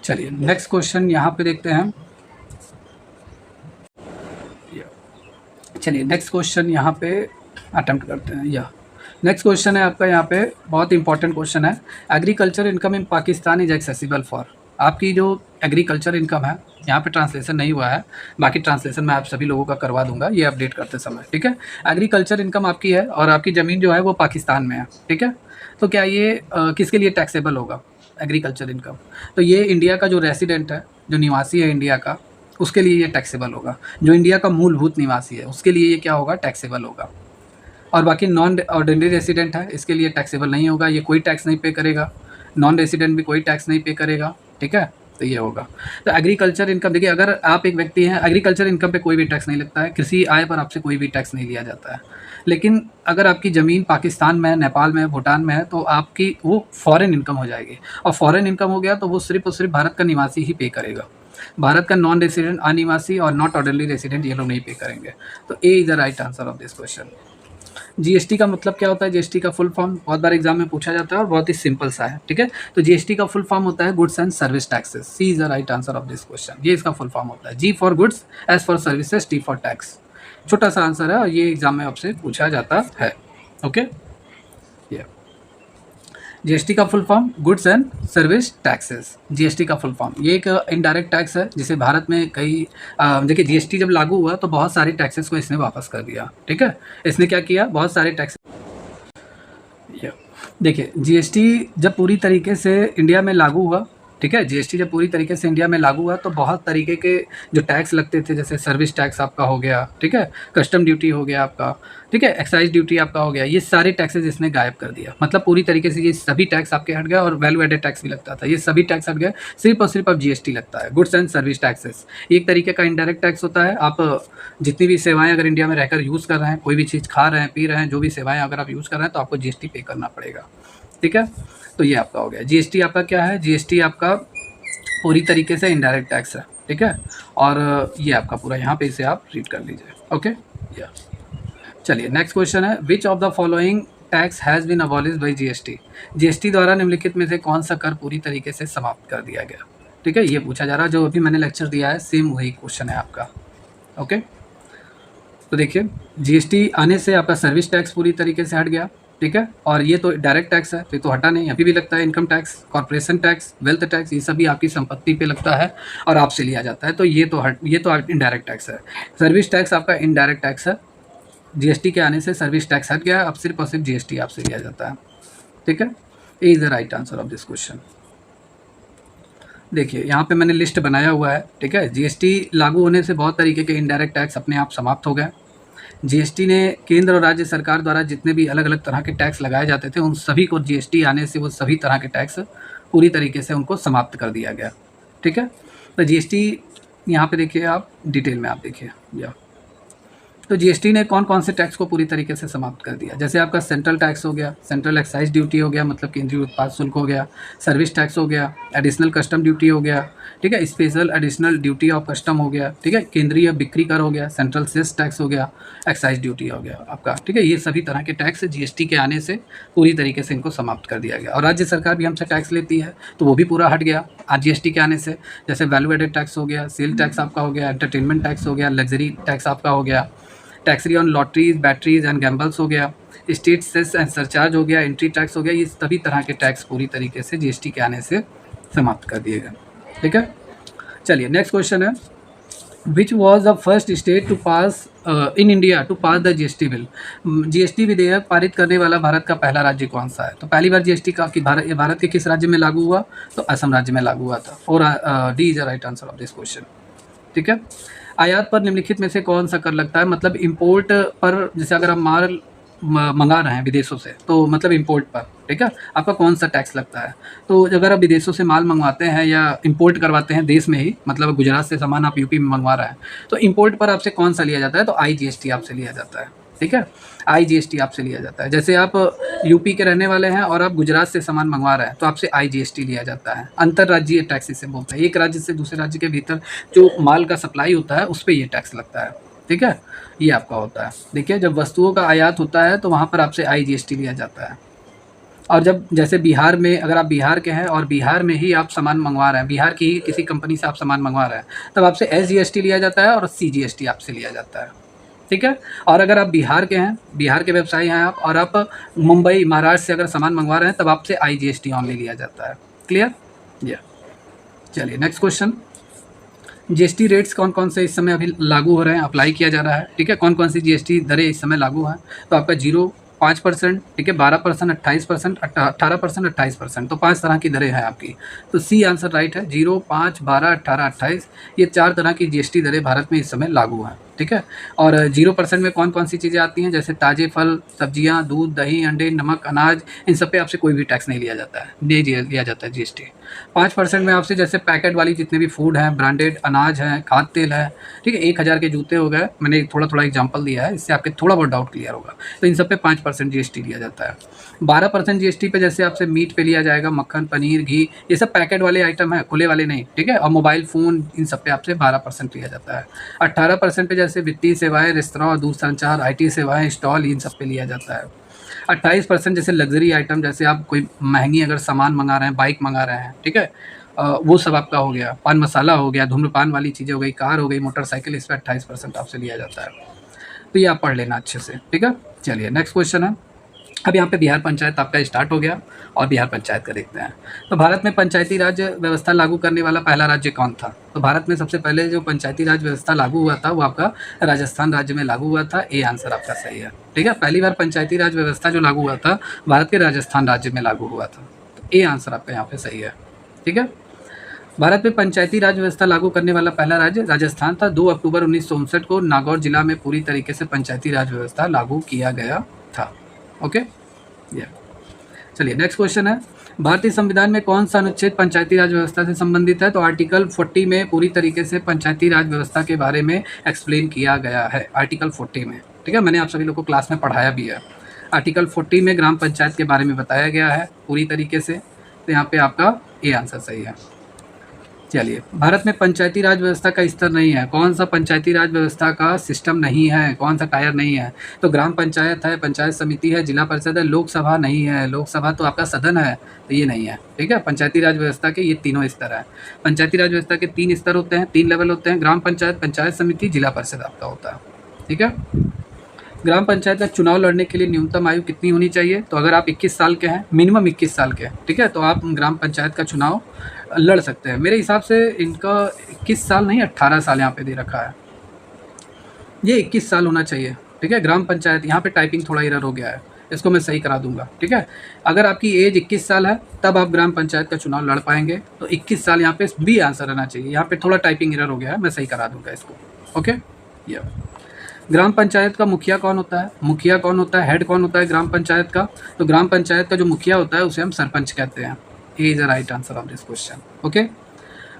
चलिए नेक्स्ट क्वेश्चन यहाँ पे देखते हैं। चलिए नेक्स्ट क्वेश्चन यहाँ पे अटेम्प्ट करते हैं। या नेक्स्ट क्वेश्चन है आपका, यहाँ पे बहुत इंपॉर्टेंट क्वेश्चन है। Agriculture income in Pakistan is accessible for, आपकी जो एग्रीकल्चर इनकम है, यहाँ पे ट्रांसलेशन नहीं हुआ है, बाकी ट्रांसलेशन मैं आप सभी लोगों का करवा दूंगा ये अपडेट करते समय, ठीक है। एग्रीकल्चर इनकम आपकी है और आपकी ज़मीन जो है वो पाकिस्तान में है, ठीक है। तो क्या ये किसके लिए टैक्सेबल होगा एग्रीकल्चर इनकम, तो ये इंडिया का जो रेसिडेंट है, जो निवासी है इंडिया का, उसके लिए ये टैक्सेबल होगा। जो इंडिया का मूलभूत निवासी है उसके लिए ये क्या होगा, टैक्सेबल होगा। और बाकी नॉन ऑर्डिनरी रेसिडेंट है, इसके लिए टैक्सेबल नहीं होगा, ये कोई टैक्स नहीं पे करेगा। नॉन रेसिडेंट भी कोई टैक्स नहीं पे करेगा, ठीक है। तो ये होगा। तो एग्रीकल्चर इनकम, देखिए अगर आप एक व्यक्ति हैं, एग्रीकल्चर इनकम पे कोई भी टैक्स नहीं लगता है, कृषि आय पर आपसे कोई भी टैक्स नहीं लिया जाता है। लेकिन अगर आपकी ज़मीन पाकिस्तान में है, नेपाल में है, भूटान में है, तो आपकी वो फॉरेन इनकम हो जाएगी। और फॉरेन इनकम हो गया तो वो सिर्फ और सिर्फ भारत का निवासी ही पे करेगा। भारत का नॉन रेसिडेंट, अनिवासी और नॉट ऑर्डिनरी रेसिडेंट ये लोग नहीं पे करेंगे। तो A is the right answer of this question. GST का मतलब क्या होता है, जीएसटी का फुल फॉर्म बहुत बार एग्जाम में पूछा जाता है और बहुत ही सिंपल सा है, ठीक है। तो जीएसटी का फुल फॉर्म होता है goods and service taxes. C is the right answer of this question. ये इसका फुल फॉर्म होता है, G for goods, S for services, T for tax. छोटा सा आंसर है और ये एग्जाम में आपसे पूछा जाता है। ओके, जीएसटी का full form goods and service taxes, GST का फुल फॉर्म। ये एक इनडायरेक्ट टैक्स है जिसे भारत में कई देखिए जीएसटी जब लागू हुआ तो बहुत सारे टैक्सेस को इसने वापस कर दिया, ठीक है। इसने क्या किया, बहुत सारे टैक्स देखिए जीएसटी जब पूरी तरीके से इंडिया में लागू हुआ, ठीक है, जीएसटी जब पूरी तरीके से इंडिया में लागू हुआ तो बहुत तरीके के जो टैक्स लगते थे, जैसे सर्विस टैक्स आपका हो गया, ठीक है, कस्टम ड्यूटी हो गया आपका, ठीक है, एक्साइज ड्यूटी आपका हो गया, ये सारे टैक्सेस इसने गायब कर दिया। मतलब पूरी तरीके से ये सभी टैक्स आपके हट गए और वैल्यू एडेड टैक्स भी लगता था, ये सभी टैक्स हट गए, सिर्फ और सिर्फ अब जीएसटी लगता है, गुड्स एंड सर्विस टैक्सेस। एक तरीके का इनडायरेक्ट टैक्स होता है। आप जितनी भी सेवाएं अगर इंडिया में रहकर यूज़ कर रहे हैं, कोई भी चीज़ खा रहे हैं, पी रहे हैं, जो भी सेवाएं अगर आप यूज़ कर रहे हैं तो आपको जीएसटी पे करना पड़ेगा, ठीक है। तो ये आपका हो गया। जीएसटी आपका क्या है? जीएसटी आपका पूरी तरीके से इनडायरेक्ट टैक्स है, ठीक है। और ये आपका पूरा यहाँ पे इसे आप रीड कर लीजिए, ओके। या चलिए नेक्स्ट क्वेश्चन है, which of the following tax has been abolished by GST. GST द्वारा निम्नलिखित में से कौन सा कर पूरी तरीके से समाप्त कर दिया गया, ठीक है। ये पूछा जा रहा है, जो अभी मैंने लेक्चर दिया है सेम वही क्वेश्चन है आपका, ओके। तो देखिए जीएसटी आने से आपका सर्विस टैक्स पूरी तरीके से हट गया, ठीक है। और ये तो डायरेक्ट टैक्स है, तो ये तो हटा नहीं, अभी भी लगता है। Income tax, corporation tax, wealth tax, ये सभी आपकी संपत्ति पे लगता है और आपसे लिया जाता है, तो ये तो इनडायरेक्ट टैक्स है। सर्विस टैक्स आपका इनडायरेक्ट टैक्स है। जीएसटी के आने से सर्विस टैक्स हट गया, अब सिर्फ और सिर्फ जीएसटी आपसे लिया जाता है, ठीक है। A is the right answer of this question. देखिए यहाँ पे मैंने लिस्ट बनाया हुआ है, ठीक है। जीएसटी लागू होने से बहुत तरीके के इनडायरेक्ट टैक्स अपने आप समाप्त हो गए। जीएसटी ने केंद्र और राज्य सरकार द्वारा जितने भी अलग अलग तरह के टैक्स लगाए जाते थे, उन सभी को जीएसटी आने से वो सभी तरह के टैक्स पूरी तरीके से उनको समाप्त कर दिया गया, ठीक है। तो जीएसटी यहाँ पे देखिए, आप डिटेल में आप देखिए या तो जीएसटी ने कौन कौन से टैक्स को पूरी तरीके से समाप्त कर दिया। जैसे आपका सेंट्रल टैक्स हो गया, सेंट्रल एक्साइज ड्यूटी हो गया, मतलब केंद्रीय उत्पाद शुल्क हो गया, सर्विस टैक्स हो गया, एडिशनल कस्टम ड्यूटी हो गया, ठीक है, special additional duty of custom हो गया, ठीक है, केंद्रीय बिक्री कर हो गया, सेंट्रल सेस टैक्स हो गया, एक्साइज ड्यूटी हो गया आपका, ठीक है। ये सभी तरह के टैक्स जीएसटी के आने से पूरी तरीके से इनको समाप्त कर दिया गया। और राज्य सरकार भी हमसे टैक्स लेती है, तो वो भी पूरा हट गया आज जीएसटी के आने से। जैसे वैल्यू एडेड टैक्स हो गया, सेल टैक्स आपका हो गया, एंटरटेनमेंट टैक्स हो गया, लग्जरी टैक्स आपका हो गया, tax on lotteries, batteries and gambles हो गया, स्टेट सेस एंड सरचार्ज हो गया, एंट्री टैक्स हो गया। ये सभी तरह के टैक्स पूरी तरीके से जीएसटी के आने से समाप्त कर दिए गए, ठीक है। चलिए नेक्स्ट क्वेश्चन है, which was the first state to pass in India to pass the GST bill. GST विधेयक पारित करने वाला भारत का पहला राज्य कौन सा है? तो पहली बार जीएसटी का कि भारत के किस राज्य में लागू हुआ? तो असम राज्य में लागू हुआ था। और D is the right answer of this question, ठीक है। आयात पर निम्नलिखित में से कौन सा कर लगता है? मतलब इंपोर्ट पर, जैसे अगर आप माल मंगा रहे हैं विदेशों से, तो मतलब इंपोर्ट पर, ठीक है, आपका कौन सा टैक्स लगता है? तो अगर आप विदेशों से माल मंगवाते हैं या इंपोर्ट करवाते हैं देश में ही, मतलब गुजरात से सामान आप यूपी में मंगवा रहे हैं, तो इंपोर्ट पर आपसे कौन सा लिया जाता है? तो IGST आपसे लिया जाता है, ठीक है, IGST आपसे लिया जाता है। जैसे आप यूपी के रहने वाले हैं और आप गुजरात से सामान मंगवा रहे हैं, तो आपसे IGST लिया जाता है। अंतर्राज्यीय टैक्स इसे बोलते हैं। एक राज्य से दूसरे राज्य के भीतर जो माल का सप्लाई होता है, उस पर ये टैक्स लगता है, ठीक है, ये आपका होता है। देखिए जब वस्तुओं का आयात होता है तो वहाँ पर आपसे IGST लिया जाता है। और जब जैसे बिहार में, अगर आप बिहार के हैं और बिहार में ही आप सामान मंगवा रहे हैं, बिहार की ही किसी कंपनी से आप सामान मंगवा रहे हैं, तब आपसे SGST लिया जाता है और CGST आपसे लिया जाता है, ठीक है। और अगर आप बिहार के हैं, बिहार के व्यवसायी हैं आप, और आप मुंबई महाराष्ट्र से अगर सामान मंगवा रहे हैं, तब आपसे IGST ऑनली लिया जाता है। क्लियर? या चलिए नेक्स्ट क्वेश्चन, जीएसटी रेट्स कौन कौन से इस समय अभी लागू हो रहे हैं, अप्लाई किया जा रहा है, ठीक है। कौन कौन सी जीएसटी दरें इस समय लागू हैं? तो आपका 0, 5%, ठीक है, 12%, 28%, 18%, 28%, तो 5 तरह की दरें हैं आपकी। तो सी आंसर राइट है, 0, 5, 12, 18, 28, ये 4 तरह की जीएसटी दरें भारत में इस समय लागू हैं, ठीक है। और 0% में कौन कौन सी चीज़ें आती हैं? जैसे ताज़े फल, सब्जियां, दूध, दही, अंडे, नमक, अनाज, इन सब पे आपसे कोई भी टैक्स नहीं लिया जाता है, नहीं लिया जाता है जीएसटी। 5% में आपसे जैसे पैकेट वाली जितने भी फूड हैं, ब्रांडेड अनाज हैं, खाद्य तेल है, ठीक है, 1000 के जूते हो गए, मैंने थोड़ा थोड़ा एग्जांपल दिया है, इससे आपके थोड़ा बहुत डाउट क्लियर होगा। तो इन सब पे 5% जीएसटी लिया जाता है। 12% जीएसटी पे जैसे आपसे मीट पे लिया जाएगा, मक्खन, पनीर, घी, ये सब पैकेट वाले आइटम है, खुले वाले नहीं, ठीक है। और मोबाइल फ़ोन, इन सब पे आपसे 12% लिया जाता है। 18% पे जैसे वित्तीय सेवाएं, रेस्तरां, दूरसंचार, IT सेवाएं, स्टॉल, इन सब पे लिया जाता है। 28% जैसे लग्जरी आइटम, जैसे आप कोई महंगी अगर सामान मंगा रहे हैं, बाइक मंगा रहे हैं, ठीक है, वो सब आपका हो गया। पान मसाला हो गया, धूम्रपान वाली चीज़ें हो गई, कार हो गई, मोटरसाइकिल, इस पर 28% आपसे लिया जाता है। तो ये आप पढ़ लेना अच्छे से, ठीक है। चलिए नेक्स्ट क्वेश्चन है, अब यहाँ पे बिहार पंचायत आपका स्टार्ट हो गया और बिहार पंचायत का देखते हैं। तो भारत में पंचायती राज व्यवस्था लागू करने वाला पहला राज्य कौन था? तो भारत में सबसे पहले जो पंचायती राज व्यवस्था लागू हुआ था वो आपका राजस्थान राज्य में लागू हुआ था। ए आंसर आपका सही है। ठीक है, पहली बार पंचायती राज व्यवस्था जो लागू हुआ था भारत के राजस्थान राज्य में लागू हुआ था। तो ए आंसर आपका यहाँ पे सही है। ठीक है, भारत में पंचायती राज व्यवस्था लागू करने वाला पहला राज्य राजस्थान था। 2 अक्टूबर 1959 को नागौर जिला में पूरी तरीके से पंचायती राज व्यवस्था लागू किया गया था। ओके, चलिए नेक्स्ट क्वेश्चन है, भारतीय संविधान में कौन सा अनुच्छेद पंचायती राज व्यवस्था से संबंधित है? तो आर्टिकल 40 में पूरी तरीके से पंचायती राज व्यवस्था के बारे में एक्सप्लेन किया गया है, आर्टिकल 40 में। ठीक है, मैंने आप सभी लोगों को क्लास में पढ़ाया भी है। आर्टिकल 40 में ग्राम पंचायत के बारे में बताया गया है पूरी तरीके से। तो यहाँ पे आपका ये आंसर सही है। चलिए, भारत में पंचायती राज व्यवस्था का स्तर नहीं है। कौन सा पंचायती राज व्यवस्था का सिस्टम नहीं है, कौन सा टायर नहीं है? तो ग्राम पंचायत है, पंचायत समिति है, जिला परिषद है, लोकसभा नहीं है। लोकसभा तो आपका सदन है, तो ये नहीं है। ठीक है, पंचायती राज व्यवस्था के ये तीनों स्तर है। पंचायती राज व्यवस्था के 3 स्तर होते हैं, 3 लेवल होते हैं, ग्राम पंचायत, पंचायत समिति, जिला परिषद आपका होता है। ठीक है, ग्राम पंचायत का चुनाव लड़ने के लिए न्यूनतम आयु कितनी होनी चाहिए? तो अगर आप 21 साल के हैं, मिनिमम 21 साल के, ठीक है, तो आप ग्राम पंचायत का चुनाव लड़ सकते हैं। मेरे हिसाब से इनका 21 साल नहीं 18 साल यहाँ पे दे रखा है, ये 21 साल होना चाहिए। ठीक है, ग्राम पंचायत, यहाँ पे टाइपिंग थोड़ा एरर हो गया है, इसको मैं सही करा दूंगा। ठीक है, अगर आपकी एज 21 साल है तब आप ग्राम पंचायत का चुनाव लड़ पाएंगे। तो 21 साल यहाँ पे बी आंसर रहना चाहिए। यहाँ पे थोड़ा टाइपिंग एरर हो गया है, मैं सही करा दूंगा इसको। ओके, ये ग्राम पंचायत का मुखिया कौन होता है? मुखिया कौन होता है, हेड कौन होता है ग्राम पंचायत का? तो ग्राम पंचायत का जो मुखिया होता है उसे हम सरपंच कहते हैं। A is the right answer of this question. Okay,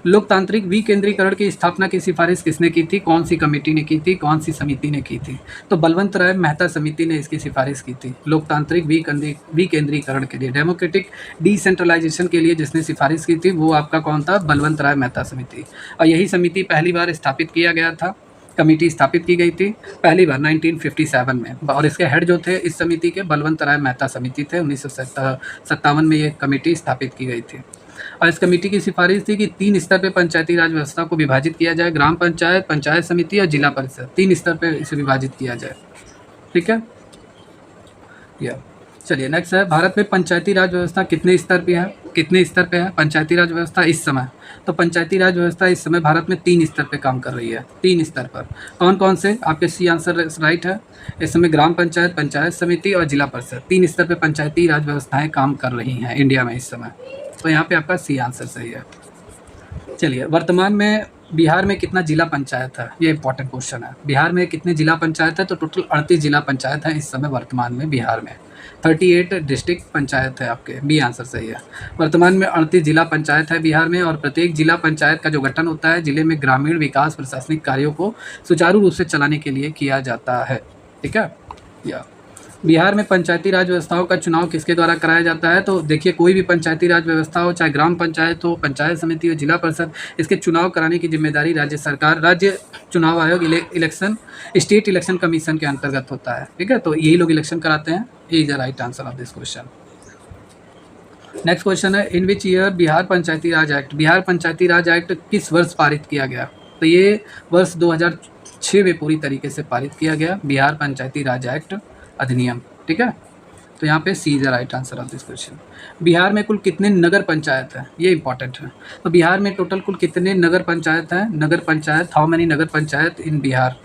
लोकतांत्रिक विकेंद्रीकरण की स्थापना की सिफारिश किसने की थी? कौन सी कमेटी ने की थी, कौन सी समिति ने की थी? तो बलवंत राय मेहता समिति ने इसकी सिफारिश की थी। लोकतांत्रिक विकेंद्रीकरण के लिए, डेमोक्रेटिक डिसेंट्रलाइजेशन के लिए जिसने सिफारिश की थी वो आपका कौन था? बलवंत राय मेहता समिति। और यही समिति पहली बार स्थापित किया गया था, कमेटी स्थापित की गई थी पहली बार 1957 में। और इसके हेड जो थे इस समिति के, बलवंत राय मेहता समिति थे। 1957 में ये कमेटी स्थापित की गई थी। और इस कमेटी की सिफारिश थी कि 3 स्तर पे पंचायती राज व्यवस्था को विभाजित किया जाए, ग्राम पंचायत, पंचायत समिति और जिला परिषद, 3 स्तर पे इसे विभाजित किया जाए। ठीक है, या चलिए नेक्स्ट है, भारत में पंचायती राज व्यवस्था कितने स्तर पे है? कितने स्तर पे है पंचायती राज व्यवस्था इस समय? तो पंचायती राज व्यवस्था इस समय भारत में 3 स्तर पे काम कर रही है। 3 स्तर पर कौन कौन से? आपके सी आंसर राइट है। इस समय ग्राम पंचायत, पंचायत समिति और जिला परिषद, 3 स्तर पे पंचायती राज व्यवस्थाएं काम कर रही हैं इंडिया में इस समय। तो यहाँ पे आपका सी आंसर सही है। चलिए, वर्तमान में बिहार में कितना जिला पंचायत है? ये इंपॉर्टेंट क्वेश्चन है। बिहार में कितने जिला पंचायत है? तो टोटल 38 जिला पंचायत है इस समय वर्तमान में बिहार में। 38 डिस्ट्रिक्ट पंचायत है आपके, बी आंसर सही है। वर्तमान में 38 जिला पंचायत है बिहार में। और प्रत्येक जिला पंचायत का जो गठन होता है जिले में ग्रामीण विकास प्रशासनिक कार्यों को सुचारू रूप से चलाने के लिए किया जाता है। ठीक है, या बिहार में पंचायती राज व्यवस्थाओं का चुनाव किसके द्वारा कराया जाता है? तो देखिए, कोई भी पंचायती राज व्यवस्था हो, चाहे ग्राम पंचायत हो, पंचायत समिति हो, जिला परिषद, इसके चुनाव कराने की जिम्मेदारी राज्य सरकार, राज्य चुनाव आयोग, इलेक्शन स्टेट इलेक्शन कमीशन के अंतर्गत होता है। ठीक है, तो यही लोग इलेक्शन कराते हैं। ये is the right answer of this question. Next question है, in which year Bihar Panchayati Raj act, Bihar Panchayati Raj act किस वर्ष पारित किया गया? तो ये वर्ष 2006 में पूरी तरीके से पारित किया गया, बिहार पंचायती राज एक्ट अधिनियम। ठीक है, तो यहाँ पे C is the right answer of this question. Bihar में कुल कितने नगर पंचायत हैं? ये इंपॉर्टेंट है। तो बिहार में टोटल कुल कितने नगर पंचायत हैं? नगर पंचायत, हाउ मेनी नगर पंचायत इन बिहार?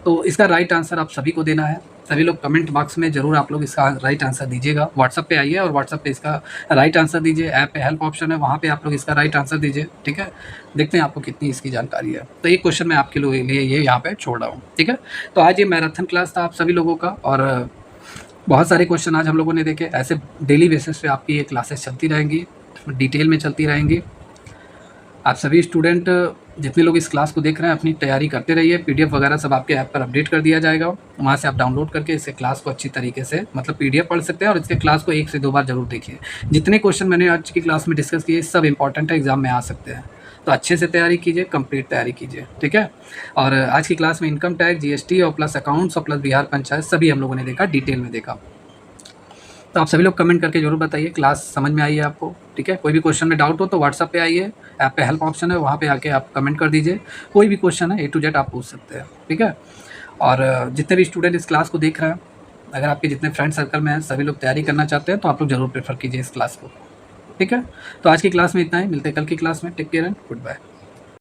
तो इसका राइट आंसर आप सभी को देना है। सभी लोग कमेंट बॉक्स में जरूर आप लोग इसका राइट आंसर दीजिएगा। व्हाट्सअप पे आइए और व्हाट्सअप पे इसका राइट आंसर दीजिए। ऐप पे हेल्प ऑप्शन है, वहाँ पे आप लोग इसका राइट आंसर दीजिए। ठीक है, देखते हैं आपको कितनी इसकी जानकारी है। तो एक क्वेश्चन मैं आपके लिए ये यहाँ पे छोड़ रहा हूँ। ठीक है, तो आज ये मैराथन क्लास था आप सभी लोगों का, और बहुत सारे क्वेश्चन आज हम लोगों ने देखे। ऐसे डेली बेसिस पे आपकी ये क्लासेस चलती रहेंगी, डिटेल में चलती रहेंगी। आप सभी स्टूडेंट जितने लोग इस क्लास को देख रहे हैं अपनी तैयारी करते रहिए। पीडीएफ वगैरह सब आपके ऐप पर अपडेट कर दिया जाएगा, वहाँ से आप डाउनलोड करके इसे क्लास को अच्छी तरीके से मतलब पीडीएफ पढ़ सकते हैं। और इसके क्लास को 1 से 2 बार जरूर देखिए। जितने क्वेश्चन मैंने आज की क्लास में डिस्कस किए सब इंपॉर्टेंट है, एग्जाम में आ सकते हैं। तो अच्छे से तैयारी कीजिए, कंप्लीट तैयारी कीजिए। ठीक है, और आज की क्लास में इनकम टैक्स, जीएसटी और प्लस अकाउंट्स और प्लस बिहार पंचायत सभी हम लोगों ने देखा, डिटेल में देखा। तो आप सभी लोग कमेंट करके जरूर बताइए क्लास समझ में आई है आपको। ठीक है, कोई भी क्वेश्चन में डाउट हो तो व्हाट्सअप पे आइए, ऐप पे हेल्प ऑप्शन है, वहाँ पे आके आप कमेंट कर दीजिए। कोई भी क्वेश्चन है A to Z आप पूछ सकते हैं। ठीक है, और जितने भी स्टूडेंट इस क्लास को देख रहे हैं, अगर आपके जितने फ्रेंड सर्कल में हैं सभी लोग तैयारी करना चाहते हैं तो आप लोग जरूर प्रेफर कीजिए इस क्लास को। ठीक है, तो आज की क्लास में इतना ही, मिलते हैं कल की क्लास में। Take care and good bye.